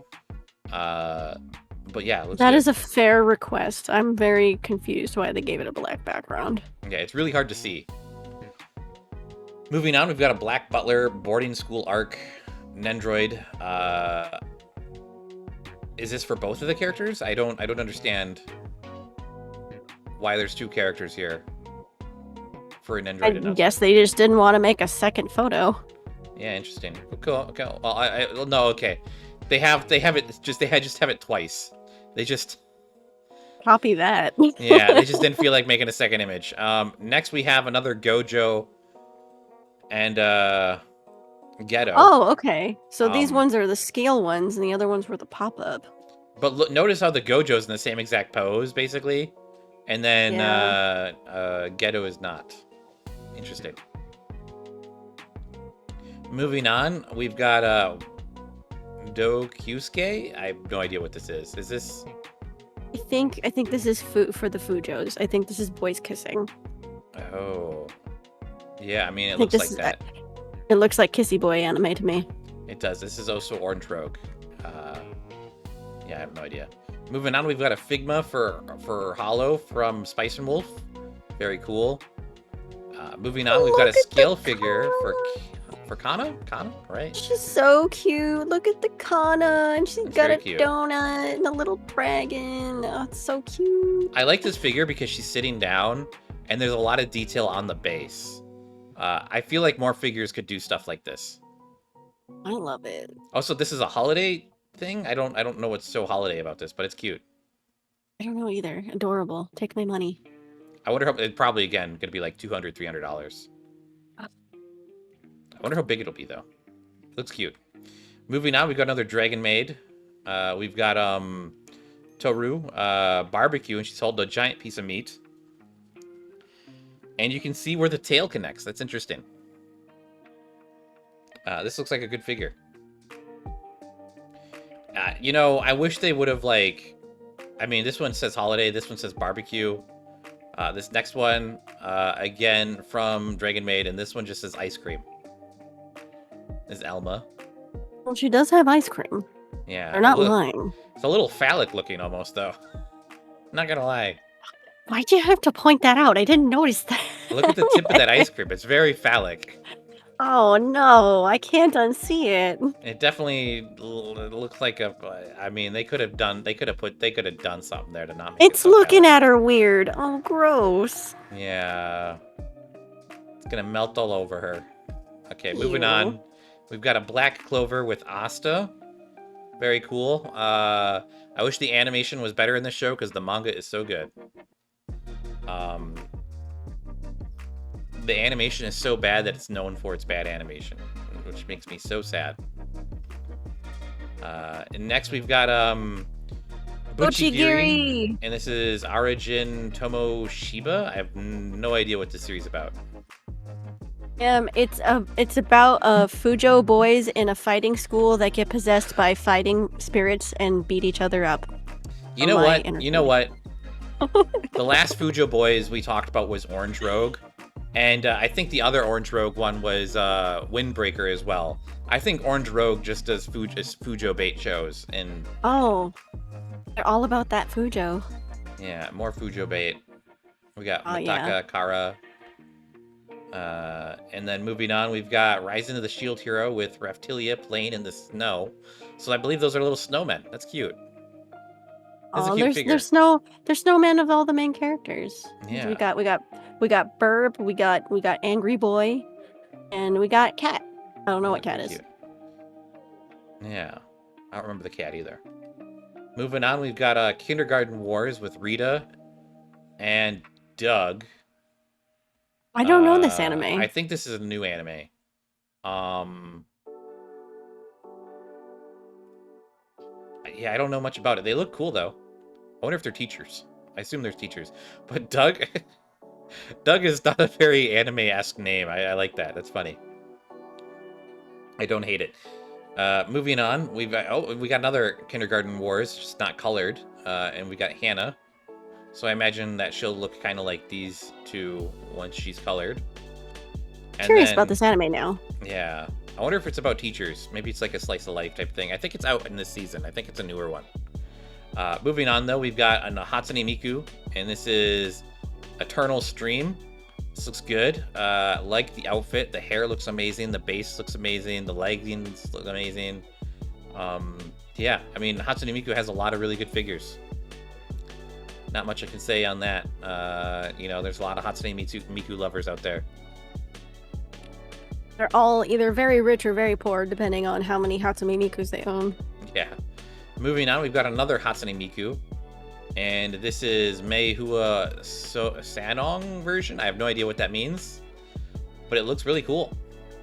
But yeah, it looks that good. is a fair request. I'm very confused why they gave it a black background. Yeah, it's really hard to see. Moving on, we've got a Black Butler boarding school arc Nendroid. Is this for both of the characters? I don't understand why there's two characters here for an Nendroid. I guess they just didn't want to make a second photo. Yeah, interesting. Cool. Okay. Well, no. Okay. They have it. Just have it twice. They just copy that. Yeah, they just didn't feel like making a second image. Next we have another Gojo and Ghetto. Oh, okay. So these ones are the scale ones, and the other ones were the pop-up. But look, notice how the Gojo's in the same exact pose, basically, and then Ghetto is not. Interesting. Moving on, we've got Do Kyusuke. I have no idea what this is. Is this? I think this is for the Fujos. I think this is boys kissing. Oh, yeah. I mean, it looks like that. It looks like Kissy Boy anime to me. It does. This is also Orange Rogue. Yeah, I have no idea. Moving on, we've got a Figma for Hollow from Spice and Wolf. Very cool. Moving on, we've got a scale figure for Kana. Kana, right? She's so cute. Look at the Kana, and she's got a cute donut and a little dragon. Oh, it's so cute. I like this figure because she's sitting down, and there's a lot of detail on the base. I feel like more figures could do stuff like this. I love it. Also, this is a holiday thing. I don't know what's so holiday about this, but it's cute. I don't know either. Adorable. Take my money. I wonder how it probably again going to be like $200, $300. I wonder how big it'll be though. Looks cute. Moving on, we've got another Dragon Maid. We've got Toru barbecue, and she's holding a giant piece of meat. And you can see where the tail connects. That's interesting. This looks like a good figure. You know, I wish they would have like, I mean, this one says holiday, this one says barbecue. This next one, again, from Dragon Maid, and this one just says ice cream. This is Elma. Well, she does have ice cream. Yeah. They're not lying. It's a little phallic looking almost, though. Not gonna lie. Why'd you have to point that out? I didn't notice that. Look at the tip of that ice cream. It's very phallic. Oh no, I can't unsee it. It definitely looks like a. I mean, they could have done something there to not make it It's so looking phallic. at her weird. Oh, gross. Yeah, it's gonna melt all over her. Okay, moving Ew. on. We've got a black clover with Asta. Very cool. I wish the animation was better in the show because the manga is so good. The animation is so bad that it's known for its bad animation, which makes me so sad. And next we've got Buchigiri. and this is Arajin Tomoshiba. I have no idea what this series is about. It's about Fujo boys in a fighting school that get possessed by fighting spirits and beat each other up. You know what? The last Fujo boys we talked about was Orange Rogue, and I think the other Orange Rogue one was Windbreaker as well. I think Orange Rogue just does Fujo bait shows, and Oh, they're all about that Fujo. yeah, more Fujo bait. We got Oh, Mitaka yeah. Kara. And then moving on, we've got Rise into the Shield Hero with Raphtilia playing in the snow. So I believe those are little snowmen. That's cute. That's a cute figure. There's snowmen of all the main characters. Yeah. We got Burp, we got Angry Boy, and we got Cat. I don't know what Cat is. Cute. Yeah, I don't remember the cat either. Moving on, we've got Kindergarten Wars with Rita and Doug. I don't know this anime. I think this is a new anime. Yeah, I don't know much about it. They look cool though. I wonder if they're teachers. I assume they're teachers. But Doug, Doug is not a very anime-esque name. I like that. That's funny. I don't hate it. Moving on, we got another Kindergarten Wars, just not colored, and we got Hannah. So I imagine that she'll look kind of like these two once she's colored. And Curious about this anime now. Yeah, I wonder if it's about teachers. Maybe it's like a slice of life type thing. I think it's out in this season. I think it's a newer one. Moving on though, we've got a Hatsune Miku, and this is Eternal Stream. This looks good. Like the outfit, the hair looks amazing, the base looks amazing, the leggings look amazing. Yeah, I mean Hatsune Miku has a lot of really good figures. Not much I can say on that. There's a lot of Hatsune Miku lovers out there. They're all either very rich or very poor, depending on how many Hatsune Mikus they own. Yeah. Moving on, we've got another Hatsune Miku. And this is Meihua Sanong version. I have no idea what that means. But it looks really cool.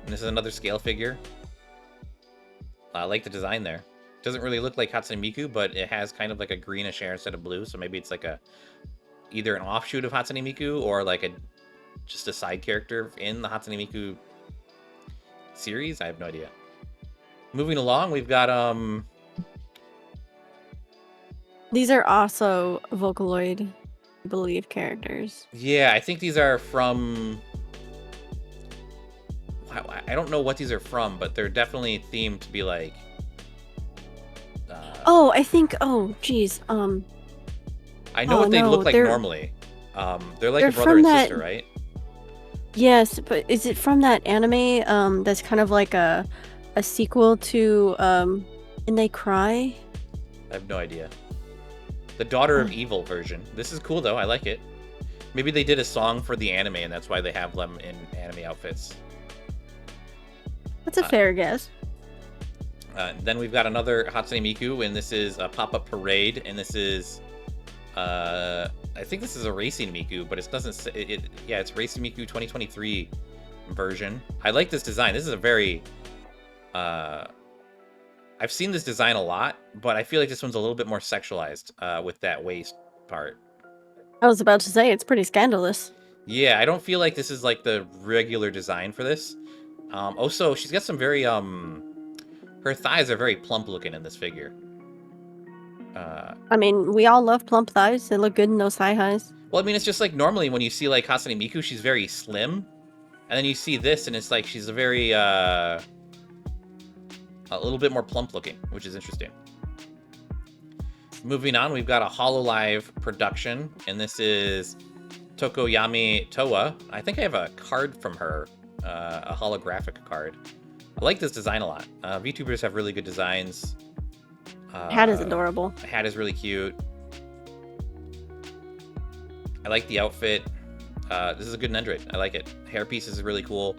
And this is another scale figure. I like the design there. Doesn't really look like Hatsune Miku, but it has kind of like a greenish hair instead of blue. So maybe it's like either an offshoot of Hatsune Miku or like just a side character in the Hatsune Miku series. I have no idea. Moving along, we've got These are also Vocaloid, I believe, characters. Yeah, I think these are from. I don't know what these are from, but they're definitely themed to be like. I think. Oh, geez. I know what they look like normally. They're like a brother and sister, right? Yes, but is it from that anime? That's kind of like a sequel to And They Cry. I have no idea. The Daughter of Evil version. This is cool though. I like it. Maybe they did a song for the anime, and that's why they have them in anime outfits. That's a fair guess. Then we've got another Hatsune Miku, and this is a Pop-Up Parade, and this is, I think this is a Racing Miku, but it doesn't say, yeah, it's Racing Miku 2023 version. I like this design. This is a very, I've seen this design a lot, but I feel like this one's a little bit more sexualized with that waist part. I was about to say, it's pretty scandalous. Yeah, I don't feel like this is like the regular design for this. Also, she's got some very, her thighs are very plump looking in this figure. I mean, we all love plump thighs. They look good in those thigh highs. Well, I mean, it's just like normally when you see like Hatsune Miku, she's very slim. And then you see this and it's like she's a very, a little bit more plump looking, which is interesting. Moving on, we've got a Hololive production, and this is Tokoyami Toa. I think I have a card from her, a holographic card. I like this design a lot. VTubers have really good designs. Hat is adorable. Hat is really cute. I like the outfit. This is a good Nendroid. I like it. Hairpiece is really cool.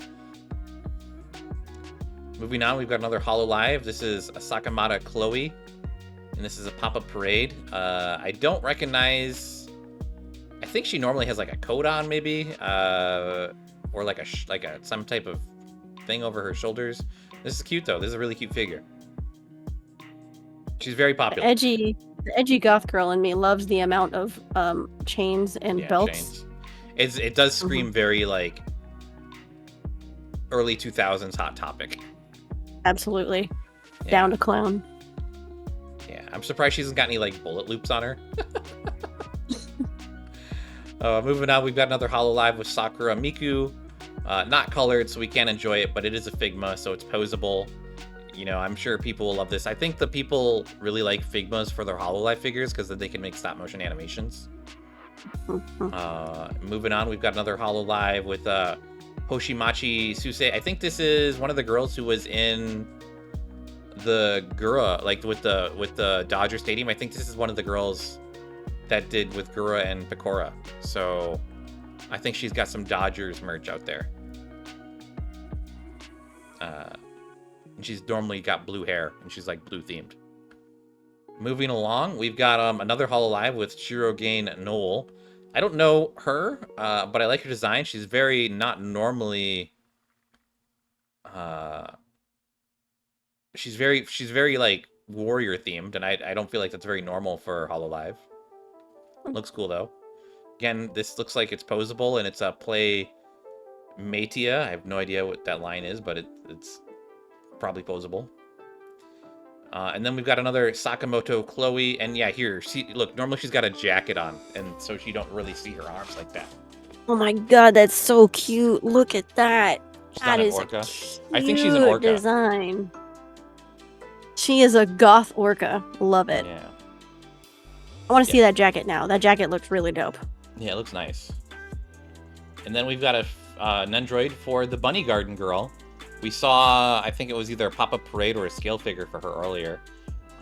Moving on, we've got another Hololive. This is a Sakamata Chloe, and this is a pop-up parade. I don't recognize. I think she normally has like a coat on, maybe, or like some type of thing over her shoulders. This is cute though. This is a really cute figure. She's very popular. The edgy goth girl in me loves the amount of chains and belts. Chains. It does scream very like early 2000s Hot Topic. Absolutely. Yeah. Down to clown. Yeah, I'm surprised she hasn't got any like bullet loops on her. Moving on, we've got another Hololive with Sakura Miku. Not colored, so we can't enjoy it, but it is a Figma, so it's posable. You know, I'm sure people will love this. I think the people really like Figmas for their Hololive figures because then they can make stop motion animations. Moving on, we've got another Hololive with Hoshimachi Suse. I think this is one of the girls who was in the Gura, like with the Dodger Stadium. I think this is one of the girls that did with Gura and Pecora. So I think she's got some Dodgers merch out there. And she's normally got blue hair, and she's like blue themed. Moving along, we've got another Hololive with Shirogane Noel. I don't know her, but I like her design. She's very not normally. She's very like warrior themed, and I don't feel like that's very normal for Hololive. Looks cool though. Again, this looks like it's posable, and it's a Play Matia. I have no idea what that line is, but it's probably posable. And then we've got another Sakamoto Chloe, and yeah, here, look, normally she's got a jacket on, and so you don't really see her arms like that. Oh my god, that's so cute! Look at that. That is orca. I think she's an orca. Design. She is a goth orca. Love it. Yeah. I want to see that jacket now. That jacket looks really dope. Yeah, it looks nice. And then we've got a Nendroid for the Bunny Garden girl. We saw, I think it was either a pop-up parade or a scale figure for her earlier.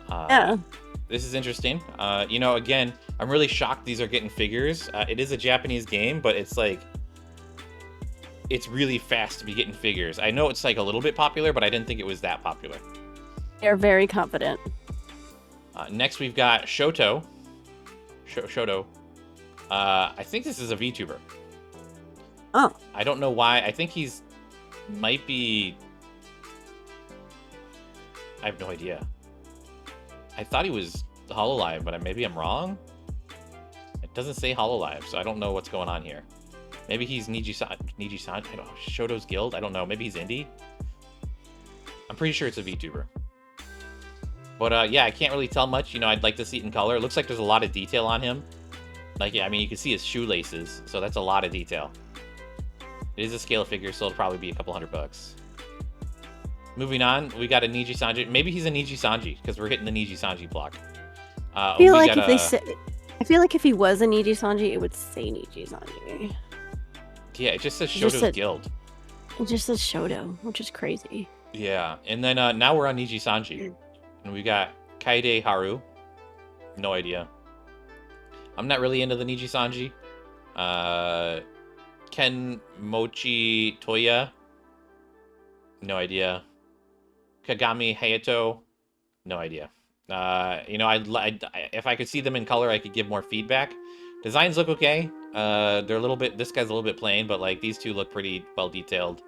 Yeah. This is interesting. You know, again, I'm really shocked these are getting figures. It is a Japanese game, but it's like, it's really fast to be getting figures. I know it's like a little bit popular, but I didn't think it was that popular. They're very confident. Next, we've got Shoto. Shoto. I think this is a VTuber. Oh. I don't know why. I think he's might be. I have no idea. I thought he was Hololive, but maybe I'm wrong. It doesn't say Hololive, so I don't know what's going on here. Maybe he's Niji-san. I don't know. Shoto's Guild. I don't know. Maybe he's indie. I'm pretty sure it's a VTuber. But yeah, I can't really tell much. You know, I'd like to see it in color. It looks like there's a lot of detail on him. Like, yeah, I mean, you can see his shoelaces, so that's a lot of detail. It is a scale figure, so it'll probably be a couple $100. Moving on, we got a Niji Sanji. Maybe he's a Niji Sanji because we're hitting the Niji Sanji block. I feel like if he was a Niji Sanji, it would say Niji Sanji. Yeah, it just says Shoto's Guild. It just says Shoto, which is crazy. Yeah, and then now we're on Niji Sanji, and we got Kaide Haru. No idea. I'm not really into the Niji Sanji. Ken Mochi Toya. No idea. Kagami Hayato. No idea. You know, if I could see them in color, I could give more feedback. Designs look okay. They're a little bit. This guy's a little bit plain, but like these two look pretty well detailed.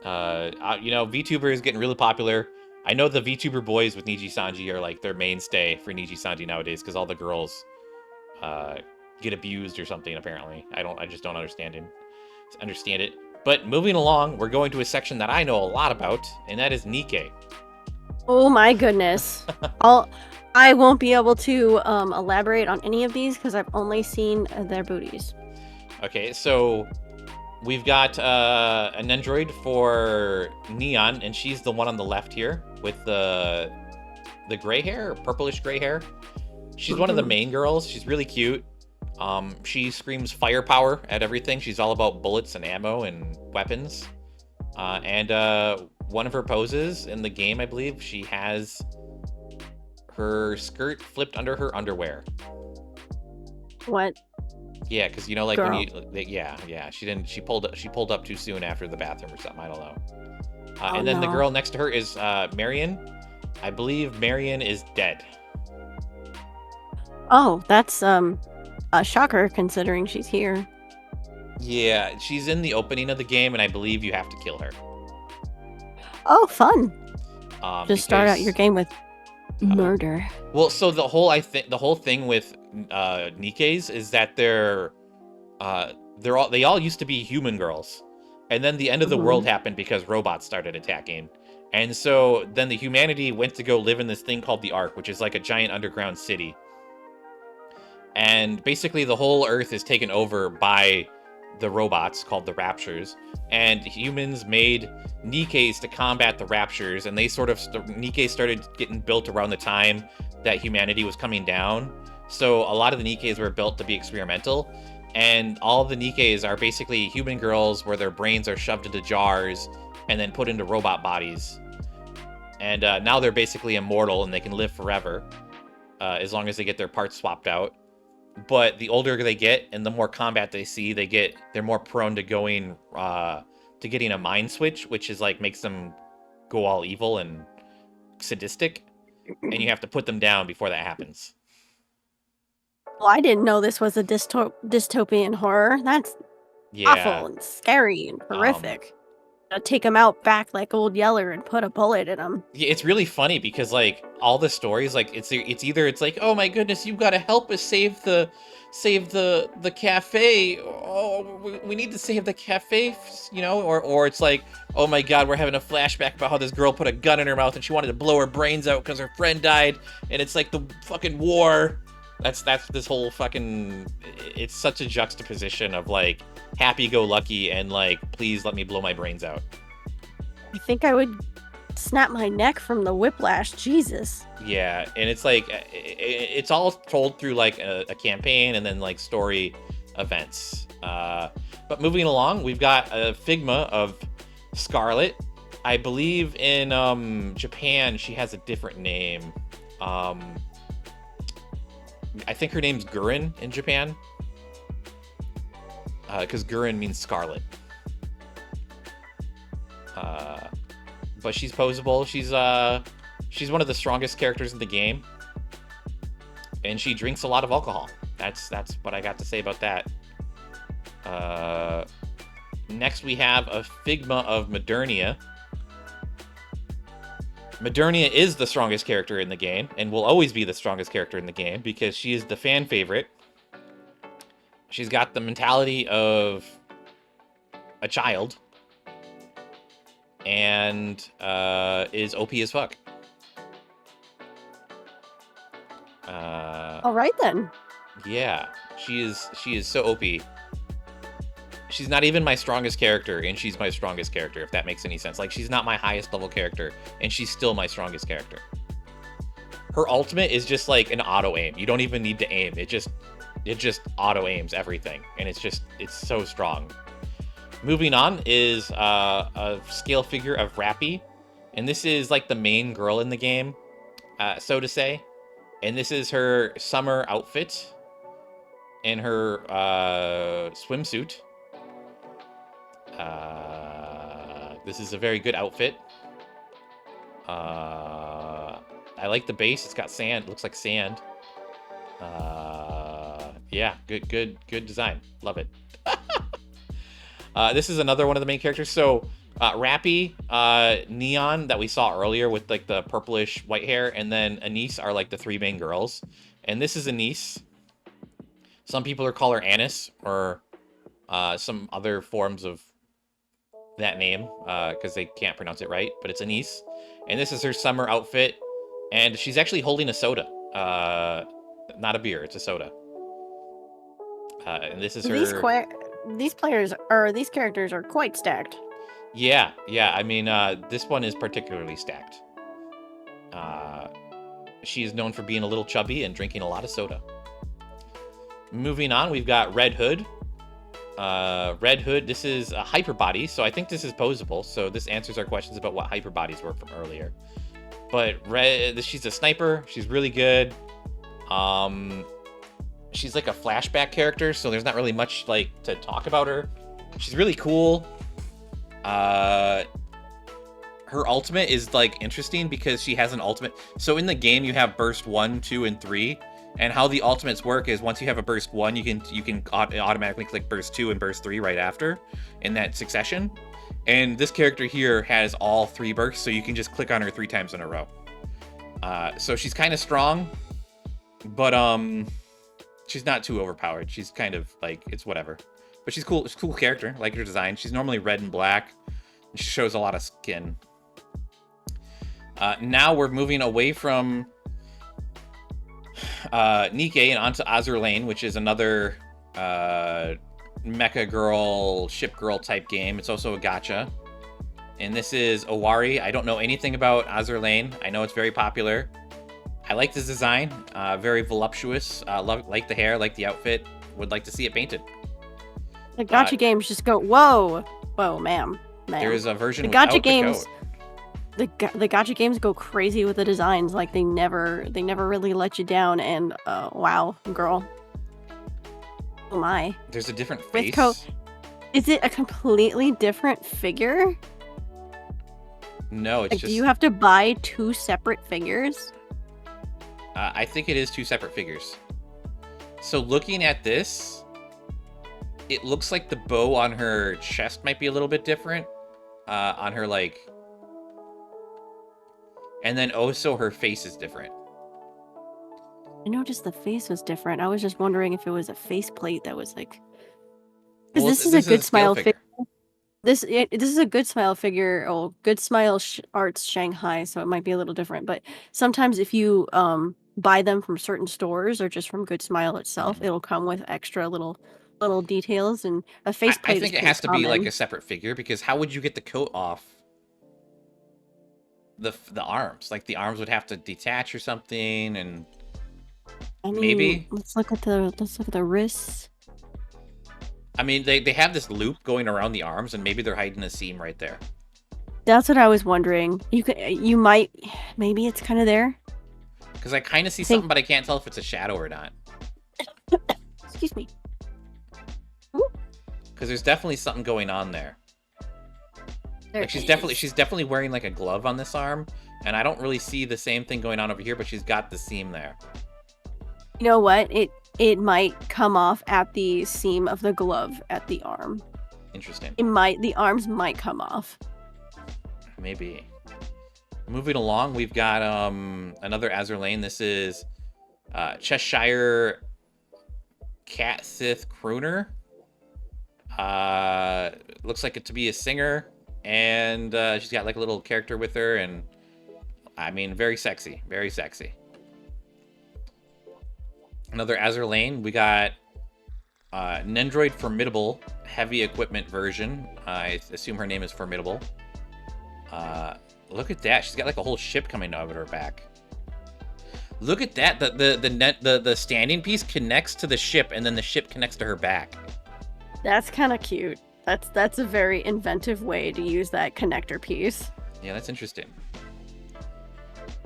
You know, VTuber is getting really popular. I know the VTuber boys with Niji Sanji are like their mainstay for Niji Sanji nowadays because all the girls get abused or something. Apparently, I just don't understand it. But moving along, we're going to a section that I know a lot about, and that is Nikkei. Oh my goodness! I won't be able to elaborate on any of these because I've only seen their booties. Okay, so we've got an android for Neon, and she's the one on the left here with the gray hair, or purplish gray hair. She's one of the main girls. She's really cute. She screams firepower at everything. She's all about bullets and ammo and weapons. And one of her poses in the game, I believe, she has her skirt flipped under her underwear. What? Yeah, because you know, like Girl. when you, yeah, she pulled up too soon after the bathroom or something. I don't know. And then the no. girl next to her is Marion. I believe Marion is dead. Oh, that's a shocker considering she's here. Yeah, she's in the opening of the game, and I believe you have to kill her. Oh, fun! Just start out because- your game with murder. Well, so the whole thing with Nikes is that they all used to be human girls, and then the end of the world happened because robots started attacking, and so then the humanity went to go live in this thing called the Ark, which is like a giant underground city, and basically the whole Earth is taken over by the robots called the Raptures, and humans made Nikes to combat the Raptures, and they sort of Nikes started getting built around the time that humanity was coming down. So a lot of the Nikes were built to be experimental, and all of the Nikes are basically human girls where their brains are shoved into jars and then put into robot bodies. And now they're basically immortal and they can live forever as long as they get their parts swapped out. But the older they get and the more combat they see, they're more prone to getting a mind switch, which is like makes them go all evil and sadistic, and you have to put them down before that happens. Well, I didn't know this was a dystopian horror. That's awful and scary and horrific. Take them out back like Old Yeller and put a bullet in them. Yeah, it's really funny because like all the stories, like it's like, oh my goodness, you've got to help us save the cafe. Oh, we need to save the cafe, you know, or it's like, oh my god, we're having a flashback about how this girl put a gun in her mouth and she wanted to blow her brains out because her friend died, and it's like the fucking war. That's this whole fucking. It's such a juxtaposition of like happy-go-lucky and like, please let me blow my brains out. I think I would snap my neck from the whiplash. Jesus. Yeah, and it's like it's all told through like a campaign and then like story events. But moving along, we've got a Figma of Scarlet. I believe in Japan she has a different name. I think her name's Gurin in Japan. Because Gurin means scarlet. But she's posable. She's one of the strongest characters in the game, and she drinks a lot of alcohol. That's what I got to say about that. Next we have a Figma of Modernia. Modernia is the strongest character in the game, and will always be the strongest character in the game because she is the fan favorite. She's got the mentality of a child, and is OP as fuck. All right then. Yeah, she is so OP. She's not even my strongest character, and she's my strongest character, if that makes any sense. Like, she's not my highest level character, and she's still my strongest character. Her ultimate is just like an auto aim. You don't even need to aim. It just auto aims everything, and it's so strong. Moving on is a scale figure of Rappy, and this is like the main girl in the game, so to say. And this is her summer outfit and her swimsuit. This is a very good outfit. I like the base. It's got sand. It looks like sand. Yeah, good design. Love it. This is another one of the main characters. So Rappy, Neon that we saw earlier with like the purplish white hair, and then Anise are like the three main girls. And this is Anise. Some people are call her Anis, or some other forms of that name because they can't pronounce it right, but it's Anise. And this is her summer outfit, and she's actually holding a soda. Not a beer, it's a soda. And this is her. These characters are quite stacked. Yeah. I mean, this one is particularly stacked. She is known for being a little chubby and drinking a lot of soda. Moving on, we've got Red Hood. Red Hood, this is a hyper body, so I think this is posable. So this answers our questions about what hyper bodies were from earlier. But she's a sniper. She's really good. She's like a flashback character, so there's not really much like to talk about her. She's really cool. Her ultimate is like interesting because she has an ultimate. So in the game, you have burst 1, 2, and 3. And how the ultimates work is once you have a burst 1, you can automatically click burst 2 and burst 3 right after in that succession. And this character here has all 3 bursts, so you can just click on her 3 times in a row. So she's kind of strong, but she's not too overpowered. She's kind of like, it's whatever. But she's cool. It's a cool character. I like her design. She's normally red and black. She shows a lot of skin. Now we're moving away from Aniki and onto Azur Lane, which is another mecha girl, ship girl type game. It's also a gacha. And this is Owari. I don't know anything about Azur Lane. I know it's very popular. I like this design. Very voluptuous. Like the hair, like the outfit. Would like to see it painted. The gacha games just go, whoa, ma'am. There is a version the without gacha games. the coat. The gacha games go crazy with the designs. Like they never really let you down. And wow, girl. Oh my. There's a different face. Is it a completely different figure? No, it's like, just. Do you have to buy 2 separate figures? I think it is 2 separate figures. So looking at this, it looks like the bow on her chest might be a little bit different. On her like. And then also her face is different. I noticed the face was different. I was just wondering if it was a faceplate that was like. Because this is a good smile figure. This is a good smile figure. Oh, good smile arts Shanghai, so it might be a little different. But sometimes if you buy them from certain stores or just from Good Smile itself, it'll come with extra little details and a faceplate. I think it has to be like a separate figure because how would you get the coat off? The arms, like the arms would have to detach or something, and I mean, maybe let's look at the wrists. I mean, they have this loop going around the arms, and maybe they're hiding a seam right there. That's what I was wondering. Maybe it's kind of there. Because I kind of see something, but I can't tell if it's a shadow or not. Excuse me. Because there's definitely something going on there. Like she's definitely wearing like a glove on this arm, and I don't really see the same thing going on over here, but she's got the seam there. You know what? It might come off at the seam of the glove at the arm. Interesting. The arms might come off. Maybe. Moving along, we've got another Azur Lane. This is Cheshire Cat Sith Crooner. Looks like it to be a singer. And she's got like a little character with her, and I mean, very sexy, very sexy. Another Azur Lane. We got Nendroid Formidable heavy equipment version. I assume her name is Formidable. Look at that. She's got like a whole ship coming out of her back. Look at that. The standing piece connects to the ship, and then the ship connects to her back. That's kind of cute. That's a very inventive way to use that connector piece. Yeah, that's interesting.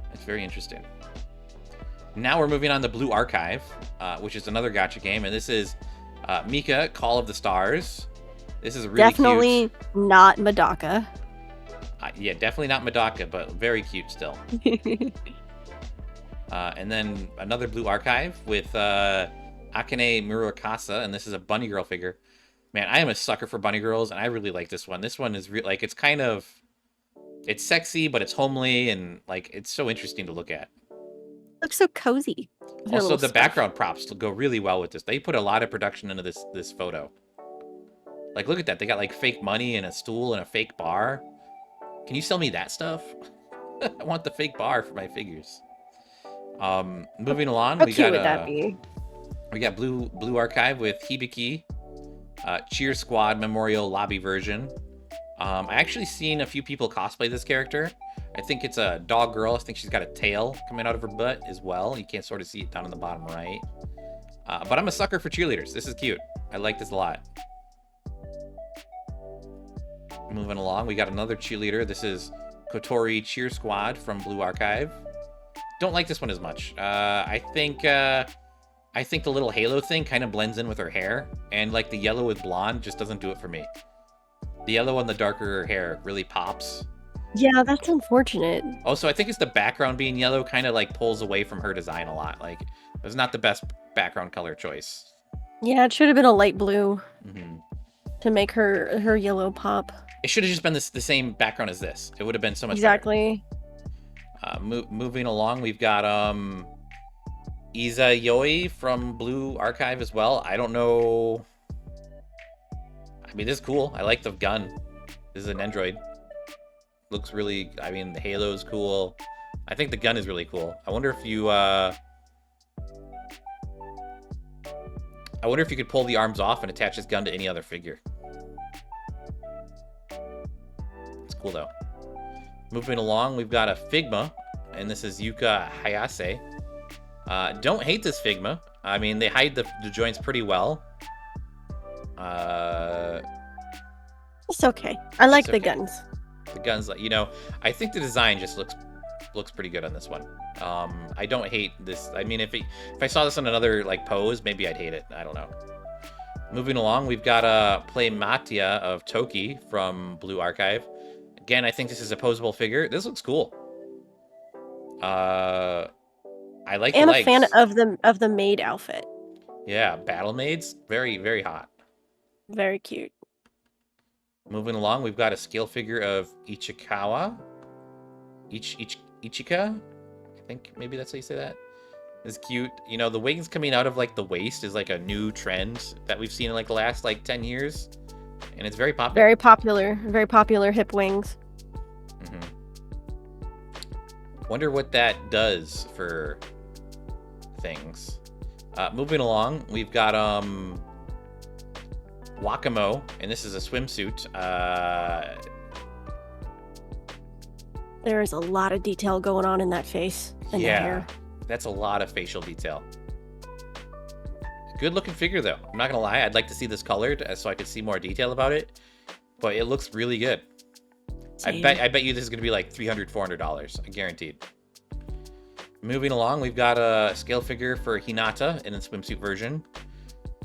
That's very interesting. Now we're moving on to Blue Archive, which is another gacha game, and this is Mika, Call of the Stars. This is really definitely cute. Not Medaka. Yeah, definitely not Medaka, but very cute still. And then another Blue Archive with Akane Murakasa, and this is a bunny girl figure. Man, I am a sucker for bunny girls, and I really like this one. This one is like it's sexy, but it's homely, and like it's so interesting to look at. Looks so cozy. Also, the background props go really well with this. They put a lot of production into this photo. Like, look at that. They got like fake money and a stool and a fake bar. Can you sell me that stuff? I want the fake bar for my figures. Moving along, How cute would that be? We got Blue Archive with Hibiki. Cheer Squad Memorial Lobby version. I actually seen a few people cosplay this character. I think it's a dog girl. I think she's got a tail coming out of her butt as well. You can't sort of see it down in the bottom right. But I'm a sucker for cheerleaders. This is cute. I like this a lot. Moving along, we got another cheerleader. This is Kotori Cheer Squad from Blue Archive. Don't like this one as much. I think the little halo thing kind of blends in with her hair, and like the yellow with blonde just doesn't do it for me. The yellow on the darker hair really pops. Yeah, that's unfortunate. Also, I think it's the background being yellow kind of like pulls away from her design a lot. Like, it's not the best background color choice. Yeah, it should have been a light blue Mm-hmm. to make her yellow pop. It should have just been the same background as this. It would have been so much Exactly. better. Moving along, we've got Izayoi from Blue Archive as well. I don't know. I mean, this is cool. I like the gun. This is an android. Looks really, I mean, the halo's cool. I think the gun is really cool. I wonder if you could pull the arms off and attach this gun to any other figure. It's cool though. Moving along, we've got a Figma, and this is Yuka Hayase. Don't hate this Figma. I mean, they hide the joints pretty well. It's okay. I like the okay. guns. The guns, you know, I think the design just looks pretty good on this one. I don't hate this. I mean, if I saw this on another like pose, maybe I'd hate it. I don't know. Moving along, we've got a Playmatia of Toki from Blue Archive. Again, I think this is a posable figure. This looks cool. I like And the a legs. fan of the maid outfit. Yeah, battle maids, very, very hot. Very cute. Moving along, we've got a scale figure of Ichikawa. Ichika? I think maybe that's how you say that. It's cute. You know, the wings coming out of like the waist is like a new trend that we've seen in like the last like 10 years. And it's very popular. Very popular. Very popular hip wings. Mm-hmm. Wonder what that does for things. Moving along, we've got Wakamo, and this is a swimsuit. There is a lot of detail going on in that face and the hair. That's a lot of facial detail. Good looking figure though. I'm not gonna lie, I'd like to see this colored so I could see more detail about it. But it looks really good. Same. I bet you this is gonna be like $300, $400, guaranteed. Moving along, we've got a scale figure for Hinata in a swimsuit version.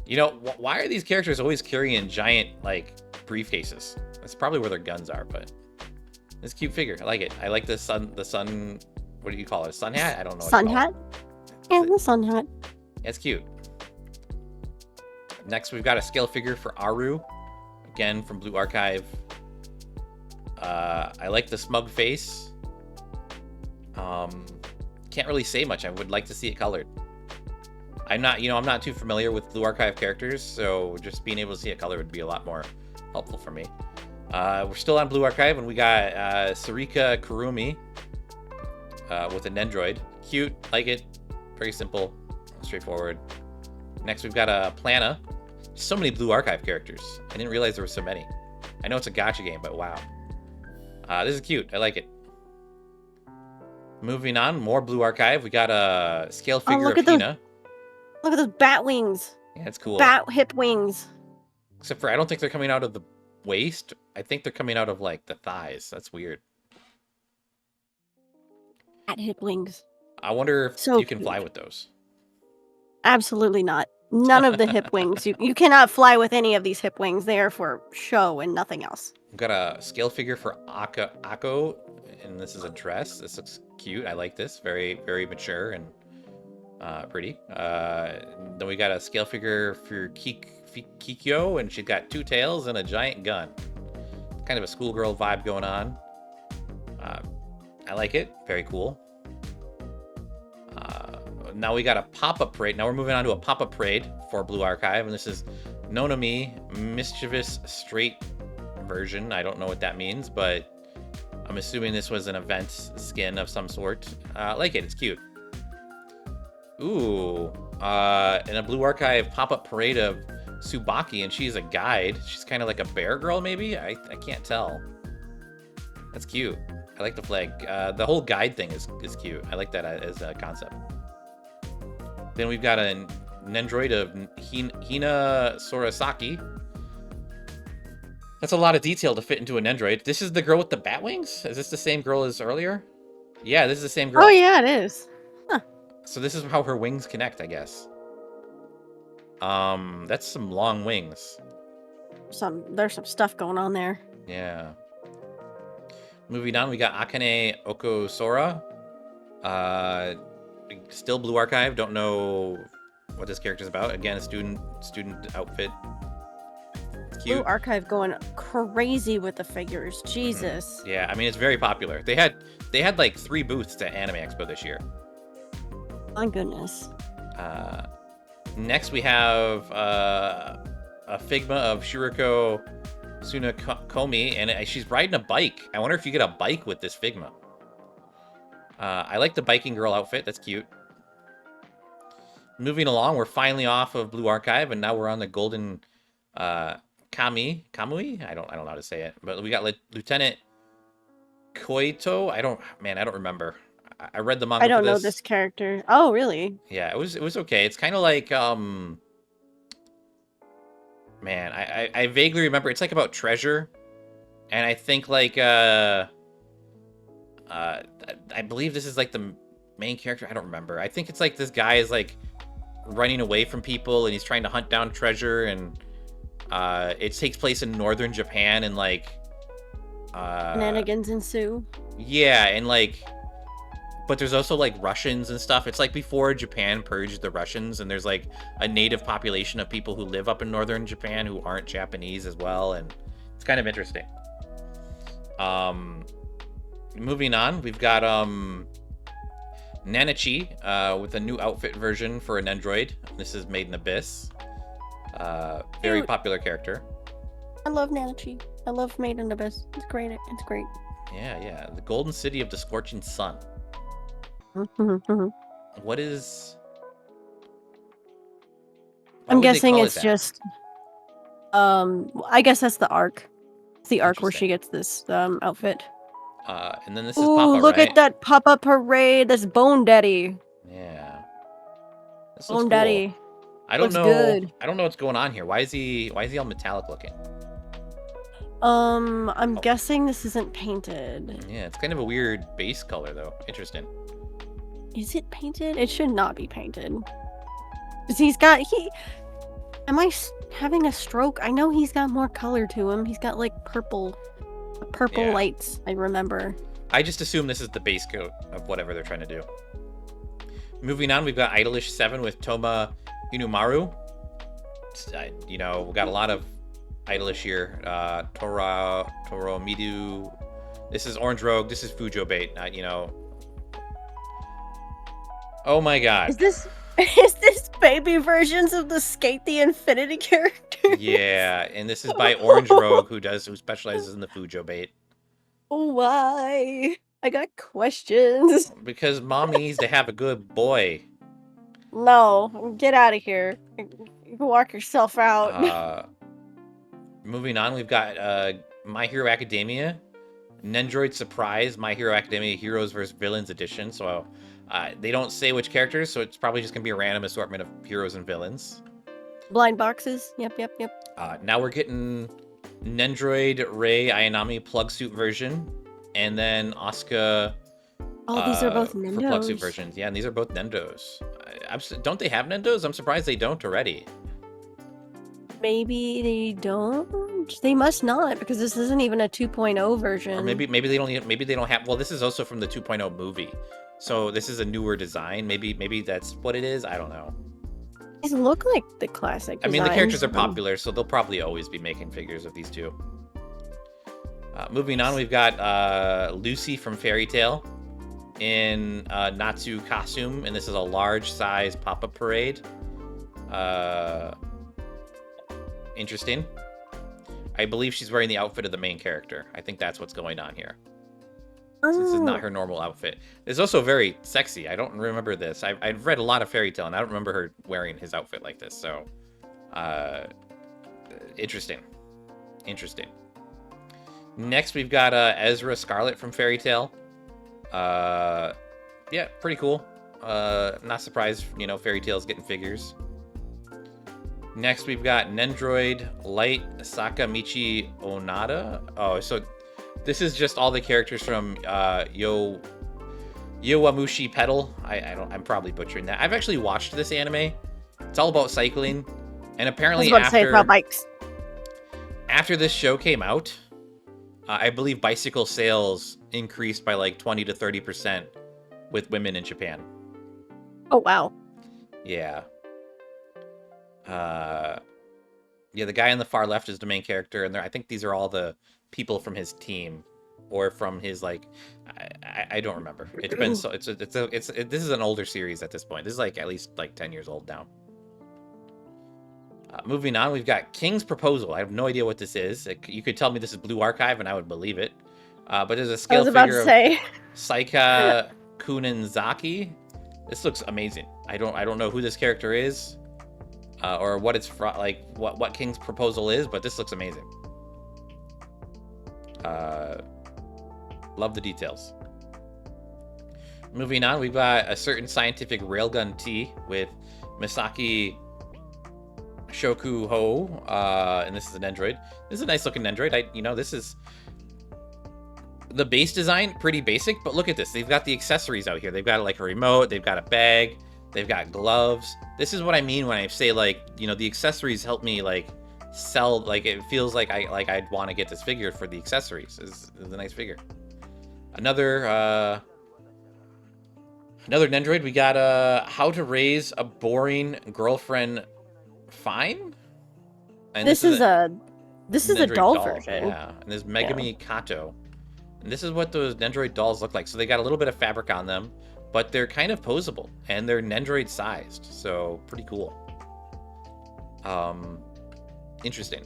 You know, why are these characters always carrying giant like briefcases? That's probably where their guns are, but this cute figure. I like it. I like the sun, what do you call it? A sun hat? I don't know. Sun hat? Yeah, the sun hat. It's cute. Next, we've got a scale figure for Aru, again from Blue Archive. I like the smug face. Can't really say much. I would like to see it colored. I'm not too familiar with Blue Archive characters, so just being able to see it colored would be a lot more helpful for me. We're still on Blue Archive, and we got Sarika Kurumi with an Nendroid. Cute, like it. Very simple, straightforward. Next, we've got a Plana. So many Blue Archive characters. I didn't realize there were so many. I know it's a gacha game, but wow. This is cute. I like it. Moving on, more Blue Archive. We got a scale figure of Hina. Look at those bat wings. Yeah, it's cool. Bat hip wings. Except for I don't think they're coming out of the waist. I think they're coming out of like the thighs. That's weird. Bat hip wings. I wonder if So you can fly cute. with those. Absolutely not. None of the hip wings. You cannot fly with any of these hip wings. They are for show and nothing else. We've got a scale figure for Ako, and this is a dress. This looks cute. I like this. Very, very mature and pretty. Then we got a scale figure for Kikyo, and she's got two tails and a giant gun. Kind of a schoolgirl vibe going on. I like it. Very cool. Now we got a pop-up parade. Now we're moving on to a pop-up parade for Blue Archive, and this is Nonami Mischievous Straight version. I don't know what that means, but I'm assuming this was an event skin of some sort. I like it. It's cute. Ooh. In a Blue Archive pop-up parade of Tsubaki, and she's a guide. She's kind of like a bear girl, maybe? I can't tell. That's cute. I like the flag. The whole guide thing is cute. I like that as a concept. Then we've got an Nendroid of Hina Sorasaki. That's a lot of detail to fit into a Nendroid. This is the girl with the bat wings? Is this the same girl as earlier? Yeah, this is the same girl. Oh yeah, it is. Huh. So this is how her wings connect, I guess. That's some long wings. There's some stuff going on there. Yeah. Moving on, we got Akane Okosora. Still Blue Archive. Don't know what this character's about. Again, a student outfit. It's cute. Blue Archive going crazy with the figures. Jesus. Yeah, I mean it's very popular. They had like 3 booths at Anime Expo this year. My goodness. Next we have a Figma of Shiroko Tsunakomi, and she's riding a bike. I wonder if you get a bike with this Figma. I like the biking girl outfit. That's cute. Moving along, we're finally off of Blue Archive, and now we're on the Golden Kamui. I don't know how to say it, but we got Lieutenant Koito. I don't remember. I read the manga. I don't know this character. Oh, really? Yeah, it was okay. It's kind of like man, I vaguely remember. It's like about treasure, and I think like I believe this is like the main character. I don't remember. I think it's like this guy is like running away from people, and he's trying to hunt down treasure, and it takes place in northern Japan, and like shenanigans ensue. Yeah, and like. But there's also like Russians and stuff. It's like before Japan purged the Russians, and there's like a native population of people who live up in northern Japan who aren't Japanese as well, and it's kind of interesting. Moving on, we've got Nanichi with a new outfit version for an Nendroid. This is Made in Abyss. Very popular character. I love Nanichi. I love Made in Abyss. It's great. It's great. Yeah. The Golden City of the Scorching Sun. What is... I'm guessing it's just... I guess that's the arc. It's the arc where she gets this outfit. And then this is Papa, look right? at that Papa Parade. That's Bone Daddy. Yeah. This Bone cool. Daddy. I don't know. Good. I don't know what's going on here. Why is he all metallic looking? I'm guessing this isn't painted. Yeah, it's kind of a weird base color though. Interesting. Is it painted? It should not be painted. Cause am I having a stroke? I know he's got more color to him. He's got like purple lights. I remember. I just assume this is the base coat of whatever they're trying to do. Moving on, we've got Idolish 7 with Toma Inumaru. We got a lot of Idolish here. Toro Midu. This is Orange Rogue. This is Fujo Bait. Oh my god. Is this baby versions of the Skate the Infinity characters? Yeah, and this is by Orange Rogue, who specializes in the Fujo Bait. Why? I got questions. Because mom needs to have a good boy. No, get out of here. You can walk yourself out. Moving on, we've got My Hero Academia, Nendroid Surprise, My Hero Academia Heroes vs. Villains Edition. So they don't say which characters, so it's probably just going to be a random assortment of heroes and villains. Blind boxes. Yep. Now we're getting Nendroid Rei Ayanami plug suit version, and then Asuka. Oh, these are both Nendos. For plug suit versions. Yeah, and these are both Nendos. Don't they have Nendos? I'm surprised they don't already. Maybe they don't. They must not, because this isn't even a 2.0 version. Or maybe they don't have. Well, this is also from the 2.0 movie, so this is a newer design. Maybe that's what it is. I don't know. These look like the classic designs. I mean, the characters are popular, so they'll probably always be making figures of these two. Moving on, we've got Lucy from Fairy Tail in Natsu costume, and this is a large size pop-up parade. Interesting. I believe she's wearing the outfit of the main character. I think that's what's going on here. This is not her normal outfit. It's also very sexy. I don't remember this. I've read a lot of Fairy Tail, and I don't remember her wearing his outfit like this. So, interesting. Next, we've got Ezra Scarlet from Fairy Tail. Yeah, pretty cool. Not surprised, Fairy Tail's getting figures. Next, we've got Nendroid Light Sakamichi Onada. Oh, so this is just all the characters from Yowamushi Pedal. I'm probably butchering that. I've actually watched this anime. It's all about cycling, and apparently I was about to say it's about bikes. After this show came out, I believe bicycle sales increased by like 20 to 30% with women in Japan. Oh wow. Yeah. Yeah, the guy on the far left is the main character, and I think these are all the people from his team, or from his like, I don't remember. It's been so this is an older series at this point. This is like at least like 10 years old now. Moving on, we've got King's Proposal. I have no idea what this is. You could tell me this is Blue Archive, and I would believe it. But there's a scale figure of Saika Kunenzaki. This looks amazing. I don't know who this character is. Or what it's from, like what King's Proposal is, but this looks amazing. Love the details. Moving on, we've got a certain scientific railgun T with Misaki Shokuho, and this is an Nendroid. This is a nice looking Nendroid. This is the base design, pretty basic, but look at this. They've got the accessories out here. They've got like a remote, they've got a bag, they've got gloves. This is what I mean when I say like, the accessories help me like sell, like it feels like I'd want to get this figure for the accessories. Is a nice figure. Another Nendroid. We got How to Raise a Boring Girlfriend Fine. And this is a doll version. Yeah, and this is Megami Kato. And this is what those Nendroid dolls look like. So they got a little bit of fabric on them, but they're kind of posable, and they're Nendroid sized, so pretty cool. Interesting.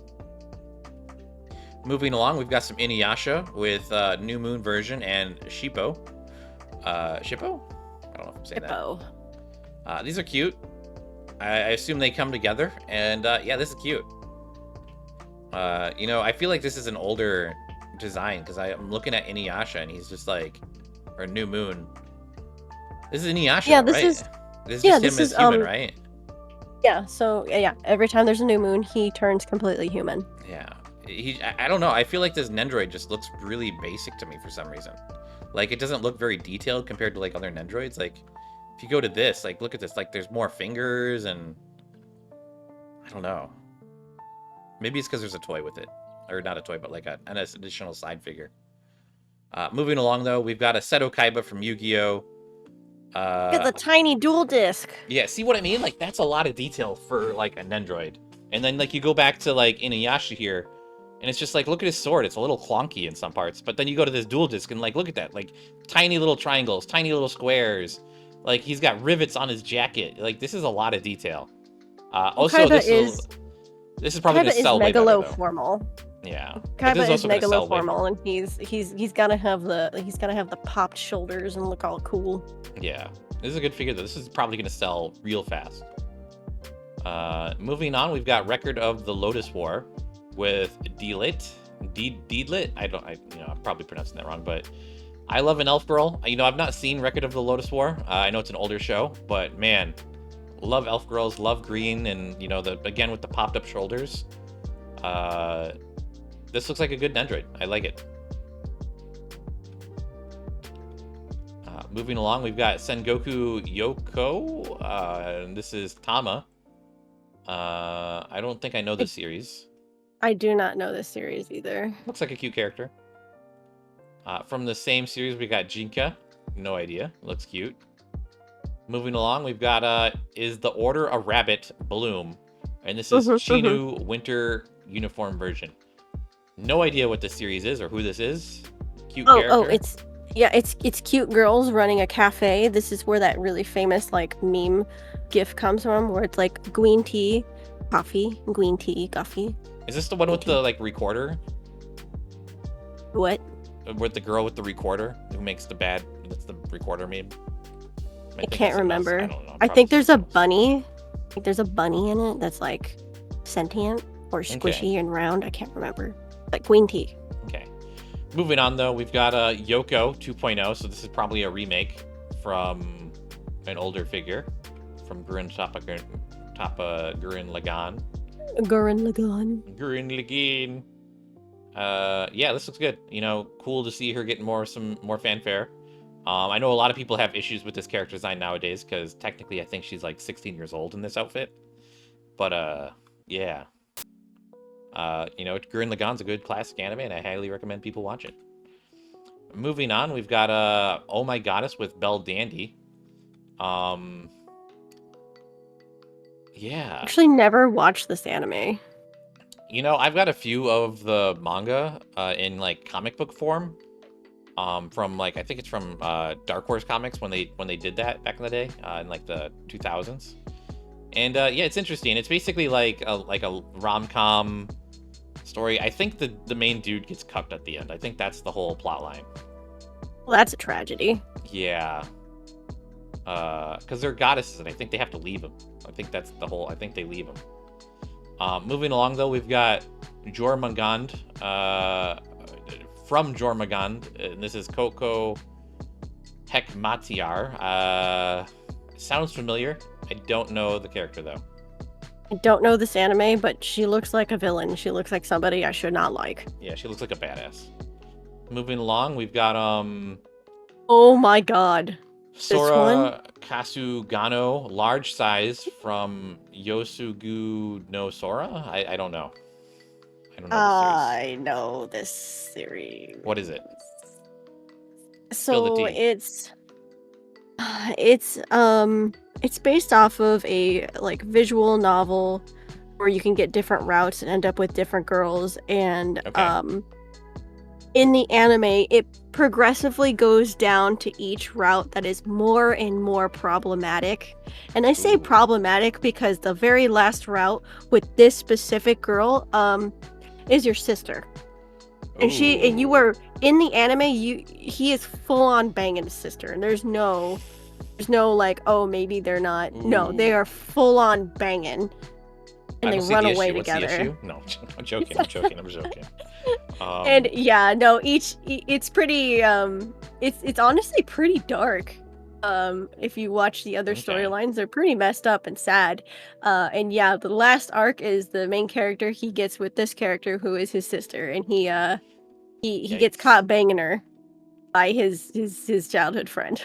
Moving along, we've got some Inuyasha with New Moon version and Shippo. Shippo? I don't know if I'm saying that. These are cute. I assume they come together, and yeah, this is cute. I feel like this is an older design, because I'm looking at Inuyasha, and he's just like, or New Moon. This is Inuyasha, yeah, right? This is just him as human, right? Yeah, so, yeah, every time there's a new moon, he turns completely human. Yeah. I don't know, I feel like this Nendroid just looks really basic to me for some reason. Like, it doesn't look very detailed compared to, like, other Nendroids. Like, if you go to this, like, look at this. Like, there's more fingers, and I don't know. Maybe it's because there's a toy with it. Or not a toy, but, like, an additional side figure. Moving along, though, we've got a Seto Kaiba from Yu-Gi-Oh! Look at the tiny dual disc. Yeah, see what I mean? Like, that's a lot of detail for, like, a Nendroid. And then, like, you go back to, like, Inuyasha here, and it's just like, look at his sword. It's a little clunky in some parts. But then you go to this dual disc, and, like, look at that. Like, tiny little triangles, tiny little squares. Like, he's got rivets on his jacket. Like, this is a lot of detail. Also, this is probably going to sell way better, though. Megaloformal. Yeah. Kaiba is megaloformal, and he's gotta have the popped shoulders and look all cool. Yeah, this is a good figure though. This is probably gonna sell real fast. Moving on, we've got Record of the Lotus War with Deedlit. I'm probably pronouncing that wrong, but I love an elf girl. I've not seen Record of the Lotus War. I know it's an older show, but man, love elf girls, love green, and again with the popped up shoulders. This looks like a good Nendroid. I like it. Moving along, we've got Sengoku Yoko, and this is Tama. I don't think I know this series. I do not know this series either. Looks like a cute character. From the same series, we got Jinka. No idea. Looks cute. Moving along, we've got Is the Order a Rabbit Bloom, and this is Chinu Winter Uniform version. No idea what this series is or who this is. Cute character. It's cute girls running a cafe. This is where that really famous like meme gif comes from, where it's like green tea, coffee, green tea, coffee. Is this the one with the like recorder? What? With the girl with the recorder who makes that's the recorder meme. I can't remember. I don't know. I think there's a bunny. I think there's a bunny in it that's like sentient or squishy and round. I can't remember. Like green tea. Okay. Moving on, though, we've got Yoko 2.0. So this is probably a remake from an older figure from Gurren Lagann. Gurren Lagann. Gurren Lagann. Yeah, this looks good. You know, cool to see her getting some more fanfare. I know a lot of people have issues with this character design nowadays because technically I think she's like 16 years old in this outfit. But yeah. You know, Gurren Lagann's a good classic anime, and I highly recommend people watch it. Moving on, we've got Oh My Goddess with Belle Dandy. Yeah. Actually, never watched this anime. You know, I've got a few of the manga in like comic book form. From like I think it's from Dark Horse Comics when they did that back in the day in like the 2000s. And yeah, it's interesting. It's basically like a rom-com story. I think the main dude gets cucked at the end. I think that's the whole plot line. Well, that's a tragedy. Yeah. Because they're goddesses, and I think they have to leave him. I think that's the whole. I think they leave him. Moving along, though, we've got Jormungand from Jormungand. And this is Coco Hekmatyar. Sounds familiar. I don't know the character, though. I don't know this anime, but she looks like a villain. She looks like somebody I should not like. Yeah, she looks like a badass. Moving along, we've got Oh my god. Sora Kasugano, large size from Yosugu no Sora? I don't know. I don't know I know this series. What is it? So it's based off of a like visual novel where you can get different routes and end up with different girls, and Okay. in the anime it progressively goes down to each route that is more and more problematic. And I say Ooh. problematic because the very last route with this specific girl is your sister. And you were in the anime, he is full on banging his sister, and there's no like, oh, maybe they're not. Ooh. No, they are full on banging, and they run away What's together. the issue? No, I'm joking. I'm joking. And yeah, no, it's pretty it's honestly pretty dark. If you watch the other storylines, they're pretty messed up and sad. And yeah, the last arc is the main character he gets with this character who is his sister, and he gets caught banging her by his childhood friend.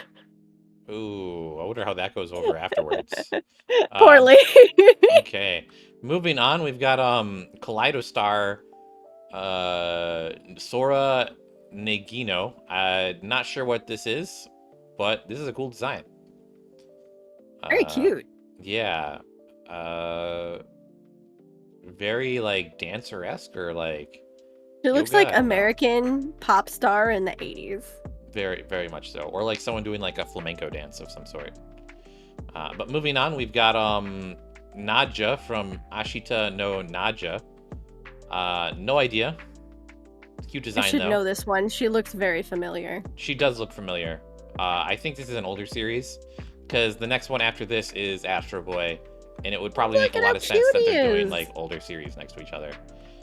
Ooh, I wonder how that goes over afterwards. Poorly. Okay. Moving on, we've got Kaleidostar Sora Negino. Not sure what this is, but this is a cool design. Very cute. Yeah. Very like dancer-esque, or like it looks like American pop star in the 80s. Very, very much so. Or like someone doing like a flamenco dance of some sort. But moving on, we've got Nadja from Ashita no Nadja. No idea. Cute design, though. I should know this one. She looks very familiar. She does look familiar. I think this is an older series, because the next one after this is Astro Boy, and it would probably make a lot of sense that they're doing like older series next to each other.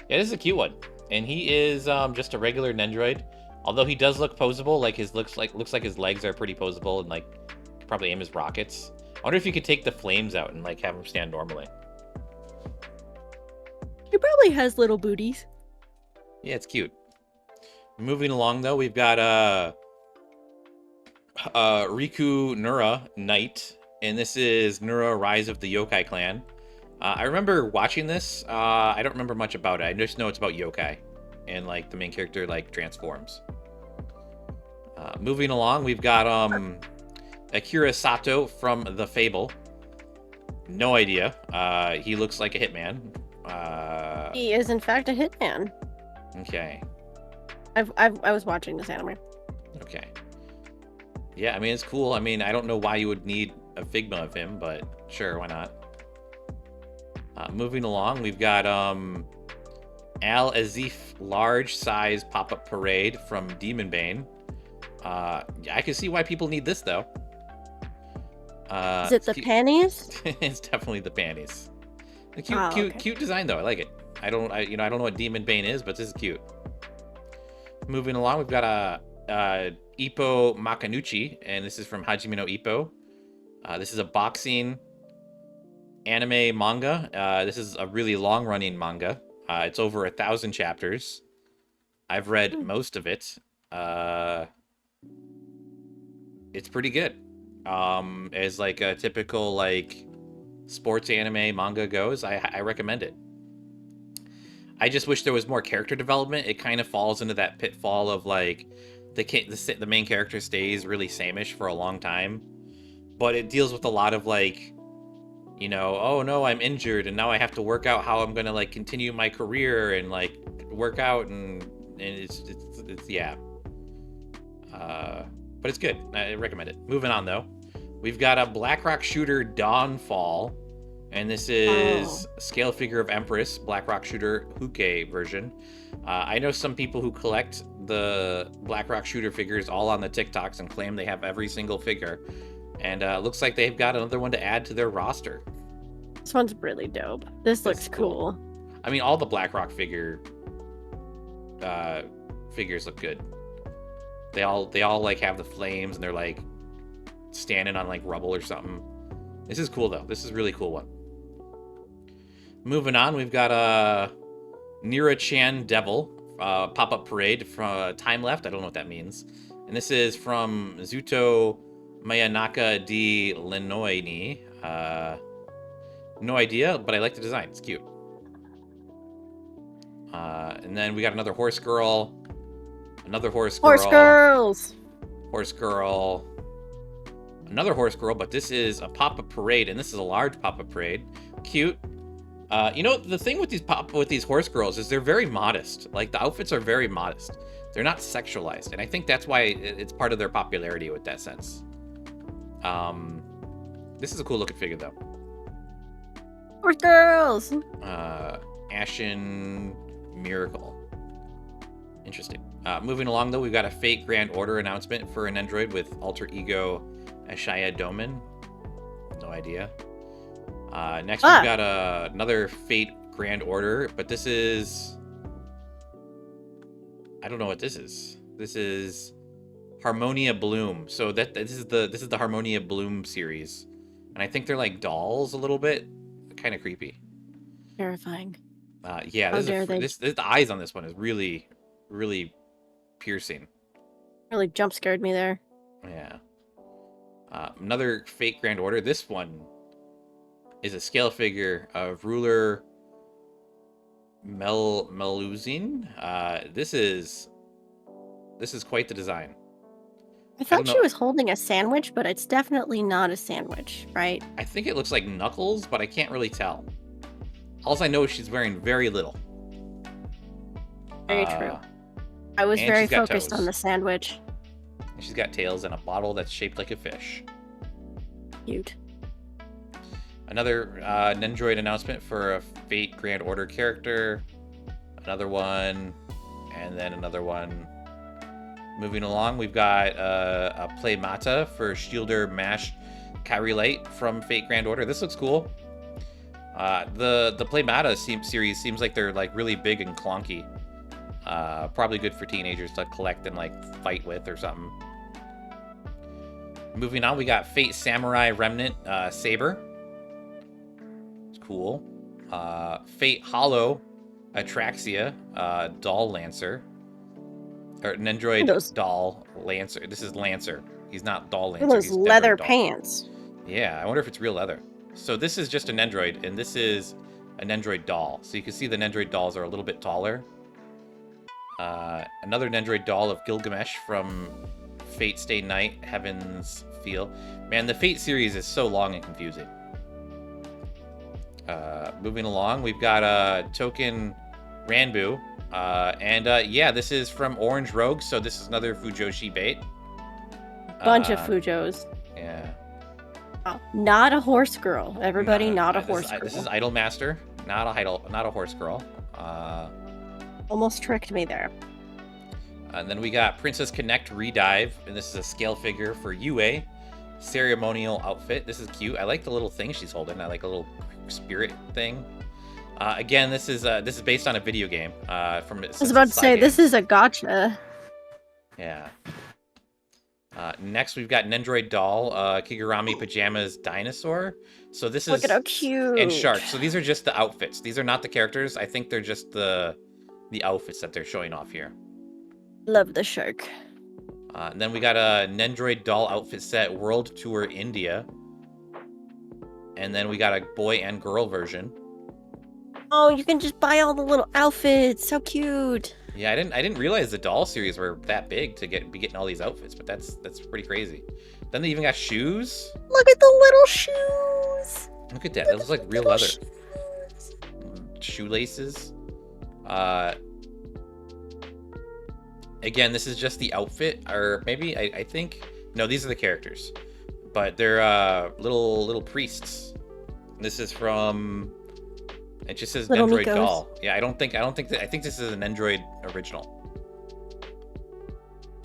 Yeah, this is a cute one, and he is just a regular Nendroid. Although he does look posable, like looks like his legs are pretty posable, and like could probably aim his rockets. I wonder if you could take the flames out and like have him stand normally. He probably has little booties. Yeah, it's cute. Moving along, though, we've got Riku Nura Knight, and this is Nura Rise of the Yokai Clan. I remember watching this. I don't remember much about it. I just know it's about yokai, and like the main character like transforms. Moving along, we've got Akira Sato from The Fable. No idea. He looks like a hitman. He is in fact a hitman. Okay. I was watching this anime. Okay. Yeah, I mean, it's cool. I mean, I don't know why you would need a Figma of him, but sure, why not? Moving along, we've got Al Azif large size pop-up parade from Demon Bane. I can see why people need this, though. Is it the panties? It's definitely the panties. A cute design, though. I like it. I don't know what Demon Bane is, but this is cute. Moving along, we've got Ippo Makanuchi, and this is from Hajime no Ippo. This is a boxing anime manga. This is a really long-running manga. It's over 1,000 chapters. I've read most of it. It's pretty good. As like a typical like sports anime manga goes, I recommend it. I just wish there was more character development. It kind of falls into that pitfall of like the main character stays really same-ish for a long time, but it deals with a lot of like, you know, oh no, I'm injured and now I have to work out how I'm gonna like continue my career and like work out and it's yeah. But it's good. I recommend it. Moving on though, we've got a Blackrock shooter Dawnfall. And this is Scale Figure of Empress, Blackrock Shooter Huke version. I know some people who collect the Blackrock Shooter figures all on the TikToks and claim they have every single figure. And looks like they've got another one to add to their roster. This one's really dope. This looks cool. I mean, all the Blackrock figures look good. They all like have the flames and they're like standing on like rubble or something. This is cool though. This is a really cool one. Moving on, we've got a Nira-chan Devil pop-up parade from Time Left. I don't know what that means. And this is from Zuto Mayanaka di Lenoini. No idea, but I like the design. It's cute. And then we got another horse girl. Another horse girl. Horse girls! Horse girl. Another horse girl, but this is a pop-up parade, and this is a large pop-up parade. Cute. You know, the thing with these horse girls is they're very modest. Like, the outfits are very modest. They're not sexualized, and I think that's why it's part of their popularity with that sense. This is a cool looking figure, though. Horse girls! Ashen Miracle. Interesting. Moving along, though, we've got a Fate Grand Order announcement for an android with alter ego Ashaya Doman. No idea. Next, we've got another Fate Grand Order, but this is... I don't know what this is. This is Harmonia Bloom. So this is the Harmonia Bloom series, and I think they're like dolls a little bit. Kind of creepy. Terrifying. Yeah, the eyes on this one is really, really piercing. Really jump scared me there. Yeah. Another Fate Grand Order. This one is a scale figure of Ruler Meluzine. This is quite the design. I thought she was holding a sandwich, but it's definitely not a sandwich, right? I think it looks like Knuckles, but I can't really tell. All I know is she's wearing very little. Very true. I was very focused on the sandwich. And she's got tails and a bottle that's shaped like a fish. Cute. Another Nendroid announcement for a Fate Grand Order character. Another one. And then another one. Moving along, we've got a Playmata for Shielder Mash Kyrillite from Fate Grand Order. This looks cool. The Playmata series seems like they're like really big and clunky. Probably good for teenagers to collect and like fight with or something. Moving on, we got Fate Samurai Remnant Saber. It's cool. Fate Hollow Atraxia Doll Lancer. Or Nendroid Doll Lancer. This is Lancer. He's not Doll Lancer. Those leather pants. Yeah, I wonder if it's real leather. So this is just a Nendroid, and this is a Nendroid doll. So you can see the Nendroid dolls are a little bit taller. Another Nendroid doll of Gilgamesh from Fate Stay Night, Heaven's Feel. Man, the Fate series is so long and confusing. Moving along, we've got a Token Ranbu. Yeah, this is from Orange Rogue, so this is another Fujoshi bait. Bunch of Fujos. Yeah. Oh, not a horse girl. Everybody, not a horse girl. This is Idol Master, not a horse girl. Almost tricked me there. And then we got Princess Connect Redive, and this is a scale figure for UA ceremonial outfit. This is cute. I like the little thing she's holding. I like a little spirit thing. Again, this is based on a video game. I was about to say, this is a gotcha. Yeah. Next, we've got Nendroid Doll, Kigurumi Pajamas Dinosaur. So this Look is... at how cute. And Shark. So these are just the outfits. These are not the characters. I think they're just the outfits that they're showing off here. Love the shark. And then we got a Nendroid Doll outfit set, World Tour India. And then we got a boy and girl version. Oh, you can just buy all the little outfits. So cute. Yeah, I didn't realize the doll series were that big to be getting all these outfits, but that's pretty crazy. Then they even got shoes. Look at the little shoes. Look at that. That looks like real leather. Shoelaces. Again, this is just the outfit, or maybe I think no, these are the characters, but they're little priests. This is from... It just says Little Nendroid Nikos. Doll. Yeah, I think this is an Nendroid original.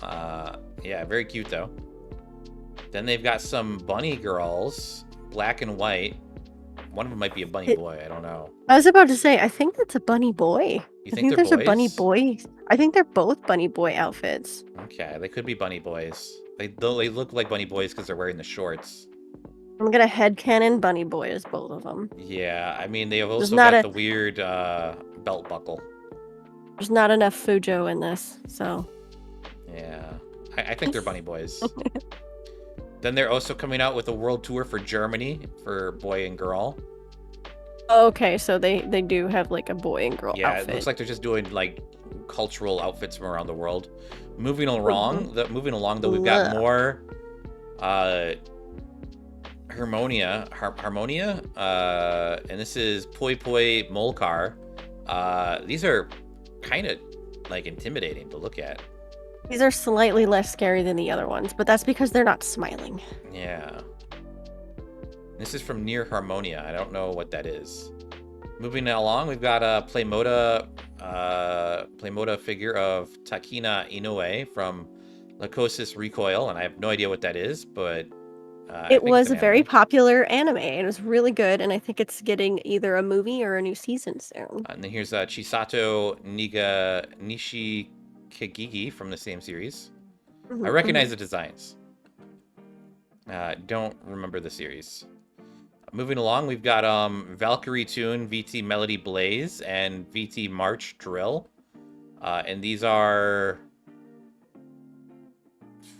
Yeah, very cute though. Then they've got some bunny girls, black and white. One of them might be a bunny boy. I don't know. I was about to say, I think that's a bunny boy. You I think they're there's a bunny boys? boy. I think they're both bunny boy outfits. Okay, they could be bunny boys. They look like bunny boys because they're wearing the shorts. I'm gonna headcanon bunny boy as both of them. Yeah, I mean they have also not got a- the weird belt buckle. There's not enough Fujo in this, so. Yeah, I think they're bunny boys. Then they're also coming out with a world tour for Germany for boy and girl. Okay, so they do have like a boy and girl Yeah, outfit. it looks like they're just doing like cultural outfits from around the world. Moving along, though, we've got more Harmonia, and this is Poi Poi Molcar. These are kind of like intimidating to look at. These are slightly less scary than the other ones, but that's because they're not smiling. Yeah. This is from Near Harmonia. I don't know what that is. Moving along, we've got a Playmoda figure of Takina Inoue from Lycosis Recoil, and I have no idea what that is, but It was a an very anime. popular anime, and it was really good, and I think it's getting either a movie or a new season soon. And then here's Chisato Nishikigigi from the same series. I recognize the designs. Don't remember the series. Moving along, we've got Valkyrie Tune, VT Melody Blaze, and VT March Drill. And these are...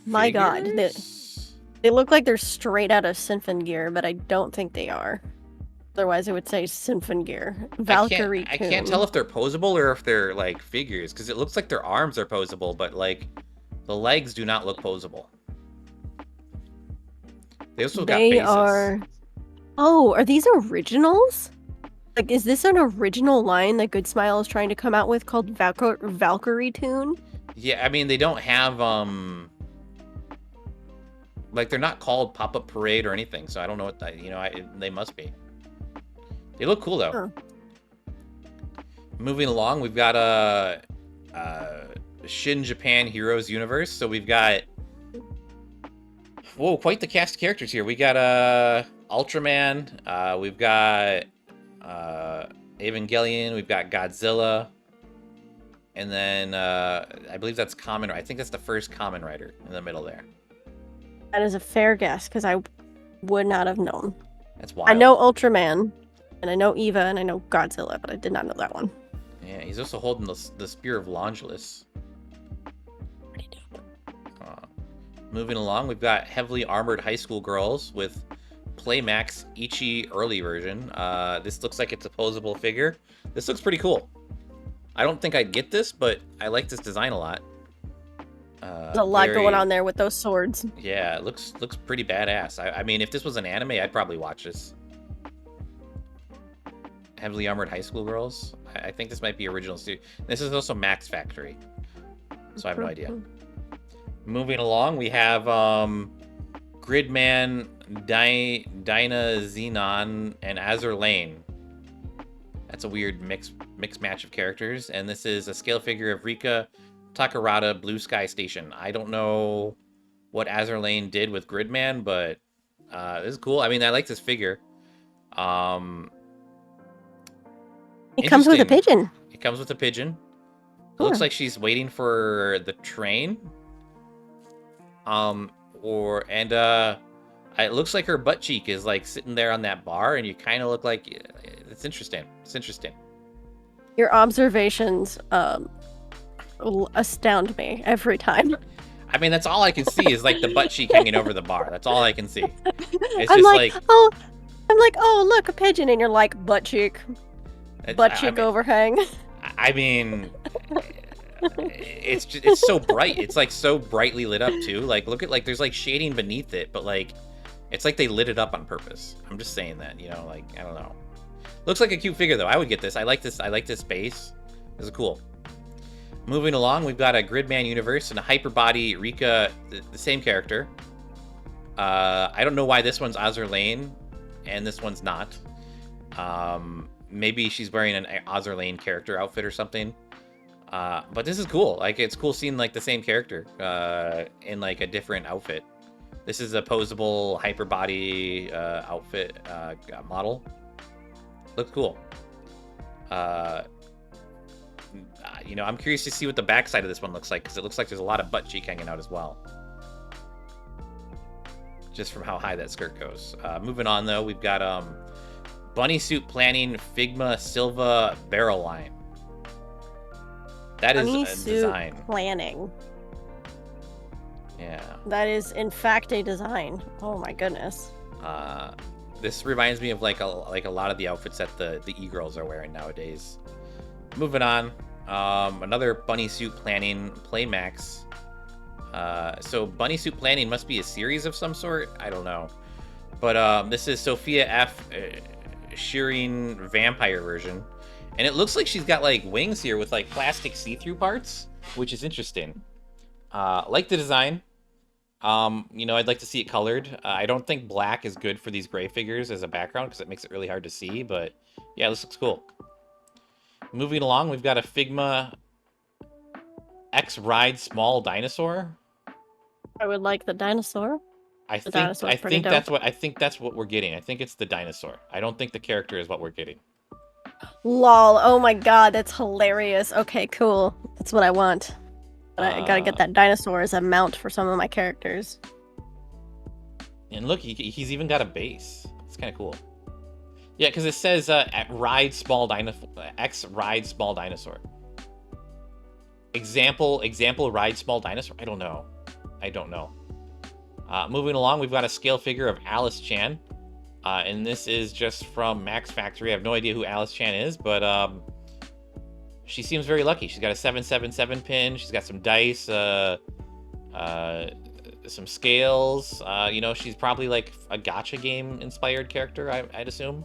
My god, figures? they look like they're straight out of Sinfon but I don't think they are. Otherwise, it would say Sinfon Valkyrie I can't tell if they're posable or if they're like figures, because it looks like their arms are posable, but like the legs do not look posable. They also got bases. Oh, are these originals? Like, is this an original line that Good Smile is trying to come out with called Valkyrie Tune? Yeah, I mean they don't have like they're not called Pop-Up Parade or anything, so I don't know what that, they must be. They look cool though. Huh. Moving along, we've got a Shin Japan Heroes Universe. So we've got quite the cast of characters here. We got Ultraman, we've got Evangelion, we've got Godzilla, and then I believe that's Kamen Rider. I think that's the first Kamen Rider in the middle there. That is a fair guess, because I would not have known. That's wild. I know Ultraman, and I know Eva, and I know Godzilla, but I did not know that one. Yeah, he's also holding the Spear of Longulus. Pretty dope. Moving along, we've got heavily armored high school girls with Playmax Ichi early version. This looks like it's a posable figure. This looks pretty cool. I don't think I'd get this, but I like this design a lot. There's a lot going on there with those swords. Yeah, it looks pretty badass. I mean, if this was an anime, I'd probably watch this. Heavily armored high school girls. I think this might be original series. This is also Max Factory, so I have no idea. Moving along, we have Gridman, Dinah Xenon, and Azur Lane. That's a weird mix match of characters, and this is a scale figure of Rika Takarada Blue Sky Station. I don't know what Azur Lane did with Gridman, but this is cool. I mean, I like this figure. It comes with a pigeon. It comes with a pigeon. It Cool. looks like she's waiting for the train. It looks like her butt cheek is like sitting there on that bar, and you kind of look like it's interesting. It's interesting. Your observations astound me every time. I mean, that's all I can see is like the butt cheek hanging over the bar. That's all I can see. It's I'm just like, oh, look, a pigeon, and you're like, butt cheek overhang. I mean, it's so bright. It's like so brightly lit up too. Like, look at like there's like shading beneath it, but like it's like they lit it up on purpose. I'm just saying that, you know, like I don't know. Looks like a cute figure though. I would get this. I like this. I like this base. This is cool. Moving along, we've got a Gridman universe and a Hyperbody Rika, the same character. I don't know why this one's Azur Lane and this one's not. Maybe she's wearing an Azur Lane character outfit or something. But this is cool. Like, it's cool seeing like the same character in like a different outfit. This is a posable Hyperbody outfit model. Looks cool. You know, I'm curious to see what the backside of this one looks like, because it looks like there's a lot of butt cheek hanging out as well. Just from how high that skirt goes. Moving on, though, we've got Bunny Suit Planning Figma Silva Barrel Line. That is Bunny a Suit design. Planning. Yeah. That is, in fact, a design. Oh my goodness. This reminds me of like a lot of the outfits that the e-girls are wearing nowadays. Moving on. Another Bunny Suit Planning Playmax. So Bunny Suit Planning must be a series of some sort. I don't know. But this is Sophia F. Shearing Vampire version. And it looks like she's got like wings here with like plastic see-through parts, which is interesting. Like the design. You know, I'd like to see it colored. I don't think black is good for these gray figures as a background because it makes it really hard to see, but yeah, this looks cool. Moving along, we've got a Figma X Ride Small Dinosaur. I would like the dinosaur. I think that's what we're getting. I think it's the dinosaur. I don't think the character is what we're getting. Lol, oh my god, that's hilarious. Okay, cool. That's what I want. But I gotta get that dinosaur as a mount for some of my characters. And look, he's even got a base. It's kind of cool. Yeah, because it says Ride Small Dinosaur. X Ride Small Dinosaur. Example Ride Small Dinosaur? I don't know. Moving along, we've got a scale figure of Alice Chan. And this is just from Max Factory. I have no idea who Alice Chan is, but she seems very lucky. She's got a 777 pin. She's got some dice, some scales. You know, she's probably like a gacha game inspired character, I'd assume.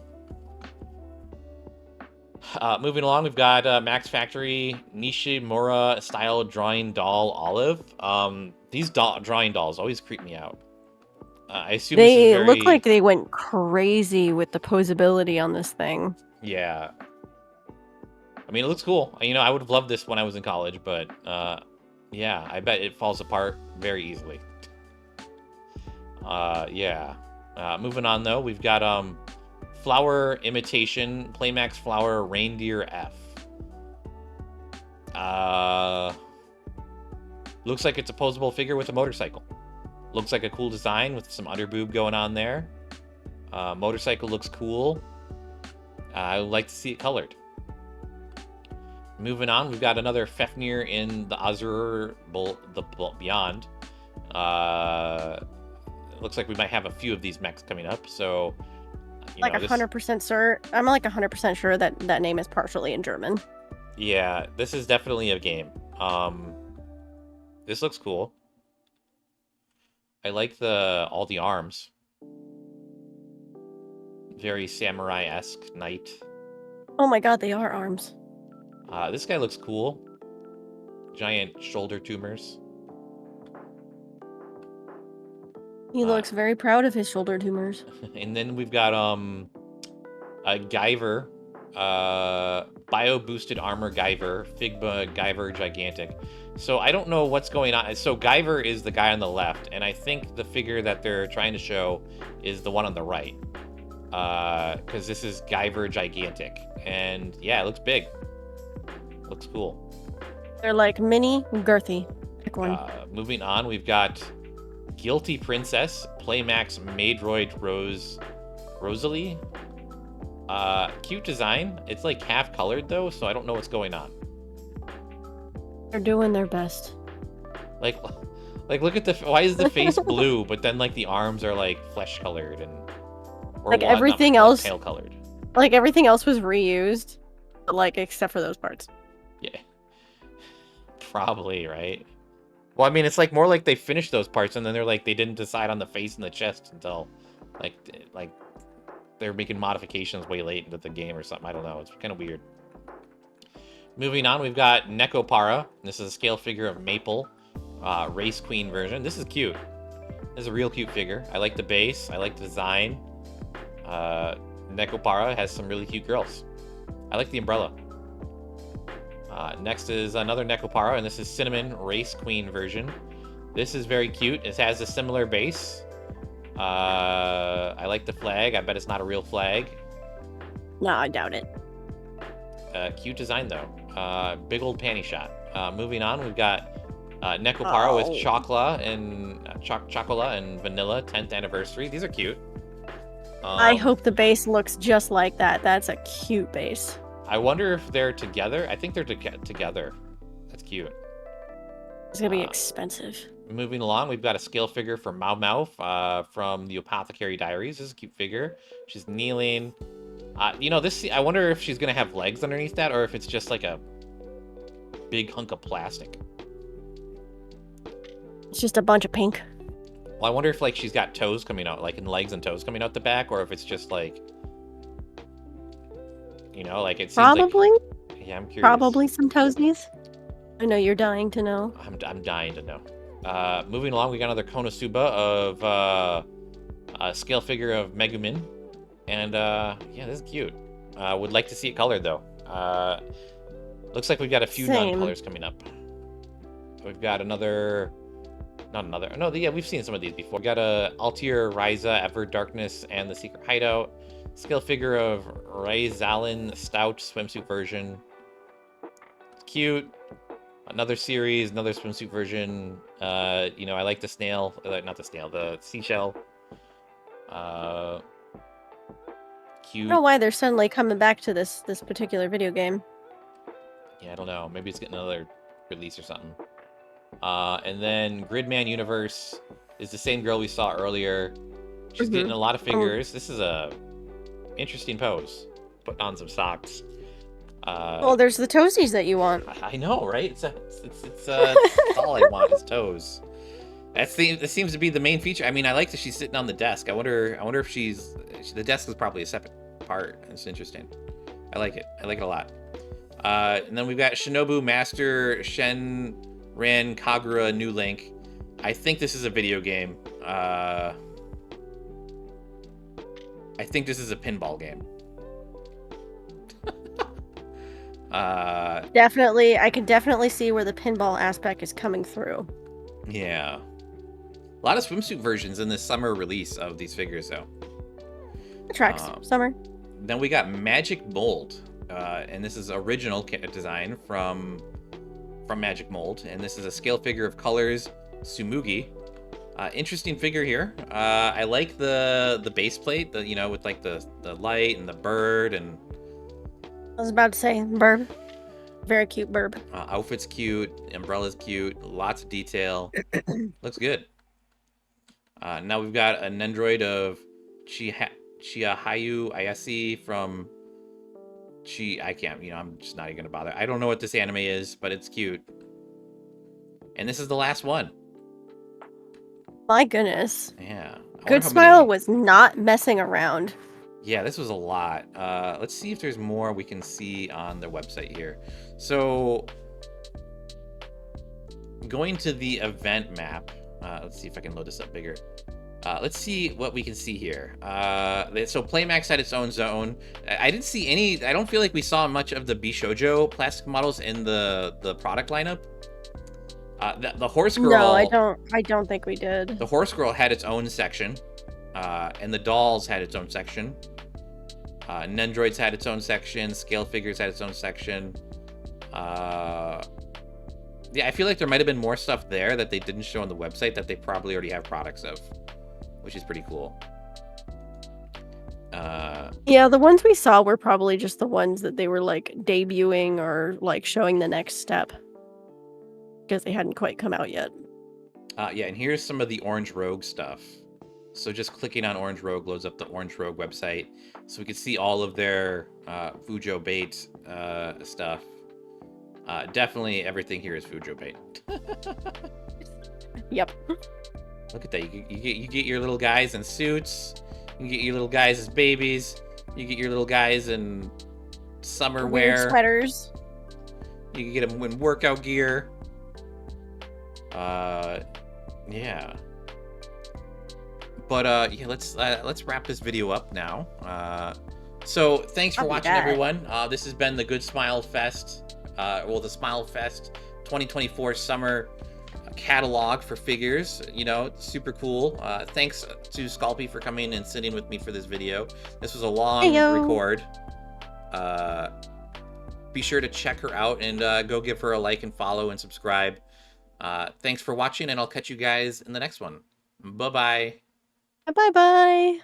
Moving along, we've got Max Factory Nishimura style drawing doll Olive. These drawing dolls always creep me out. I assume they look like they went crazy with the posability on this thing. Yeah. I mean, it looks cool. You know, I would have loved this when I was in college, but yeah, I bet it falls apart very easily. Yeah. Moving on, though, we've got Flower Imitation Playmax Flower Reindeer F. Looks like it's a posable figure with a motorcycle. Looks like a cool design with some underboob going on there. Motorcycle looks cool. I would like to see it colored. Moving on, we've got another Fafnir in the Azur Beyond. Looks like we might have a few of these mechs coming up, so... Like 100% sure. I'm like 100% sure that that name is partially in German. Yeah, this is definitely a game. This looks cool. I like all the arms. Very samurai-esque knight. Oh my god, they are arms. This guy looks cool. Giant shoulder tumors. He looks very proud of his shoulder tumors. And then we've got a Guyver, bio boosted armor Guyver, Figma Guyver Gigantic. So I don't know what's going on. So Guyver is the guy on the left, and I think the figure that they're trying to show is the one on the right. Because this is Guyver Gigantic, and yeah, it looks big. Looks cool. They're like mini girthy. Pick one. Moving on, we've got Guilty Princess, Playmax Maidroid Rosalie. Cute design. It's like half colored though, so I don't know what's going on. They're doing their best. Like look at why is the face blue, but then like the arms are like flesh colored and like everything else pale colored. Like everything else was reused, like except for those parts. Yeah. Probably, right? Well, I mean, it's like more like they finished those parts and then they're like they didn't decide on the face and the chest until like they're making modifications way late into the game or something. I don't know. It's kind of weird. Moving on, we've got Nekopara. This is a scale figure of Maple, Race Queen version. This is cute. This is a real cute figure. I like the base. I like the design. Nekopara has some really cute girls. I like the umbrella. Next is another Nekopara, and this is Cinnamon Race Queen version. This is very cute. It has a similar base. I like the flag. I bet it's not a real flag. No, I doubt it. Cute design, though. Big old panty shot. Moving on, we've got Nekopara with Chocola and Vanilla 10th anniversary. These are cute. I hope the base looks just like that. That's a cute base. I wonder if they're together. I think they're together. That's cute. It's gonna be expensive. Moving along, we've got a scale figure for Mau Mau from the Apothecary Diaries. This is a cute figure. She's kneeling. You know, this. I wonder if she's gonna have legs underneath that, or if it's just like a big hunk of plastic. It's just a bunch of pink. Well, I wonder if like she's got toes coming out, like and legs and toes coming out the back, or if it's just like, you know, like it seems probably. Like, yeah, I'm curious. Probably some toesies. I know you're dying to know. I'm dying to know. Moving along, we got another Konosuba of a scale figure of Megumin, and yeah, this is cute. Would like to see it colored though. Looks like we've got a few non-colors coming up. We've got another. Not another. No, yeah, we've seen some of these before. We got a Altair Ryza, Ever Darkness, and the Secret Hideout. Scale figure of Ryzalin Stout swimsuit version. Cute. Another series, another swimsuit version. You know, I like the snail. Not the snail, the seashell. Cute. I don't know why they're suddenly coming back to this particular video game. Yeah, I don't know. Maybe it's getting another release or something. And then Gridman Universe is the same girl we saw earlier. She's getting a lot of figures. This is a interesting pose. Putting on some socks. Well, there's the toesies that you want. I know, right? It's all I want is toes. That seems to be the main feature. I mean, I like that she's sitting on the desk. I wonder if the desk is probably a separate part. It's interesting. I like it. I like it a lot. And then we've got Shinobu Master Shenran Kagura New Link. I think this is a video game. I think this is a pinball game. Definitely, I can definitely see where the pinball aspect is coming through. Yeah. A lot of swimsuit versions in this summer release of these figures, though. Tracks, summer. Then we got Magic Mold. And this is original design from Magic Mold. And this is a scale figure of Colors Sumugi. Interesting figure here. I like the base plate, with like the light and the bird and. I was about to say burb. Very cute burb. Outfit's cute. Umbrella's cute. Lots of detail. Looks good. Now we've got an Nendroid of Chihayu Ayase from I can't, I'm just not even gonna bother. I don't know what this anime is, but it's cute. And this is the last one. My goodness. Yeah. Good Smile was not messing around. Yeah, this was a lot. Let's see if there's more we can see on their website here. So, going to the event map. Let's see if I can load this up bigger. Let's see what we can see here. So Playmax had its own zone. I didn't see any. I don't feel like we saw much of the Bishoujo plastic models in the product lineup. The horse girl. No, I don't think we did. The horse girl had its own section, and the dolls had its own section. Nendroids had its own section. Scale figures had its own section. Yeah, Yeah, I feel like there might have been more stuff there that they didn't show on the website that they probably already have products of, which is pretty cool. Yeah, the ones we saw were probably just the ones that they were like debuting or like showing the next step because they hadn't quite come out yet. Yeah, and here's some of the Orange Rogue stuff. So just clicking on Orange Rogue loads up the Orange Rogue website, so we can see all of their Fujo bait stuff. Definitely everything here is Fujo bait. Yep. Look at that. You get your little guys in suits. You get your little guys as babies. You get your little guys in summer Weird wear. sweaters. You can get them in workout gear. Yeah. But yeah, let's wrap this video up now. So thanks for watching, everyone. This has been the Good Smile Fest, the Smile Fest 2024 summer catalog for figures. You know, super cool. Thanks to Sculpey for coming and sitting with me for this video. This was a long record. Be sure to check her out and go give her a like and follow and subscribe. Thanks for watching, and I'll catch you guys in the next one. Bye-bye. Bye-bye.